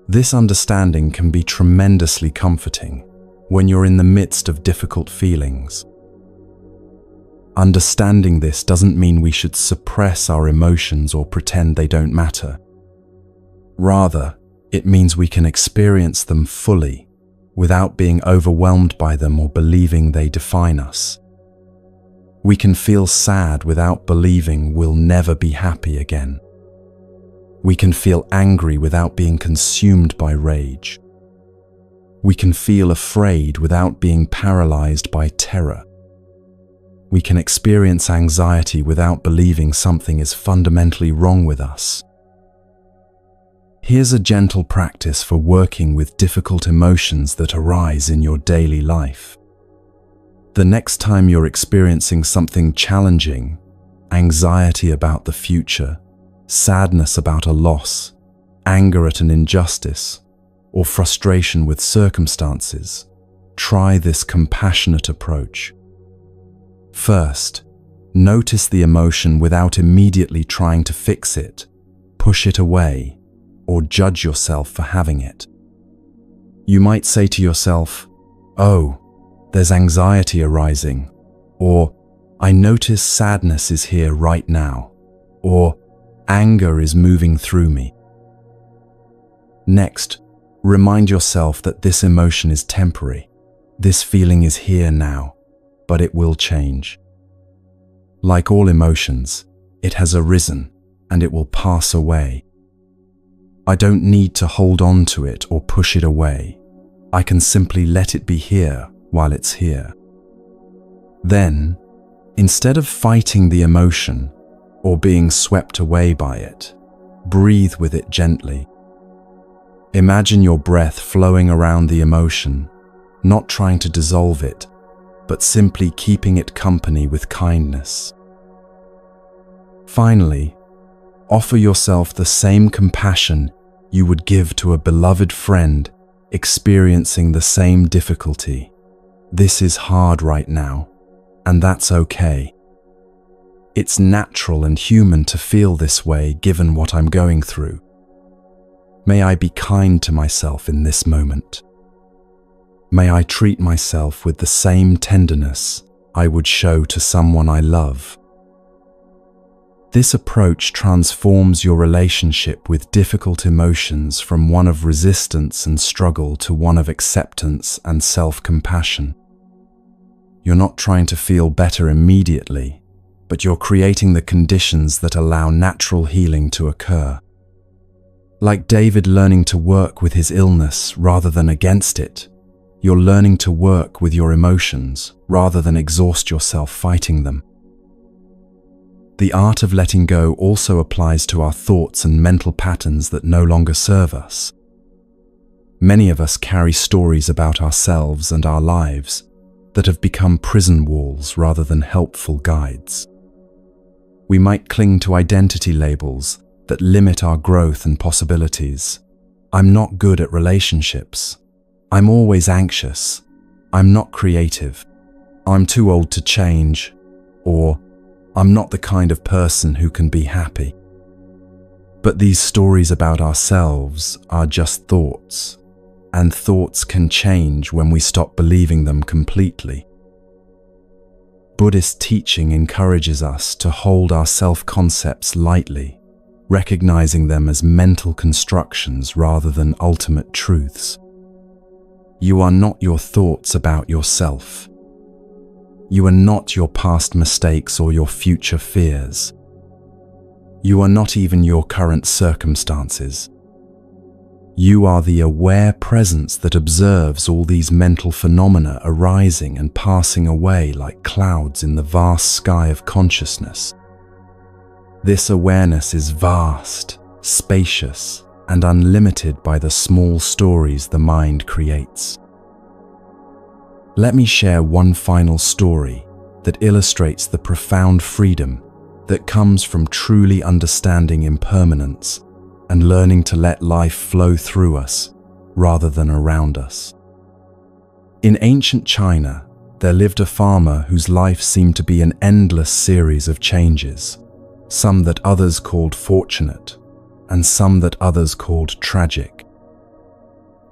This understanding can be tremendously comforting when you're in the midst of difficult feelings. Understanding this doesn't mean we should suppress our emotions or pretend they don't matter. Rather, it means we can experience them fully without being overwhelmed by them or believing they define us. We can feel sad without believing we'll never be happy again. We can feel angry without being consumed by rage. We can feel afraid without being paralyzed by terror. We can experience anxiety without believing something is fundamentally wrong with us. Here's a gentle practice for working with difficult emotions that arise in your daily life. The next time you're experiencing something challenging, anxiety about the future, sadness about a loss, anger at an injustice, or frustration with circumstances, try this compassionate approach. First, notice the emotion without immediately trying to fix it, push it away, or judge yourself for having it. You might say to yourself, "Oh, there's anxiety arising," or "I notice sadness is here right now," or "Anger is moving through me." Next, remind yourself that this emotion is temporary. This feeling is here now, but it will change. Like all emotions, it has arisen and it will pass away. I don't need to hold on to it or push it away. I can simply let it be here while it's here. Then, instead of fighting the emotion or being swept away by it, breathe with it gently. Imagine your breath flowing around the emotion, not trying to dissolve it, but simply keeping it company with kindness. Finally, offer yourself the same compassion you would give to a beloved friend experiencing the same difficulty. This is hard right now, and that's okay. It's natural and human to feel this way given what I'm going through. May I be kind to myself in this moment. May I treat myself with the same tenderness I would show to someone I love. This approach transforms your relationship with difficult emotions from one of resistance and struggle to one of acceptance and self-compassion. You're not trying to feel better immediately, but you're creating the conditions that allow natural healing to occur. Like David learning to work with his illness rather than against it, you're learning to work with your emotions rather than exhaust yourself fighting them. The art of letting go also applies to our thoughts and mental patterns that no longer serve us. Many of us carry stories about ourselves and our lives, that have become prison walls rather than helpful guides. We might cling to identity labels that limit our growth and possibilities. I'm not good at relationships. I'm always anxious. I'm not creative. I'm too old to change. Or, I'm not the kind of person who can be happy. But these stories about ourselves are just thoughts, and thoughts can change when we stop believing them completely. Buddhist teaching encourages us to hold our self-concepts lightly, recognizing them as mental constructions rather than ultimate truths. You are not your thoughts about yourself. You are not your past mistakes or your future fears. You are not even your current circumstances. You are the aware presence that observes all these mental phenomena arising and passing away like clouds in the vast sky of consciousness. This awareness is vast, spacious, and unlimited by the small stories the mind creates. Let me share one final story that illustrates the profound freedom that comes from truly understanding impermanence and learning to let life flow through us rather than around us. In ancient China, there lived a farmer whose life seemed to be an endless series of changes, some that others called fortunate, and some that others called tragic.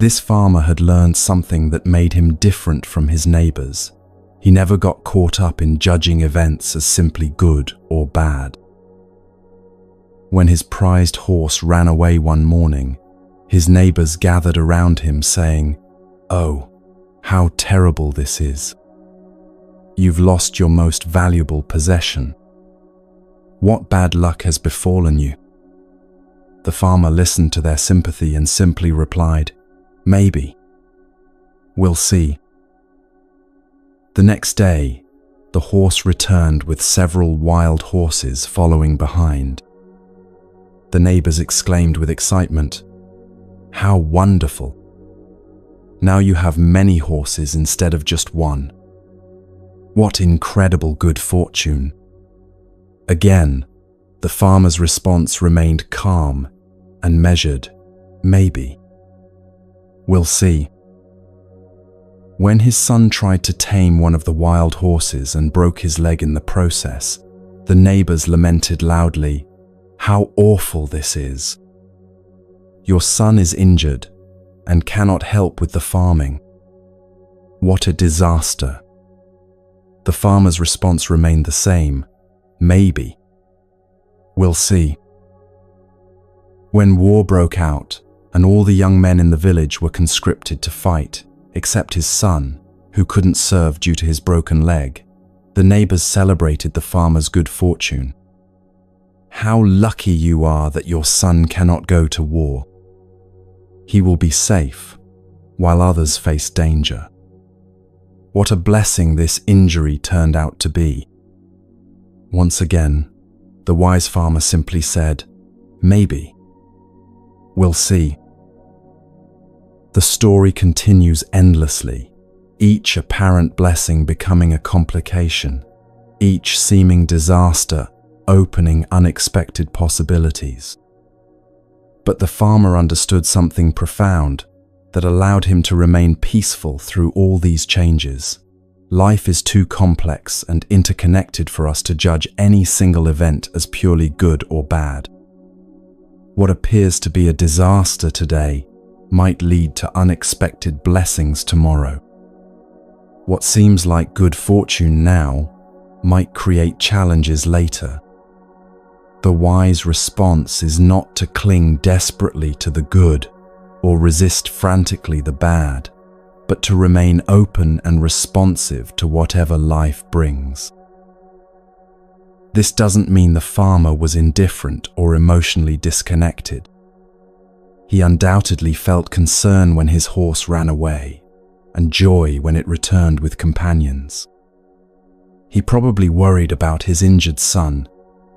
This farmer had learned something that made him different from his neighbors. He never got caught up in judging events as simply good or bad. When his prized horse ran away one morning, his neighbors gathered around him saying, "Oh, how terrible this is. You've lost your most valuable possession. What bad luck has befallen you?" The farmer listened to their sympathy and simply replied, "Maybe. We'll see." The next day, the horse returned with several wild horses following behind. The neighbors exclaimed with excitement, "How wonderful! Now you have many horses instead of just one. What incredible good fortune!" Again, the farmer's response remained calm and measured, "Maybe. We'll see." When his son tried to tame one of the wild horses and broke his leg in the process, the neighbors lamented loudly, "How awful this is! Your son is injured and cannot help with the farming. What a disaster!" The farmer's response remained the same, "Maybe. We'll see." When war broke out and all the young men in the village were conscripted to fight, except his son, who couldn't serve due to his broken leg, the neighbors celebrated the farmer's good fortune. "How lucky you are that your son cannot go to war. He will be safe, while others face danger. What a blessing this injury turned out to be." Once again, the wise farmer simply said, "Maybe. We'll see." The story continues endlessly, each apparent blessing becoming a complication, each seeming disaster opening unexpected possibilities. But the farmer understood something profound that allowed him to remain peaceful through all these changes. Life is too complex and interconnected for us to judge any single event as purely good or bad. What appears to be a disaster today might lead to unexpected blessings tomorrow. What seems like good fortune now might create challenges later. The wise response is not to cling desperately to the good or resist frantically the bad, but to remain open and responsive to whatever life brings. This doesn't mean the farmer was indifferent or emotionally disconnected. He undoubtedly felt concern when his horse ran away, and joy when it returned with companions. He probably worried about his injured son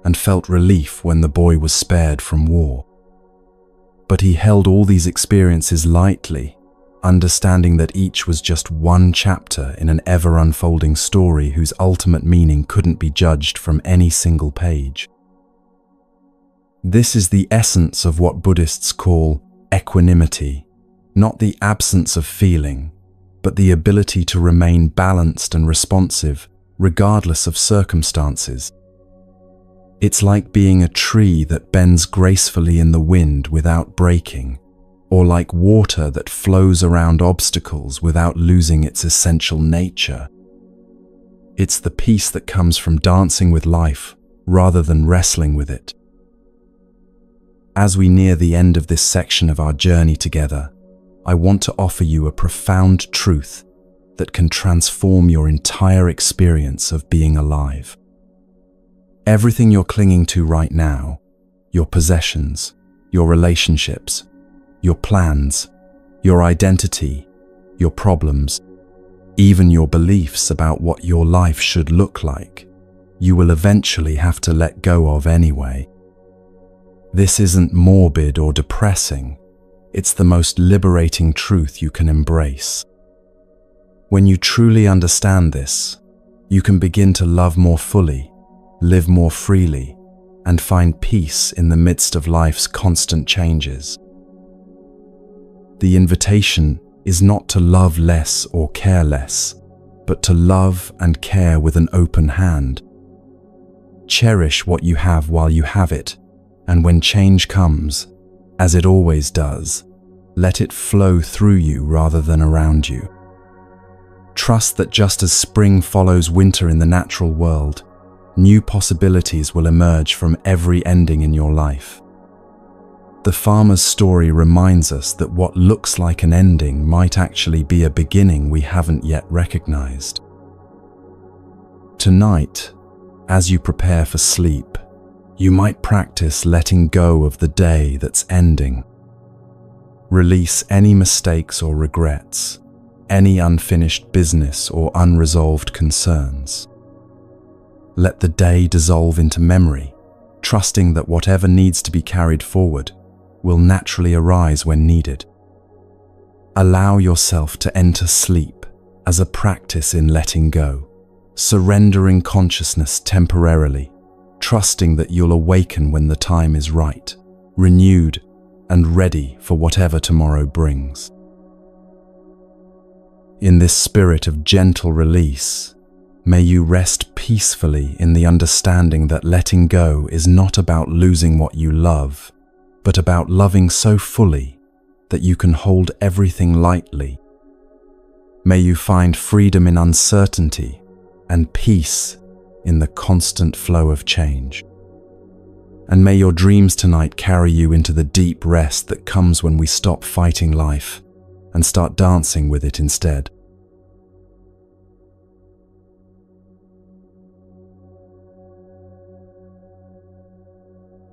and felt relief when the boy was spared from war. But he held all these experiences lightly, understanding that each was just one chapter in an ever-unfolding story whose ultimate meaning couldn't be judged from any single page. This is the essence of what Buddhists call equanimity, not the absence of feeling, but the ability to remain balanced and responsive regardless of circumstances. It's like being a tree that bends gracefully in the wind without breaking, or like water that flows around obstacles without losing its essential nature. It's the peace that comes from dancing with life rather than wrestling with it. As we near the end of this section of our journey together, I want to offer you a profound truth that can transform your entire experience of being alive. Everything you're clinging to right now, your possessions, your relationships, your plans, your identity, your problems, even your beliefs about what your life should look like, you will eventually have to let go of anyway. This isn't morbid or depressing. It's the most liberating truth you can embrace. When you truly understand this, you can begin to love more fully, live more freely, and find peace in the midst of life's constant changes. The invitation is not to love less or care less, but to love and care with an open hand. Cherish what you have while you have it, and when change comes, as it always does, let it flow through you rather than around you. Trust that just as spring follows winter in the natural world, new possibilities will emerge from every ending in your life. The farmer's story reminds us that what looks like an ending might actually be a beginning we haven't yet recognized. Tonight, as you prepare for sleep, you might practice letting go of the day that's ending. Release any mistakes or regrets, any unfinished business or unresolved concerns. Let the day dissolve into memory, trusting that whatever needs to be carried forward will naturally arise when needed. Allow yourself to enter sleep as a practice in letting go, surrendering consciousness temporarily, trusting that you'll awaken when the time is right, renewed and ready for whatever tomorrow brings. In this spirit of gentle release, may you rest peacefully in the understanding that letting go is not about losing what you love, but about loving so fully that you can hold everything lightly. May you find freedom in uncertainty and peace in the constant flow of change. And may your dreams tonight carry you into the deep rest that comes when we stop fighting life and start dancing with it instead.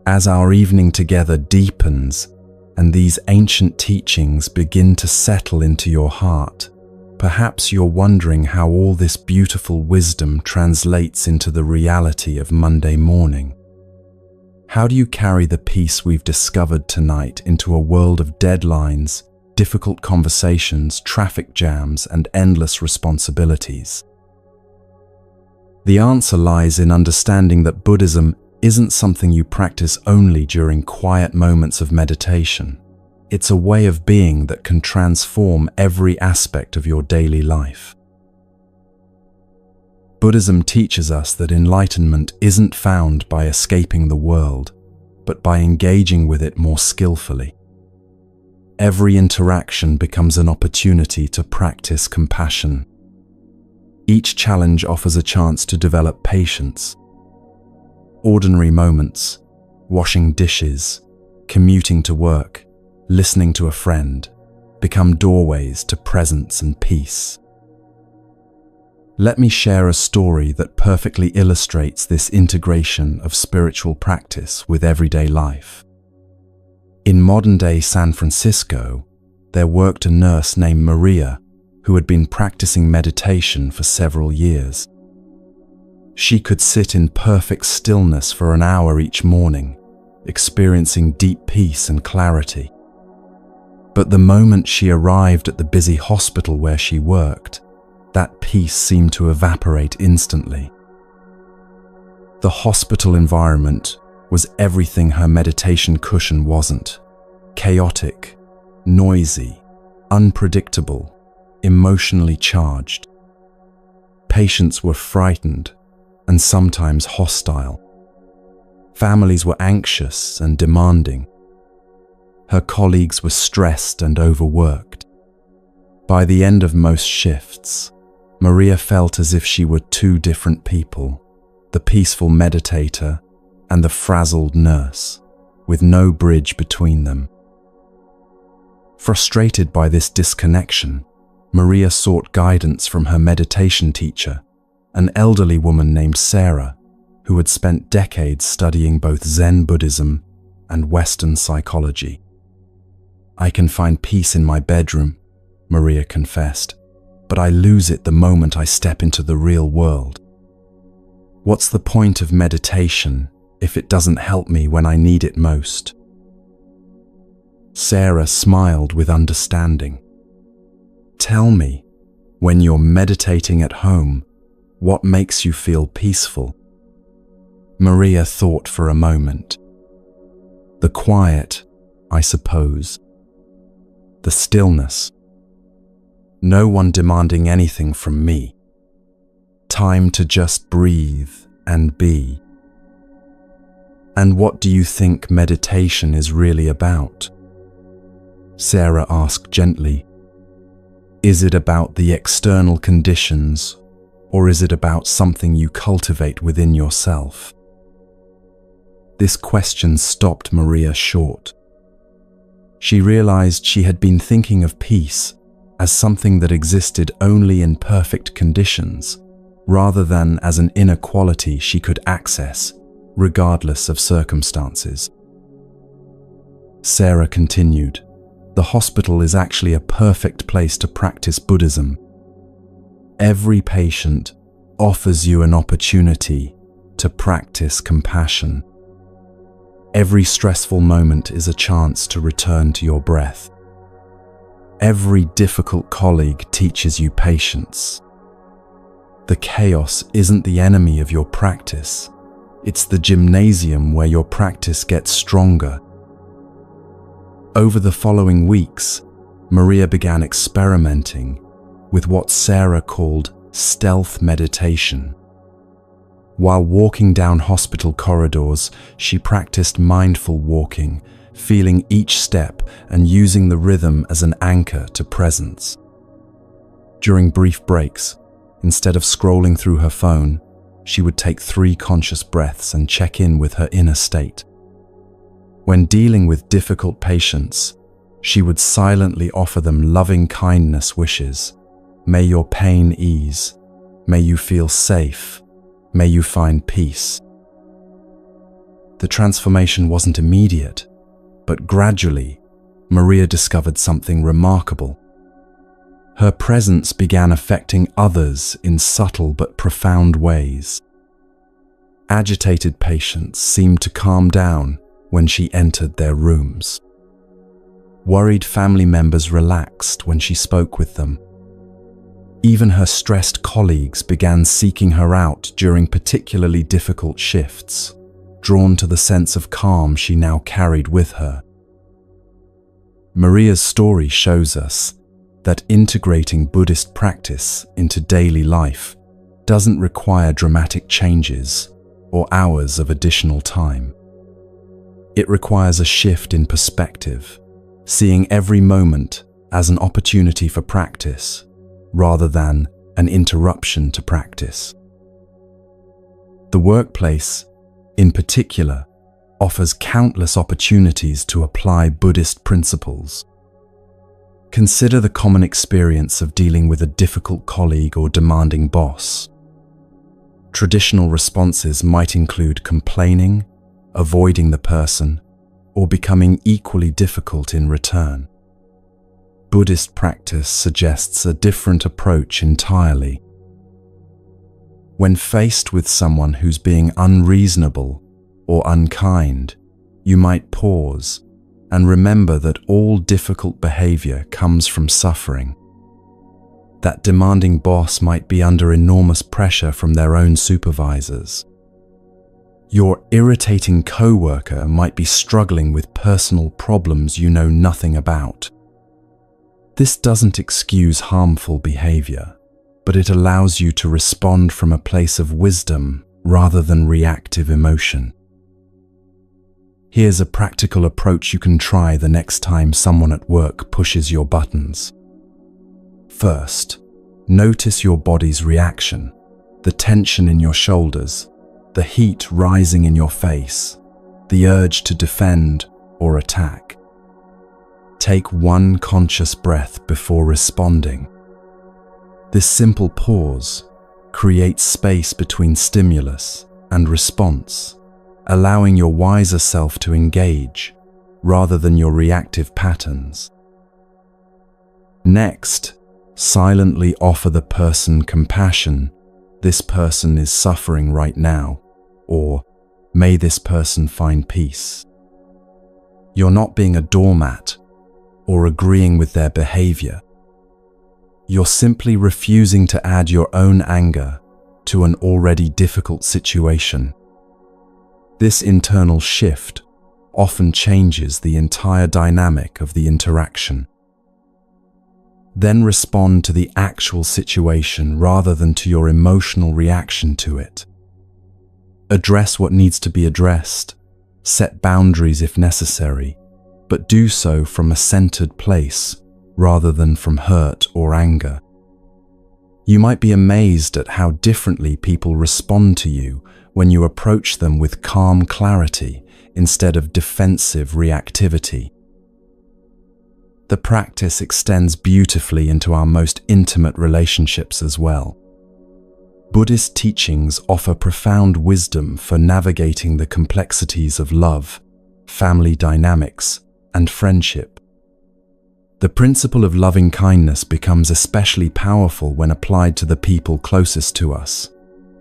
As our evening together deepens and these ancient teachings begin to settle into your heart, perhaps you're wondering how all this beautiful wisdom translates into the reality of Monday morning. How do you carry the peace we've discovered tonight into a world of deadlines, difficult conversations, traffic jams, and endless responsibilities? The answer lies in understanding that Buddhism isn't something you practice only during quiet moments of meditation. It's a way of being that can transform every aspect of your daily life. Buddhism teaches us that enlightenment isn't found by escaping the world, but by engaging with it more skillfully. Every interaction becomes an opportunity to practice compassion. Each challenge offers a chance to develop patience. Ordinary moments, washing dishes, commuting to work, listening to a friend, become doorways to presence and peace. Let me share a story that perfectly illustrates this integration of spiritual practice with everyday life. In modern-day San Francisco, there worked a nurse named Maria who had been practicing meditation for several years. She could sit in perfect stillness for an hour each morning, experiencing deep peace and clarity. But the moment she arrived at the busy hospital where she worked, that peace seemed to evaporate instantly. The hospital environment was everything her meditation cushion wasn't: chaotic, noisy, unpredictable, emotionally charged. Patients were frightened and sometimes hostile. Families were anxious and demanding. Her colleagues were stressed and overworked. By the end of most shifts, Maria felt as if she were two different people: the peaceful meditator and the frazzled nurse, with no bridge between them. Frustrated by this disconnection, Maria sought guidance from her meditation teacher, an elderly woman named Sarah, who had spent decades studying both Zen Buddhism and Western psychology. "I can find peace in my bedroom," Maria confessed, "but I lose it the moment I step into the real world. What's the point of meditation if it doesn't help me when I need it most?" Sarah smiled with understanding. "Tell me, when you're meditating at home, what makes you feel peaceful?" Maria thought for a moment. "The quiet, I suppose. The stillness. No one demanding anything from me. Time to just breathe and be." "And what do you think meditation is really about?" Sarah asked gently. "Is it about the external conditions, or is it about something you cultivate within yourself?" This question stopped Maria short. She realized she had been thinking of peace as something that existed only in perfect conditions, rather than as an inner quality she could access, regardless of circumstances. Sarah continued, "The hospital is actually a perfect place to practice Buddhism. Every patient offers you an opportunity to practice compassion. Every stressful moment is a chance to return to your breath. Every difficult colleague teaches you patience. The chaos isn't the enemy of your practice. It's the gymnasium where your practice gets stronger." Over the following weeks, Maria began experimenting with what Sarah called stealth meditation. While walking down hospital corridors, she practiced mindful walking, feeling each step and using the rhythm as an anchor to presence. During brief breaks, instead of scrolling through her phone, she would take 3 conscious breaths and check in with her inner state. When dealing with difficult patients, she would silently offer them loving kindness wishes. "May your pain ease. May you feel safe. May you find peace." The transformation wasn't immediate, but gradually, Maria discovered something remarkable. Her presence began affecting others in subtle but profound ways. Agitated patients seemed to calm down when she entered their rooms. Worried family members relaxed when she spoke with them. Even her stressed colleagues began seeking her out during particularly difficult shifts, drawn to the sense of calm she now carried with her. Maria's story shows us that integrating Buddhist practice into daily life doesn't require dramatic changes or hours of additional time. It requires a shift in perspective, seeing every moment as an opportunity for practice rather than an interruption to practice. The workplace, in particular, offers countless opportunities to apply Buddhist principles. Consider the common experience of dealing with a difficult colleague or demanding boss. Traditional responses might include complaining, avoiding the person, or becoming equally difficult in return. Buddhist practice suggests a different approach entirely. When faced with someone who's being unreasonable or unkind, you might pause and remember that all difficult behavior comes from suffering. That demanding boss might be under enormous pressure from their own supervisors. Your irritating coworker might be struggling with personal problems you know nothing about. This doesn't excuse harmful behavior, but it allows you to respond from a place of wisdom rather than reactive emotion. Here's a practical approach you can try the next time someone at work pushes your buttons. First, notice your body's reaction, the tension in your shoulders, the heat rising in your face, the urge to defend or attack. Take one conscious breath before responding. This simple pause creates space between stimulus and response, allowing your wiser self to engage rather than your reactive patterns. Next, silently offer the person compassion. This person is suffering right now, or may this person find peace. You're not being a doormat or agreeing with their behavior. You're simply refusing to add your own anger to an already difficult situation. This internal shift often changes the entire dynamic of the interaction. Then respond to the actual situation rather than to your emotional reaction to it. Address what needs to be addressed, set boundaries if necessary, but do so from a centered place rather than from hurt or anger. You might be amazed at how differently people respond to you when you approach them with calm clarity instead of defensive reactivity. The practice extends beautifully into our most intimate relationships as well. Buddhist teachings offer profound wisdom for navigating the complexities of love, family dynamics, and friendship. The principle of loving kindness becomes especially powerful when applied to the people closest to us,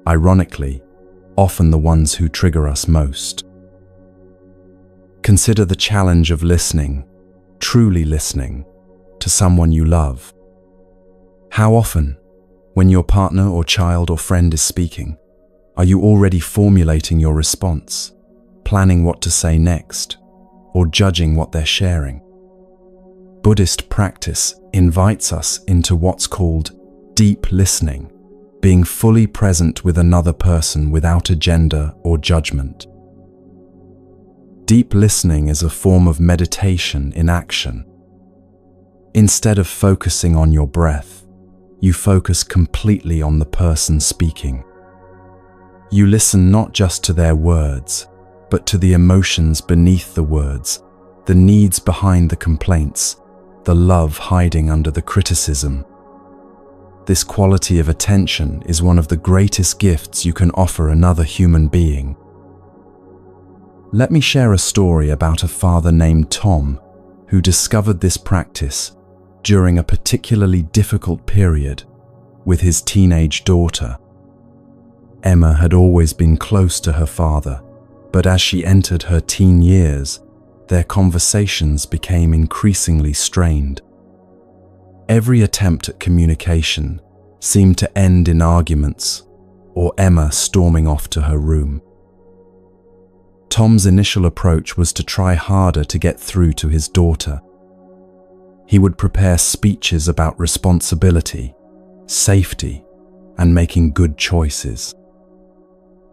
ironically, often the ones who trigger us most. Consider the challenge of listening, truly listening, to someone you love. How often, when your partner or child or friend is speaking, are you already formulating your response, planning what to say next, or judging what they're sharing? Buddhist practice invites us into what's called deep listening, being fully present with another person without agenda or judgment. Deep listening is a form of meditation in action. Instead of focusing on your breath, you focus completely on the person speaking. You listen not just to their words, but to the emotions beneath the words, the needs behind the complaints, the love hiding under the criticism. This quality of attention is one of the greatest gifts you can offer another human being. Let me share a story about a father named Tom who discovered this practice during a particularly difficult period with his teenage daughter. Emma had always been close to her father, but as she entered her teen years, their conversations became increasingly strained. Every attempt at communication seemed to end in arguments or Emma storming off to her room. Tom's initial approach was to try harder to get through to his daughter. He would prepare speeches about responsibility, safety, and making good choices.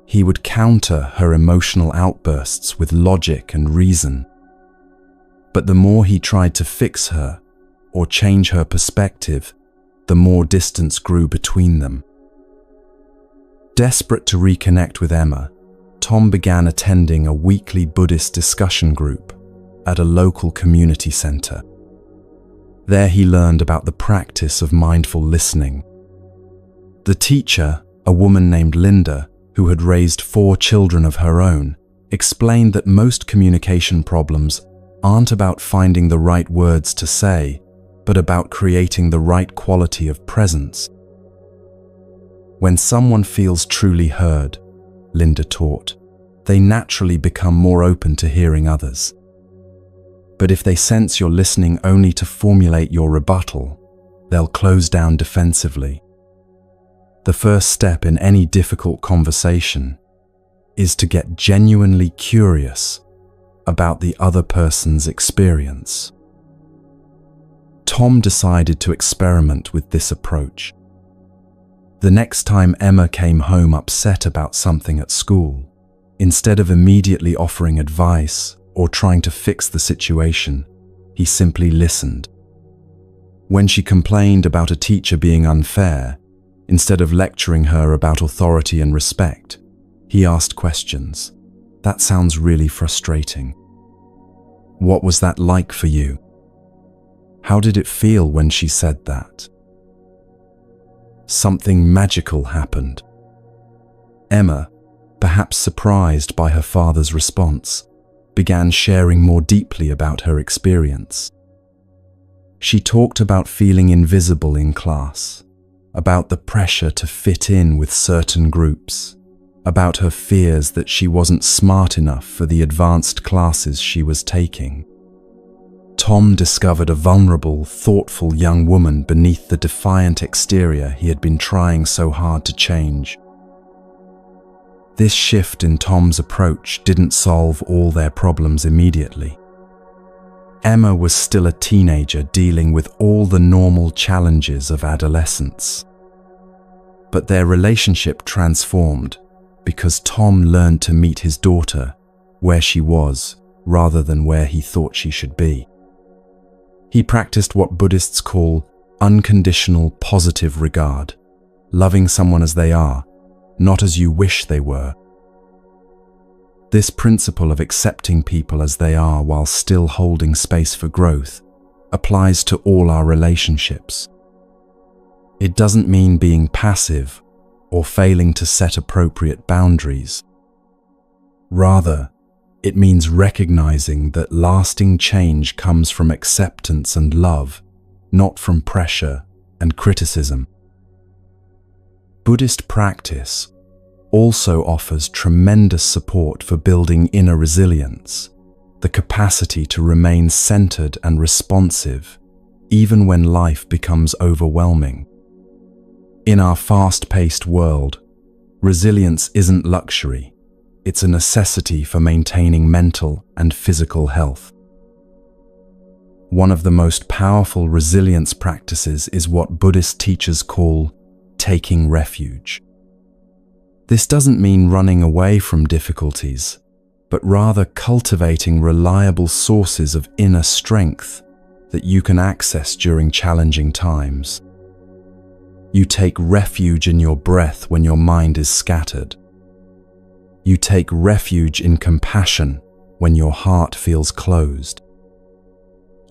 He would counter her emotional outbursts with logic and reason. But the more he tried to fix her or change her perspective, the more distance grew between them. Desperate to reconnect with Emma, Tom began attending a weekly Buddhist discussion group at a local community center. There he learned about the practice of mindful listening. The teacher, a woman named Linda, who had raised 4 children of her own, explained that most communication problems aren't about finding the right words to say, but about creating the right quality of presence. When someone feels truly heard, Linda taught, they naturally become more open to hearing others. But if they sense you're listening only to formulate your rebuttal, they'll close down defensively. The first step in any difficult conversation is to get genuinely curious about the other person's experience. Tom decided to experiment with this approach. The next time Emma came home upset about something at school, instead of immediately offering advice or trying to fix the situation, he simply listened. When she complained about a teacher being unfair, instead of lecturing her about authority and respect, he asked questions. "That sounds really frustrating. What was that like for you? How did it feel when she said that?" Something magical happened. Emma, perhaps surprised by her father's response, began sharing more deeply about her experience. She talked about feeling invisible in class, about the pressure to fit in with certain groups, about her fears that she wasn't smart enough for the advanced classes she was taking. Tom discovered a vulnerable, thoughtful young woman beneath the defiant exterior he had been trying so hard to change. This shift in Tom's approach didn't solve all their problems immediately. Emma was still a teenager dealing with all the normal challenges of adolescence. But their relationship transformed because Tom learned to meet his daughter where she was rather than where he thought she should be. He practiced what Buddhists call unconditional positive regard, loving someone as they are, not as you wish they were. This principle of accepting people as they are while still holding space for growth applies to all our relationships. It doesn't mean being passive or failing to set appropriate boundaries. Rather, it means recognizing that lasting change comes from acceptance and love, not from pressure and criticism. Buddhist practice also offers tremendous support for building inner resilience, the capacity to remain centered and responsive, even when life becomes overwhelming. In our fast-paced world, resilience isn't luxury, it's a necessity for maintaining mental and physical health. One of the most powerful resilience practices is what Buddhist teachers call taking refuge. This doesn't mean running away from difficulties, but rather cultivating reliable sources of inner strength that you can access during challenging times. You take refuge in your breath when your mind is scattered. You take refuge in compassion when your heart feels closed.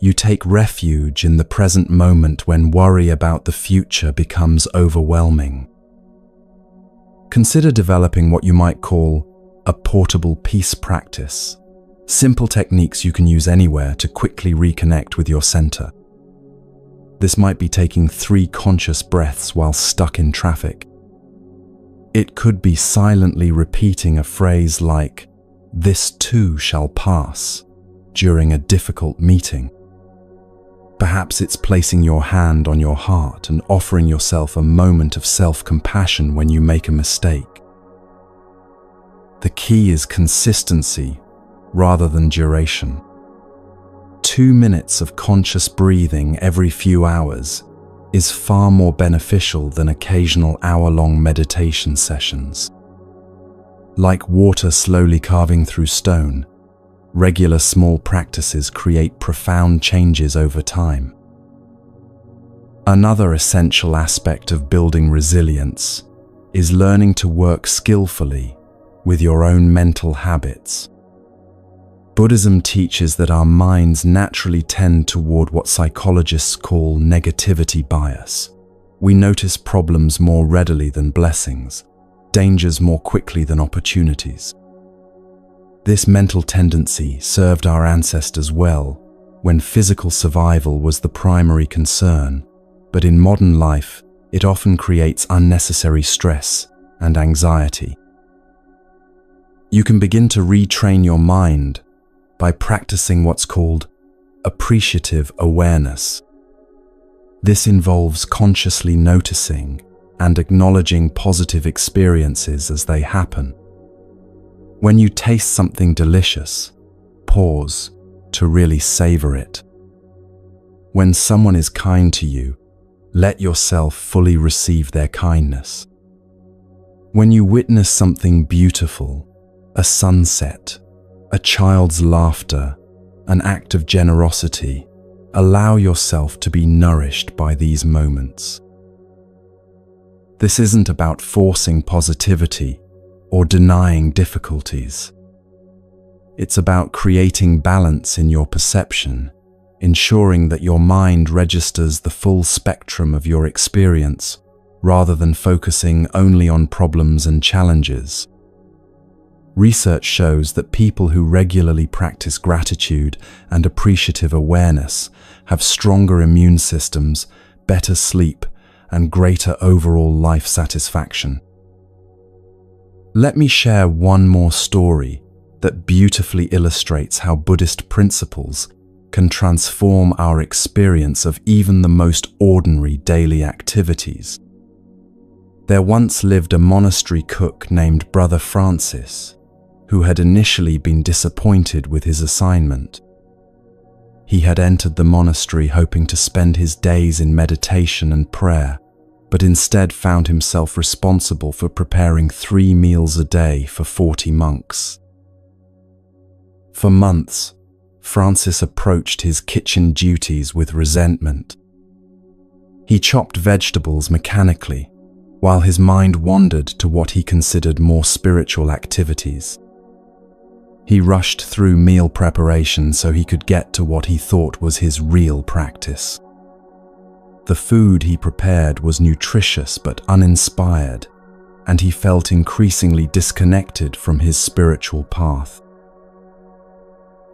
You take refuge in the present moment when worry about the future becomes overwhelming. Consider developing what you might call a portable peace practice, simple techniques you can use anywhere to quickly reconnect with your center. This might be taking 3 conscious breaths while stuck in traffic. It could be silently repeating a phrase like, "This too shall pass," during a difficult meeting. Perhaps it's placing your hand on your heart and offering yourself a moment of self-compassion when you make a mistake. The key is consistency rather than duration. 2 minutes of conscious breathing every few hours is far more beneficial than occasional hour-long meditation sessions. Like water slowly carving through stone, regular small practices create profound changes over time. Another essential aspect of building resilience is learning to work skillfully with your own mental habits. Buddhism teaches that our minds naturally tend toward what psychologists call negativity bias. We notice problems more readily than blessings, dangers more quickly than opportunities. This mental tendency served our ancestors well when physical survival was the primary concern, but in modern life, it often creates unnecessary stress and anxiety. You can begin to retrain your mind by practicing what's called appreciative awareness. This involves consciously noticing and acknowledging positive experiences as they happen. When you taste something delicious, pause to really savor it. When someone is kind to you, let yourself fully receive their kindness. When you witness something beautiful, a sunset, a child's laughter, an act of generosity, allow yourself to be nourished by these moments. This isn't about forcing positivity or denying difficulties. It's about creating balance in your perception, ensuring that your mind registers the full spectrum of your experience rather than focusing only on problems and challenges. Research shows that people who regularly practice gratitude and appreciative awareness have stronger immune systems, better sleep, and greater overall life satisfaction. Let me share one more story that beautifully illustrates how Buddhist principles can transform our experience of even the most ordinary daily activities. There once lived a monastery cook named Brother Francis, who had initially been disappointed with his assignment. He had entered the monastery hoping to spend his days in meditation and prayer, but instead found himself responsible for preparing 3 meals a day for 40 monks. For months, Francis approached his kitchen duties with resentment. He chopped vegetables mechanically, while his mind wandered to what he considered more spiritual activities. He rushed through meal preparation so he could get to what he thought was his real practice. The food he prepared was nutritious but uninspired, and he felt increasingly disconnected from his spiritual path.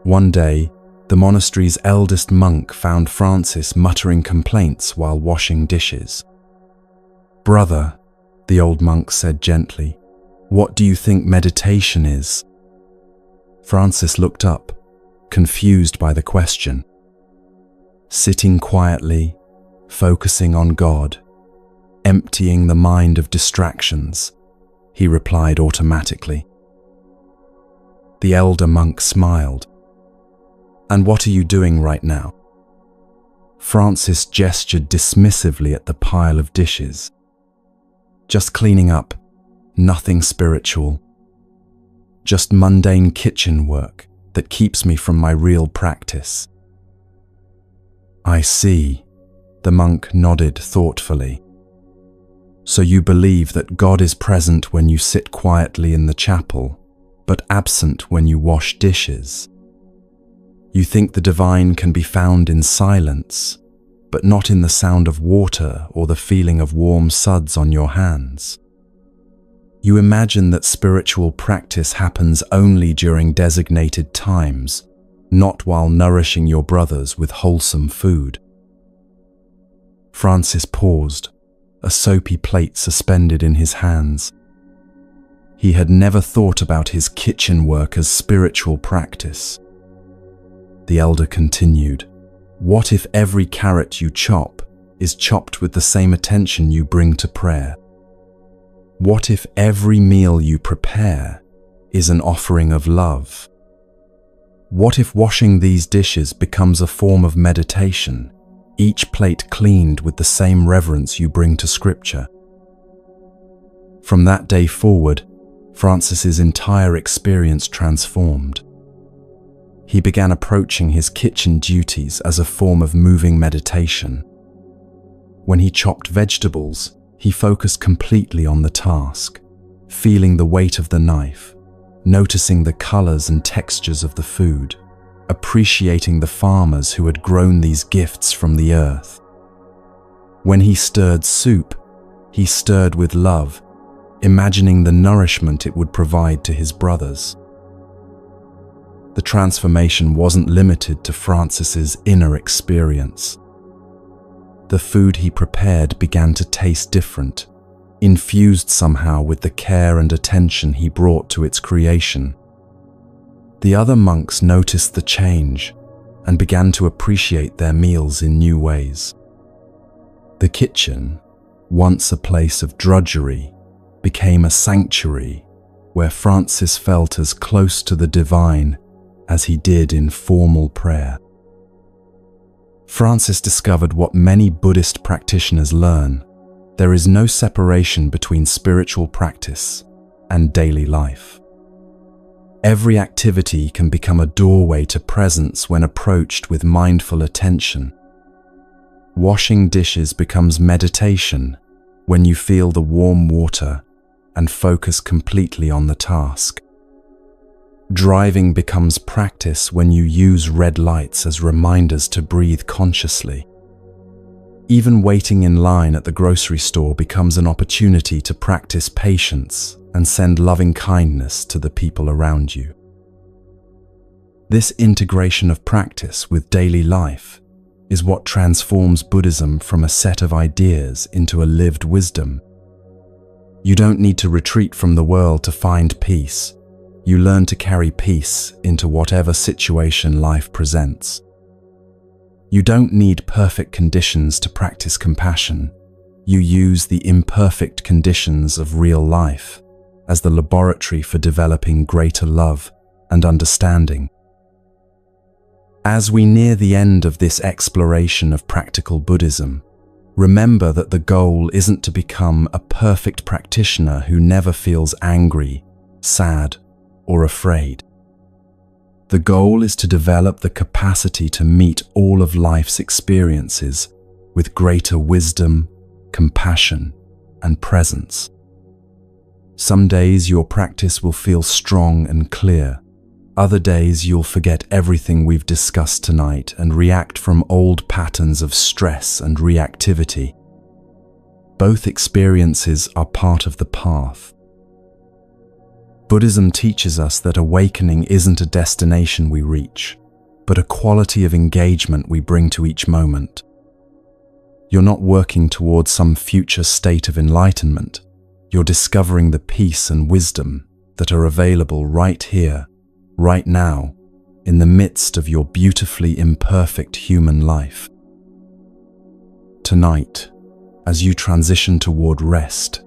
One day, the monastery's eldest monk found Francis muttering complaints while washing dishes. "Brother," the old monk said gently, "what do you think meditation is?" Francis looked up, confused by the question. "Sitting quietly, focusing on God, emptying the mind of distractions," he replied automatically. The elder monk smiled. "And what are you doing right now?" Francis gestured dismissively at the pile of dishes. "Just cleaning up, nothing spiritual. Just mundane kitchen work that keeps me from my real practice." "I see," the monk nodded thoughtfully. "So you believe that God is present when you sit quietly in the chapel, but absent when you wash dishes. You think the divine can be found in silence, but not in the sound of water or the feeling of warm suds on your hands. You imagine that spiritual practice happens only during designated times, not while nourishing your brothers with wholesome food." Francis paused, a soapy plate suspended in his hands. He had never thought about his kitchen work as spiritual practice. The elder continued, "What if every carrot you chop is chopped with the same attention you bring to prayer? What if every meal you prepare is an offering of love? What if washing these dishes becomes a form of meditation, each plate cleaned with the same reverence you bring to Scripture?" From that day forward, Francis's entire experience transformed. He began approaching his kitchen duties as a form of moving meditation. When he chopped vegetables, he focused completely on the task, feeling the weight of the knife, noticing the colors and textures of the food, appreciating the farmers who had grown these gifts from the earth. When he stirred soup, he stirred with love, imagining the nourishment it would provide to his brothers. The transformation wasn't limited to Francis's inner experience. The food he prepared began to taste different, infused somehow with the care and attention he brought to its creation. The other monks noticed the change, and began to appreciate their meals in new ways. The kitchen, once a place of drudgery, became a sanctuary where Francis felt as close to the divine as he did in formal prayer. Francis discovered what many Buddhist practitioners learn: there is no separation between spiritual practice and daily life. Every activity can become a doorway to presence when approached with mindful attention. Washing dishes becomes meditation when you feel the warm water and focus completely on the task. Driving becomes practice when you use red lights as reminders to breathe consciously. Even waiting in line at the grocery store becomes an opportunity to practice patience and send loving kindness to the people around you. This integration of practice with daily life is what transforms Buddhism from a set of ideas into a lived wisdom. You don't need to retreat from the world to find peace. You learn to carry peace into whatever situation life presents. You don't need perfect conditions to practice compassion. You use the imperfect conditions of real life as the laboratory for developing greater love and understanding. As we near the end of this exploration of practical Buddhism, remember that the goal isn't to become a perfect practitioner who never feels angry, sad, or afraid. The goal is to develop the capacity to meet all of life's experiences with greater wisdom, compassion, and presence. Some days your practice will feel strong and clear. Other days you'll forget everything we've discussed tonight and react from old patterns of stress and reactivity. Both experiences are part of the path. Buddhism teaches us that awakening isn't a destination we reach, but a quality of engagement we bring to each moment. You're not working towards some future state of enlightenment. You're discovering the peace and wisdom that are available right here, right now, in the midst of your beautifully imperfect human life. Tonight, as you transition toward rest,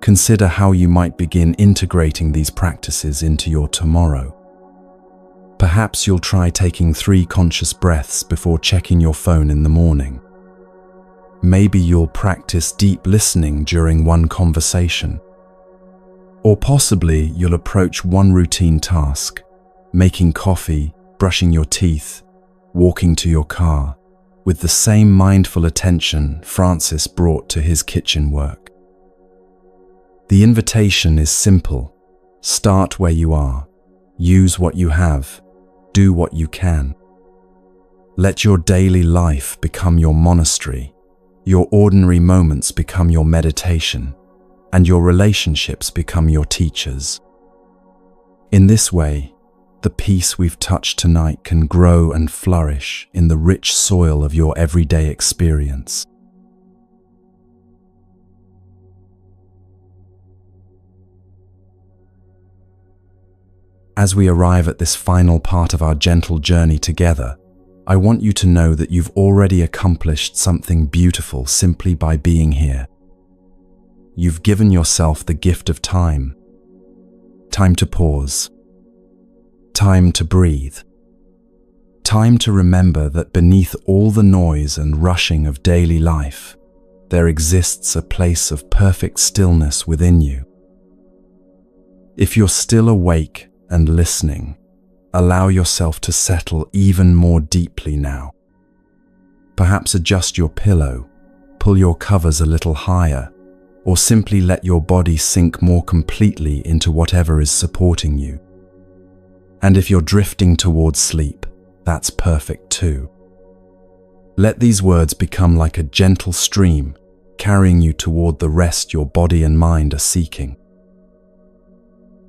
consider how you might begin integrating these practices into your tomorrow. Perhaps you'll try taking 3 conscious breaths before checking your phone in the morning. Maybe you'll practice deep listening during one conversation. Or possibly you'll approach one routine task, making coffee, brushing your teeth, walking to your car, with the same mindful attention Francis brought to his kitchen work. The invitation is simple. Start where you are. Use what you have. Do what you can. Let your daily life become your monastery. Your ordinary moments become your meditation, and your relationships become your teachers. In this way, the peace we've touched tonight can grow and flourish in the rich soil of your everyday experience. As we arrive at this final part of our gentle journey together, I want you to know that you've already accomplished something beautiful simply by being here. You've given yourself the gift of time. Time to pause. Time to breathe. Time to remember that beneath all the noise and rushing of daily life, there exists a place of perfect stillness within you. If you're still awake and listening, allow yourself to settle even more deeply now. Perhaps adjust your pillow, pull your covers a little higher, or simply let your body sink more completely into whatever is supporting you. And if you're drifting towards sleep, that's perfect too. Let these words become like a gentle stream, carrying you toward the rest your body and mind are seeking.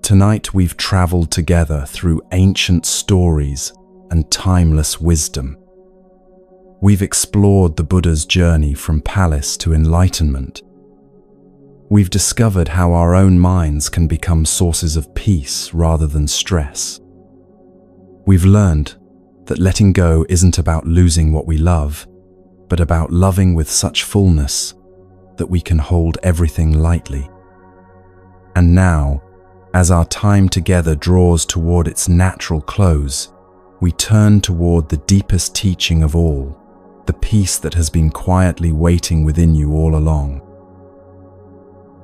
Tonight we've traveled together through ancient stories and timeless wisdom. We've explored the Buddha's journey from palace to enlightenment. We've discovered how our own minds can become sources of peace rather than stress. We've learned that letting go isn't about losing what we love, but about loving with such fullness that we can hold everything lightly. And now, as our time together draws toward its natural close, we turn toward the deepest teaching of all, the peace that has been quietly waiting within you all along.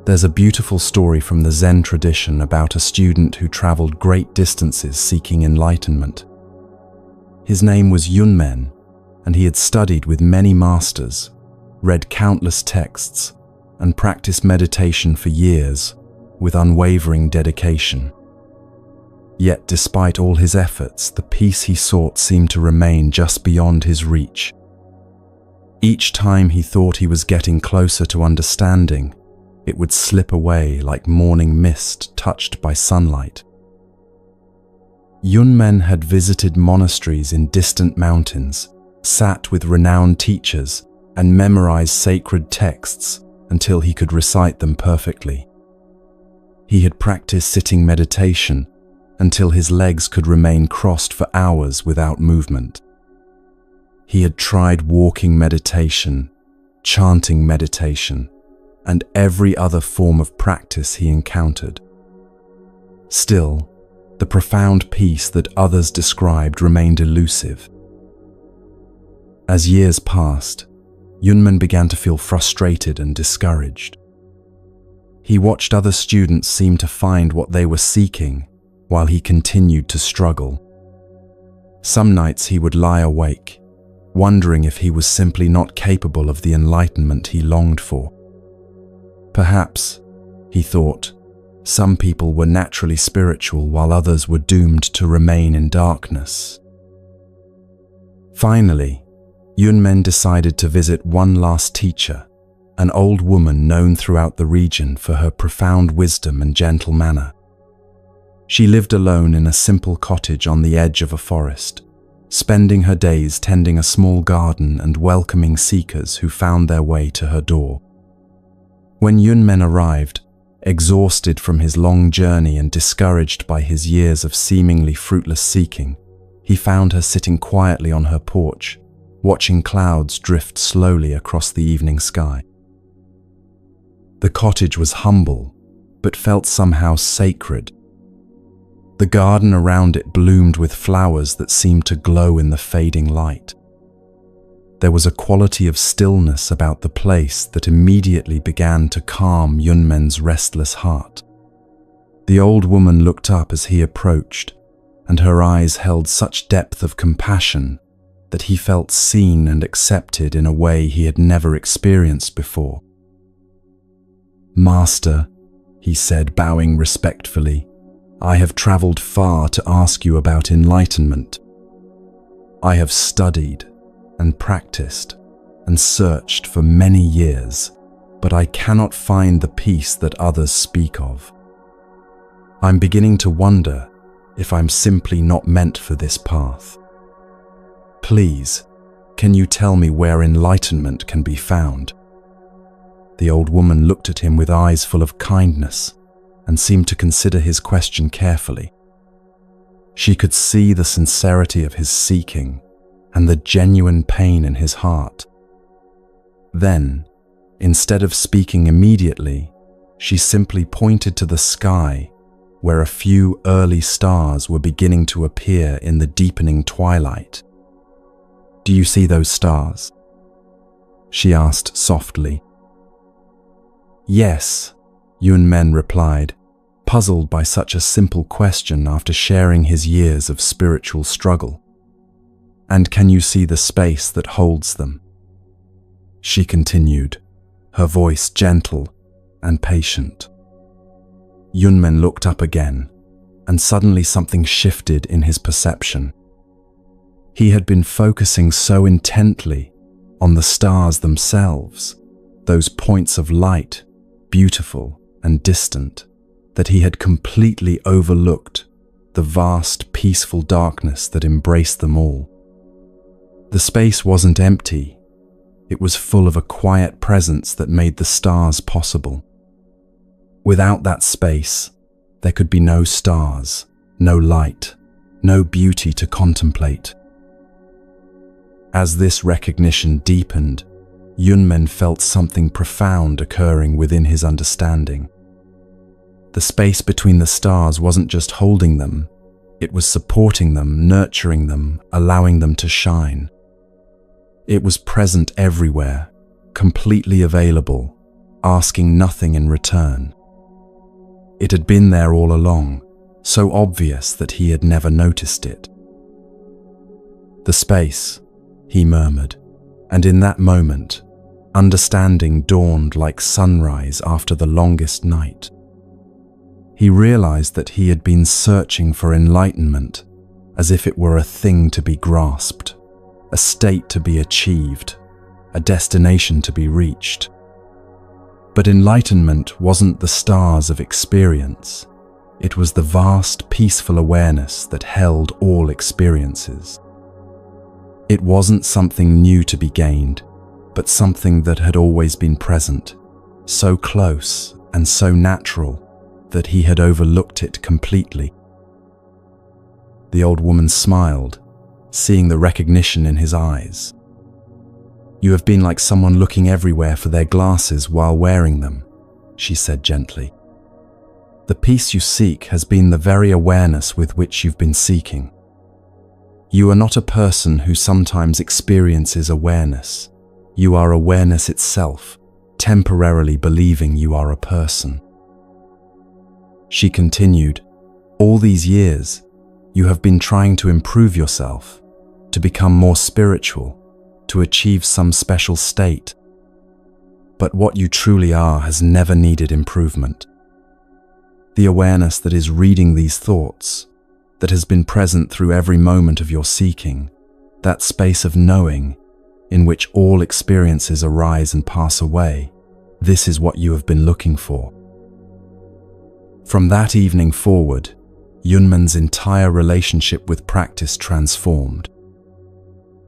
There's a beautiful story from the Zen tradition about a student who traveled great distances seeking enlightenment. His name was Yunmen, and he had studied with many masters, read countless texts, and practiced meditation for years with unwavering dedication. Yet despite all his efforts, the peace he sought seemed to remain just beyond his reach. Each time he thought he was getting closer to understanding, it would slip away like morning mist touched by sunlight. Yunmen had visited monasteries in distant mountains, sat with renowned teachers, and memorized sacred texts until he could recite them perfectly. He had practiced sitting meditation until his legs could remain crossed for hours without movement. He had tried walking meditation, chanting meditation, and every other form of practice he encountered. Still, the profound peace that others described remained elusive. As years passed, Yunmen began to feel frustrated and discouraged. He watched other students seem to find what they were seeking, while he continued to struggle. Some nights he would lie awake, wondering if he was simply not capable of the enlightenment he longed for. Perhaps, he thought, some people were naturally spiritual while others were doomed to remain in darkness. Finally, Yunmen decided to visit one last teacher, an old woman known throughout the region for her profound wisdom and gentle manner. She lived alone in a simple cottage on the edge of a forest, spending her days tending a small garden and welcoming seekers who found their way to her door. When Yunmen arrived, exhausted from his long journey and discouraged by his years of seemingly fruitless seeking, he found her sitting quietly on her porch, watching clouds drift slowly across the evening sky. The cottage was humble, but felt somehow sacred. The garden around it bloomed with flowers that seemed to glow in the fading light. There was a quality of stillness about the place that immediately began to calm Yunmen's restless heart. The old woman looked up as he approached, and her eyes held such depth of compassion that he felt seen and accepted in a way he had never experienced before. "Master," he said, bowing respectfully, "I have traveled far to ask you about enlightenment. I have studied and practiced and searched for many years, but I cannot find the peace that others speak of. I'm beginning to wonder if I'm simply not meant for this path. Please, can you tell me where enlightenment can be found?" The old woman looked at him with eyes full of kindness and seemed to consider his question carefully. She could see the sincerity of his seeking and the genuine pain in his heart. Then, instead of speaking immediately, she simply pointed to the sky, where a few early stars were beginning to appear in the deepening twilight. "Do you see those stars?" she asked softly. "Yes," Yunmen replied, puzzled by such a simple question after sharing his years of spiritual struggle. "And can you see the space that holds them?" She continued, her voice gentle and patient. Yunmen looked up again, and suddenly something shifted in his perception. He had been focusing so intently on the stars themselves, those points of light, beautiful and distant, that he had completely overlooked the vast, peaceful darkness that embraced them all. The space wasn't empty. It was full of a quiet presence that made the stars possible. Without that space, there could be no stars, no light, no beauty to contemplate. As this recognition deepened, Yunmen felt something profound occurring within his understanding. The space between the stars wasn't just holding them, it was supporting them, nurturing them, allowing them to shine. It was present everywhere, completely available, asking nothing in return. It had been there all along, so obvious that he had never noticed it. "The space," he murmured, and in that moment, understanding dawned like sunrise after the longest night. He realized that he had been searching for enlightenment as if it were a thing to be grasped, a state to be achieved, a destination to be reached. But enlightenment wasn't the stars of experience. It was the vast, peaceful awareness that held all experiences. It wasn't something new to be gained, but something that had always been present, so close and so natural that he had overlooked it completely. The old woman smiled, seeing the recognition in his eyes. "You have been like someone looking everywhere for their glasses while wearing them," she said gently. "The peace you seek has been the very awareness with which you've been seeking. You are not a person who sometimes experiences awareness. You are awareness itself, temporarily believing you are a person." She continued, "All these years, you have been trying to improve yourself, to become more spiritual, to achieve some special state. But what you truly are has never needed improvement. The awareness that is reading these thoughts, that has been present through every moment of your seeking, that space of knowing in which all experiences arise and pass away, this is what you have been looking for." From that evening forward, Yunmen's entire relationship with practice transformed.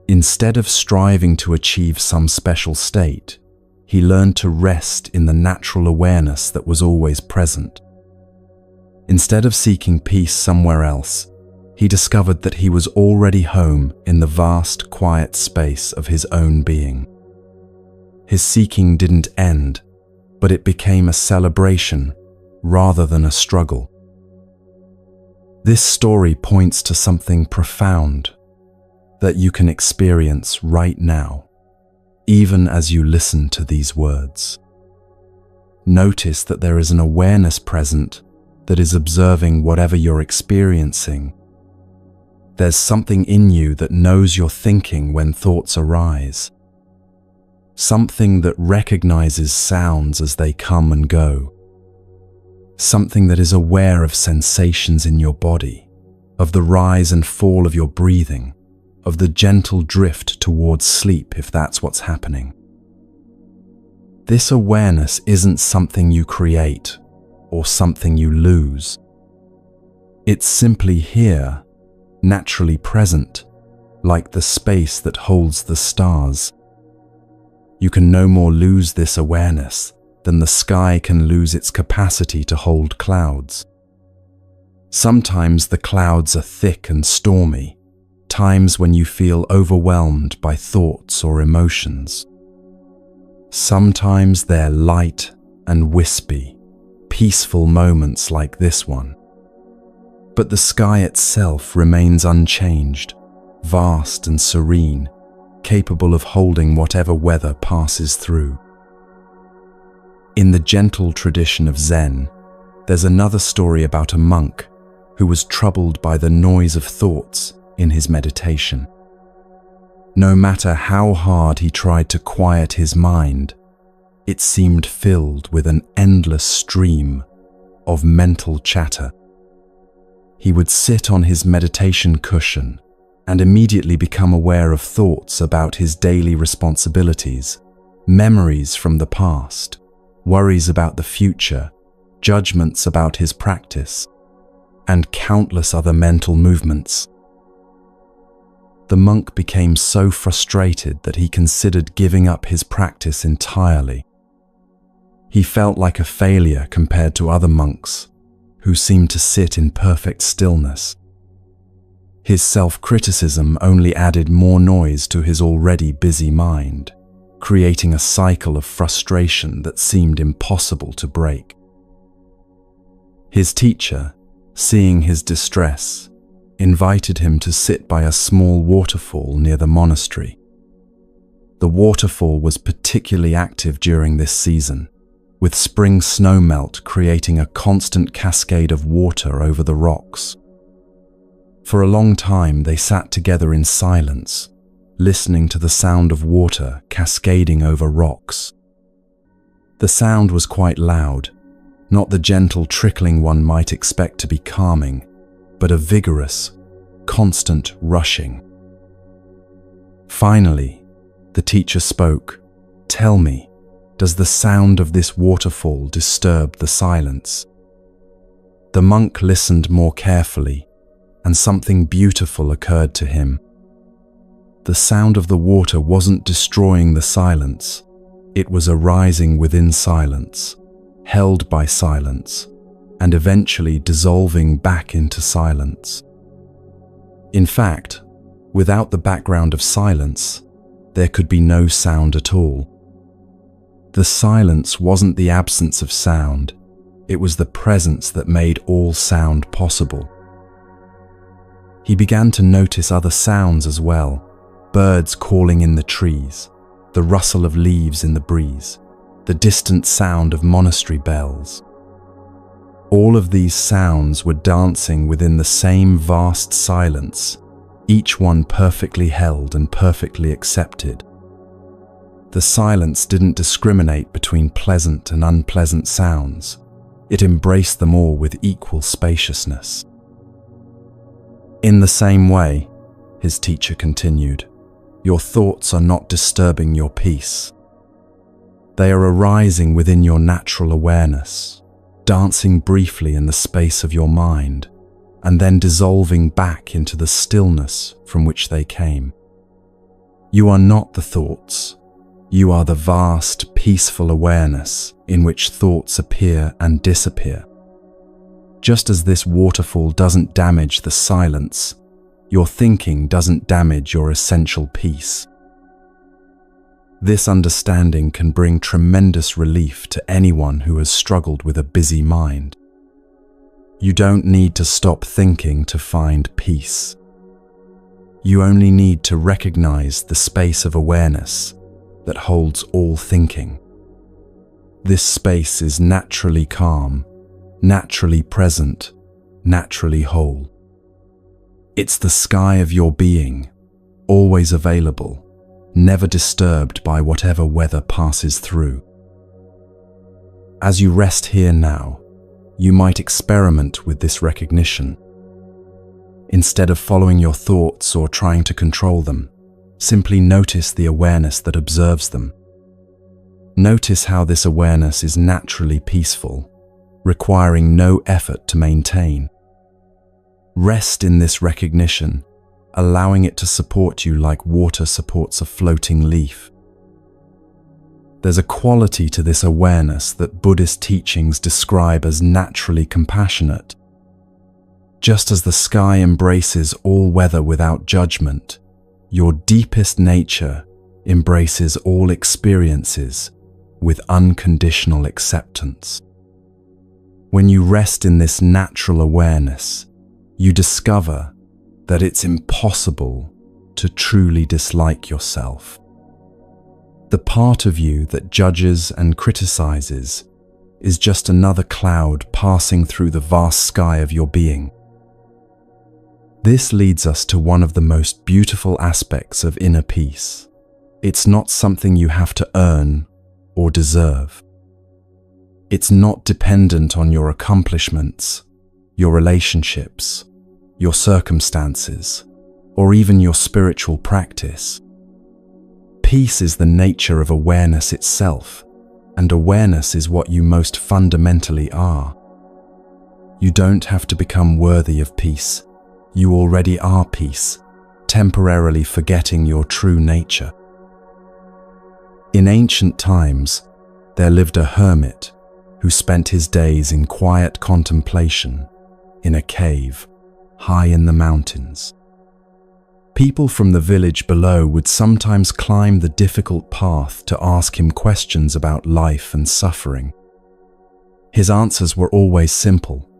Instead of striving to achieve some special state, he learned to rest in the natural awareness that was always present. Instead of seeking peace somewhere else, he discovered that he was already home in the vast, quiet space of his own being. His seeking didn't end, but it became a celebration rather than a struggle. This story points to something profound that you can experience right now, even as you listen to these words. Notice that there is an awareness present that is observing whatever you're experiencing. There's something in you that knows you're thinking when thoughts arise. Something that recognizes sounds as they come and go. Something that is aware of sensations in your body, of the rise and fall of your breathing, of the gentle drift towards sleep if that's what's happening. This awareness isn't something you create or something you lose. It's simply here, naturally present, like the space that holds the stars. You can no more lose this awareness than the sky can lose its capacity to hold clouds. Sometimes the clouds are thick and stormy, times when you feel overwhelmed by thoughts or emotions. Sometimes they're light and wispy, peaceful moments like this one. But the sky itself remains unchanged, vast and serene, capable of holding whatever weather passes through. In the gentle tradition of Zen, there's another story about a monk who was troubled by the noise of thoughts in his meditation. No matter how hard he tried to quiet his mind, it seemed filled with an endless stream of mental chatter. He would sit on his meditation cushion and immediately become aware of thoughts about his daily responsibilities, memories from the past, worries about the future, judgments about his practice, and countless other mental movements. The monk became so frustrated that he considered giving up his practice entirely. He felt like a failure compared to other monks who seemed to sit in perfect stillness. His self-criticism only added more noise to his already busy mind, creating a cycle of frustration that seemed impossible to break. His teacher, seeing his distress, invited him to sit by a small waterfall near the monastery. The waterfall was particularly active during this season, with spring snowmelt creating a constant cascade of water over the rocks. For a long time they sat together in silence, listening to the sound of water cascading over rocks. The sound was quite loud, not the gentle trickling one might expect to be calming, but a vigorous, constant rushing. Finally, the teacher spoke. "Tell me, does the sound of this waterfall disturb the silence?" The monk listened more carefully, and something beautiful occurred to him. The sound of the water wasn't destroying the silence, it was arising within silence, held by silence, and eventually dissolving back into silence. In fact, without the background of silence, there could be no sound at all. The silence wasn't the absence of sound, it was the presence that made all sound possible. He began to notice other sounds as well, birds calling in the trees, the rustle of leaves in the breeze, the distant sound of monastery bells. All of these sounds were dancing within the same vast silence, each one perfectly held and perfectly accepted. The silence didn't discriminate between pleasant and unpleasant sounds. It embraced them all with equal spaciousness. In the same way, his teacher continued, your thoughts are not disturbing your peace. They are arising within your natural awareness, dancing briefly in the space of your mind, and then dissolving back into the stillness from which they came. You are not the thoughts. You are the vast, peaceful awareness in which thoughts appear and disappear. Just as this waterfall doesn't damage the silence, your thinking doesn't damage your essential peace. This understanding can bring tremendous relief to anyone who has struggled with a busy mind. You don't need to stop thinking to find peace. You only need to recognize the space of awareness that holds all thinking. This space is naturally calm, naturally present, naturally whole. It's the sky of your being, always available, never disturbed by whatever weather passes through. As you rest here now, you might experiment with this recognition. Instead of following your thoughts or trying to control them, simply notice the awareness that observes them. Notice how this awareness is naturally peaceful, requiring no effort to maintain. Rest in this recognition, allowing it to support you like water supports a floating leaf. There's a quality to this awareness that Buddhist teachings describe as naturally compassionate. Just as the sky embraces all weather without judgment, your deepest nature embraces all experiences with unconditional acceptance. When you rest in this natural awareness, you discover that it's impossible to truly dislike yourself. The part of you that judges and criticizes is just another cloud passing through the vast sky of your being. This leads us to one of the most beautiful aspects of inner peace. It's not something you have to earn or deserve. It's not dependent on your accomplishments, your relationships, your circumstances, or even your spiritual practice. Peace is the nature of awareness itself, and awareness is what you most fundamentally are. You don't have to become worthy of peace. You already are peace, temporarily forgetting your true nature. In ancient times, there lived a hermit who spent his days in quiet contemplation in a cave high in the mountains. People from the village below would sometimes climb the difficult path to ask him questions about life and suffering. His answers were always simple,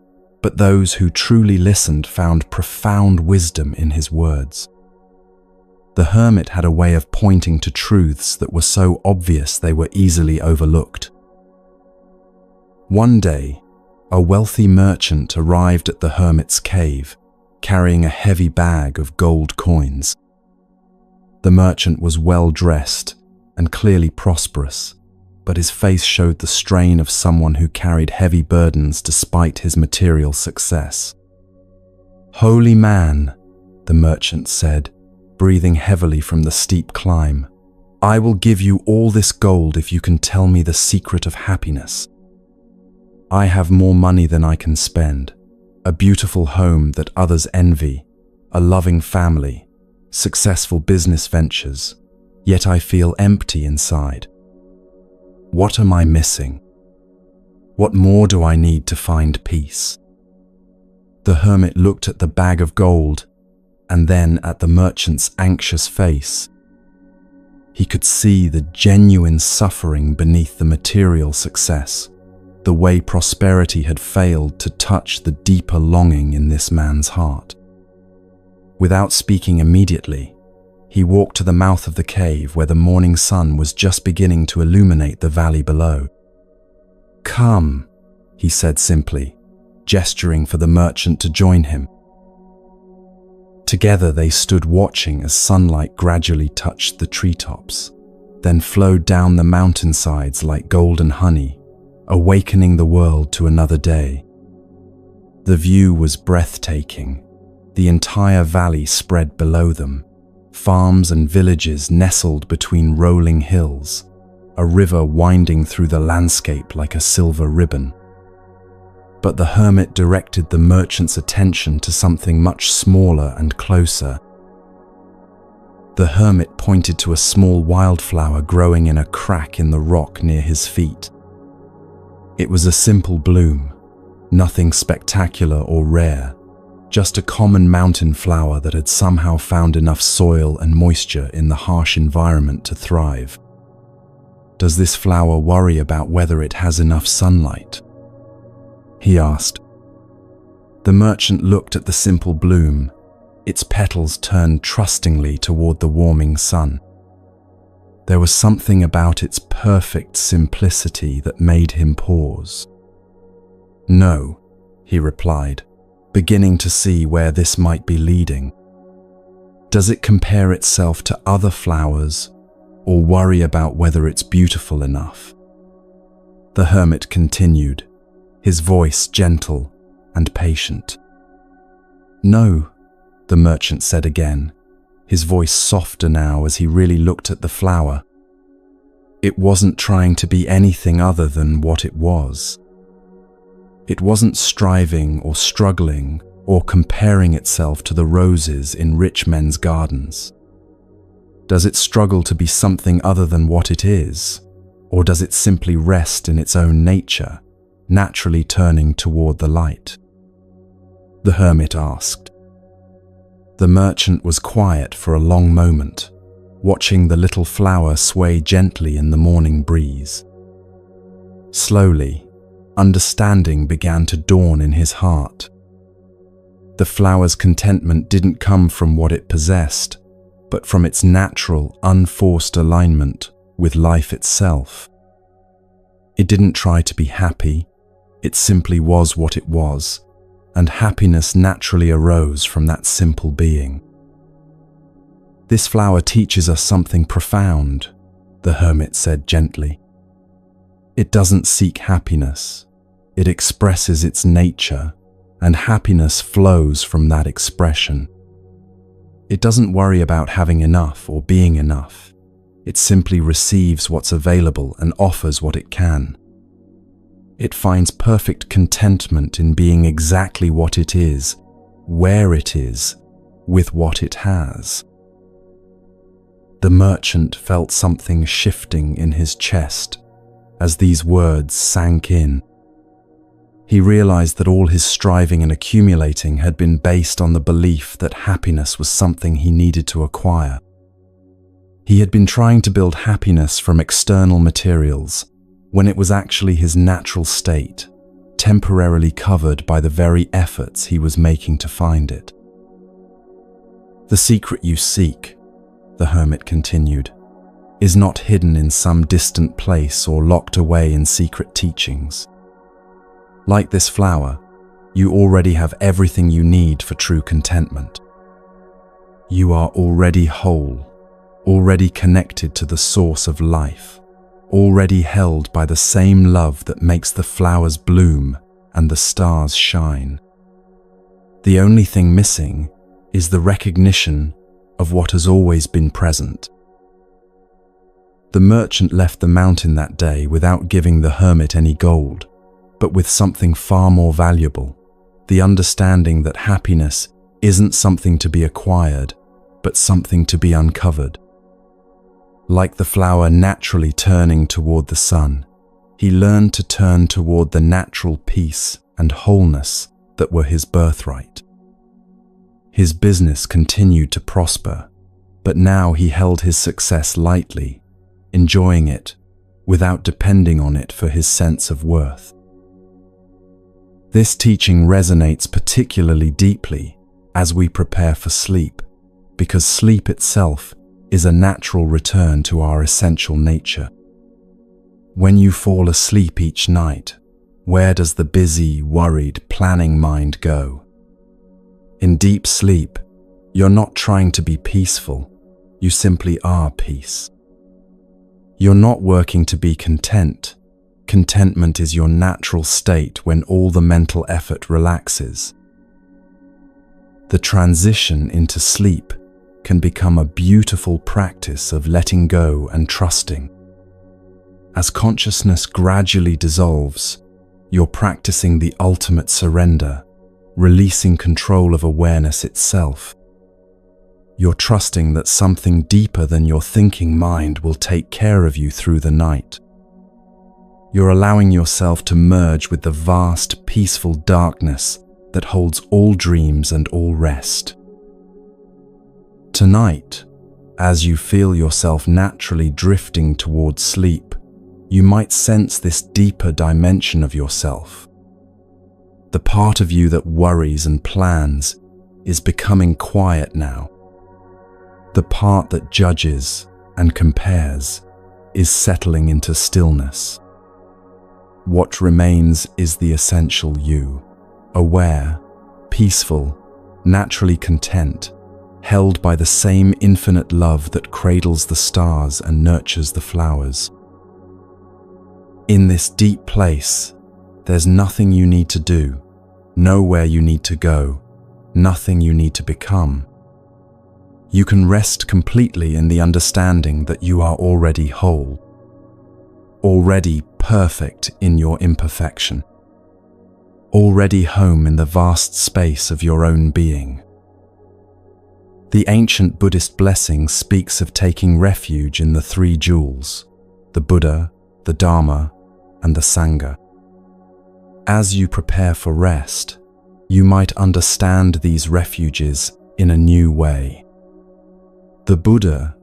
but those who truly listened found profound wisdom in his words. The hermit had a way of pointing to truths that were so obvious they were easily overlooked. One day, a wealthy merchant arrived at the hermit's cave, carrying a heavy bag of gold coins. The merchant was well dressed and clearly prosperous, but his face showed the strain of someone who carried heavy burdens despite his material success. "Holy man," the merchant said, breathing heavily from the steep climb, "I will give you all this gold if you can tell me the secret of happiness. I have more money than I can spend, a beautiful home that others envy, a loving family, successful business ventures, yet I feel empty inside. What am I missing? What more do I need to find peace?" The hermit looked at the bag of gold and then at the merchant's anxious face. He could see the genuine suffering beneath the material success, the way prosperity had failed to touch the deeper longing in this man's heart. Without speaking immediately, he walked to the mouth of the cave where the morning sun was just beginning to illuminate the valley below. "Come," he said simply, gesturing for the merchant to join him. Together they stood watching as sunlight gradually touched the treetops, then flowed down the mountainsides like golden honey, awakening the world to another day. The view was breathtaking. The entire valley spread below them, farms and villages nestled between rolling hills, a river winding through the landscape like a silver ribbon. But the hermit directed the merchant's attention to something much smaller and closer. The hermit pointed to a small wildflower growing in a crack in the rock near his feet. It was a simple bloom, nothing spectacular or rare, just a common mountain flower that had somehow found enough soil and moisture in the harsh environment to thrive. "Does this flower worry about whether it has enough sunlight?" he asked. The merchant looked at the simple bloom, its petals turned trustingly toward the warming sun. There was something about its perfect simplicity that made him pause. "No," he replied, beginning to see where this might be leading. "Does it compare itself to other flowers or worry about whether it's beautiful enough?" The hermit continued, his voice gentle and patient. "No," the merchant said again, his voice softer now as he really looked at the flower. It wasn't trying to be anything other than what it was. It wasn't striving or struggling or comparing itself to the roses in rich men's gardens. Does it struggle to be something other than what it is, or does it simply rest in its own nature, naturally turning toward the light? The hermit asked. The merchant was quiet for a long moment, watching the little flower sway gently in the morning breeze. Slowly, understanding began to dawn in his heart. The flower's contentment didn't come from what it possessed, but from its natural, unforced alignment with life itself. It didn't try to be happy, it simply was what it was, and happiness naturally arose from that simple being. "This flower teaches us something profound," the hermit said gently. "It doesn't seek happiness, it expresses its nature, and happiness flows from that expression. It doesn't worry about having enough or being enough. It simply receives what's available and offers what it can. It finds perfect contentment in being exactly what it is, where it is, with what it has." The merchant felt something shifting in his chest as these words sank in. He realized that all his striving and accumulating had been based on the belief that happiness was something he needed to acquire. He had been trying to build happiness from external materials, when it was actually his natural state, temporarily covered by the very efforts he was making to find it. The secret you seek, the hermit continued, is not hidden in some distant place or locked away in secret teachings. Like this flower, you already have everything you need for true contentment. You are already whole, already connected to the source of life, already held by the same love that makes the flowers bloom and the stars shine. The only thing missing is the recognition of what has always been present. The merchant left the mountain that day without giving the hermit any gold, but with something far more valuable, the understanding that happiness isn't something to be acquired, but something to be uncovered. Like the flower naturally turning toward the sun, he learned to turn toward the natural peace and wholeness that were his birthright. His business continued to prosper, but now he held his success lightly, enjoying it without depending on it for his sense of worth. This teaching resonates particularly deeply as we prepare for sleep, because sleep itself is a natural return to our essential nature. When you fall asleep each night, where does the busy, worried, planning mind go? In deep sleep, you're not trying to be peaceful, you simply are peace. You're not working to be content. Contentment is your natural state when all the mental effort relaxes. The transition into sleep can become a beautiful practice of letting go and trusting. As consciousness gradually dissolves, you're practicing the ultimate surrender, releasing control of awareness itself. You're trusting that something deeper than your thinking mind will take care of you through the night. You're allowing yourself to merge with the vast, peaceful darkness that holds all dreams and all rest. Tonight, as you feel yourself naturally drifting towards sleep, you might sense this deeper dimension of yourself. The part of you that worries and plans is becoming quiet now. The part that judges and compares is settling into stillness. What remains is the essential you, aware, peaceful, naturally content, held by the same infinite love that cradles the stars and nurtures the flowers. In this deep place, there's nothing you need to do, nowhere you need to go, nothing you need to become. You can rest completely in the understanding that you are already whole, already perfect in your imperfection, already home in the vast space of your own being. The ancient Buddhist blessing speaks of taking refuge in the three jewels, the Buddha, the Dharma, and the Sangha. As you prepare for rest, you might understand these refuges in a new way. The Buddha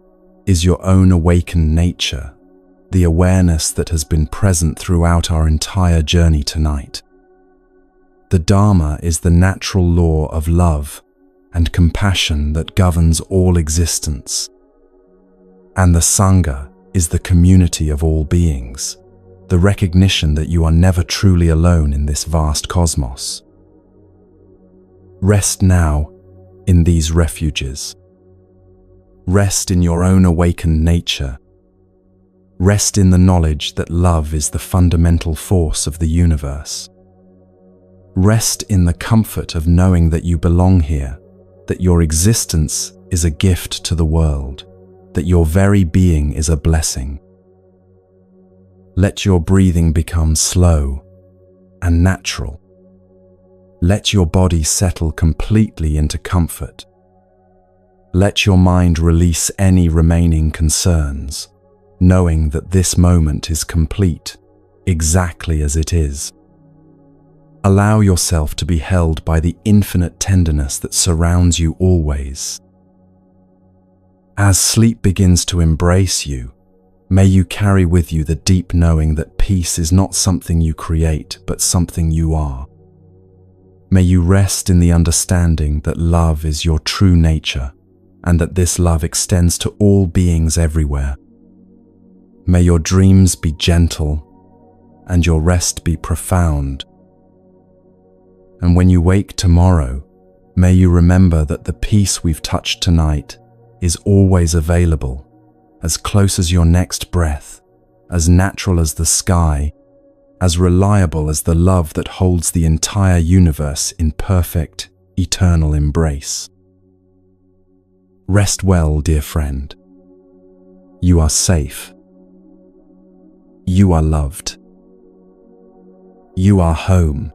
is your own awakened nature, the awareness that has been present throughout our entire journey tonight. The Dharma is the natural law of love and compassion that governs all existence. And the Sangha is the community of all beings, the recognition that you are never truly alone in this vast cosmos. Rest now in these refuges. Rest in your own awakened nature. Rest in the knowledge that love is the fundamental force of the universe. Rest in the comfort of knowing that you belong here, that your existence is a gift to the world, that your very being is a blessing. Let your breathing become slow and natural. Let your body settle completely into comfort. Let your mind release any remaining concerns, knowing that this moment is complete, exactly as it is. Allow yourself to be held by the infinite tenderness that surrounds you always. As sleep begins to embrace you, may you carry with you the deep knowing that peace is not something you create, but something you are. May you rest in the understanding that love is your true nature, and that this love extends to all beings everywhere. May your dreams be gentle, and your rest be profound. And when you wake tomorrow, may you remember that the peace we've touched tonight is always available, as close as your next breath, as natural as the sky, as reliable as the love that holds the entire universe in perfect, eternal embrace. Rest well, dear friend. You are safe. You are loved. You are home.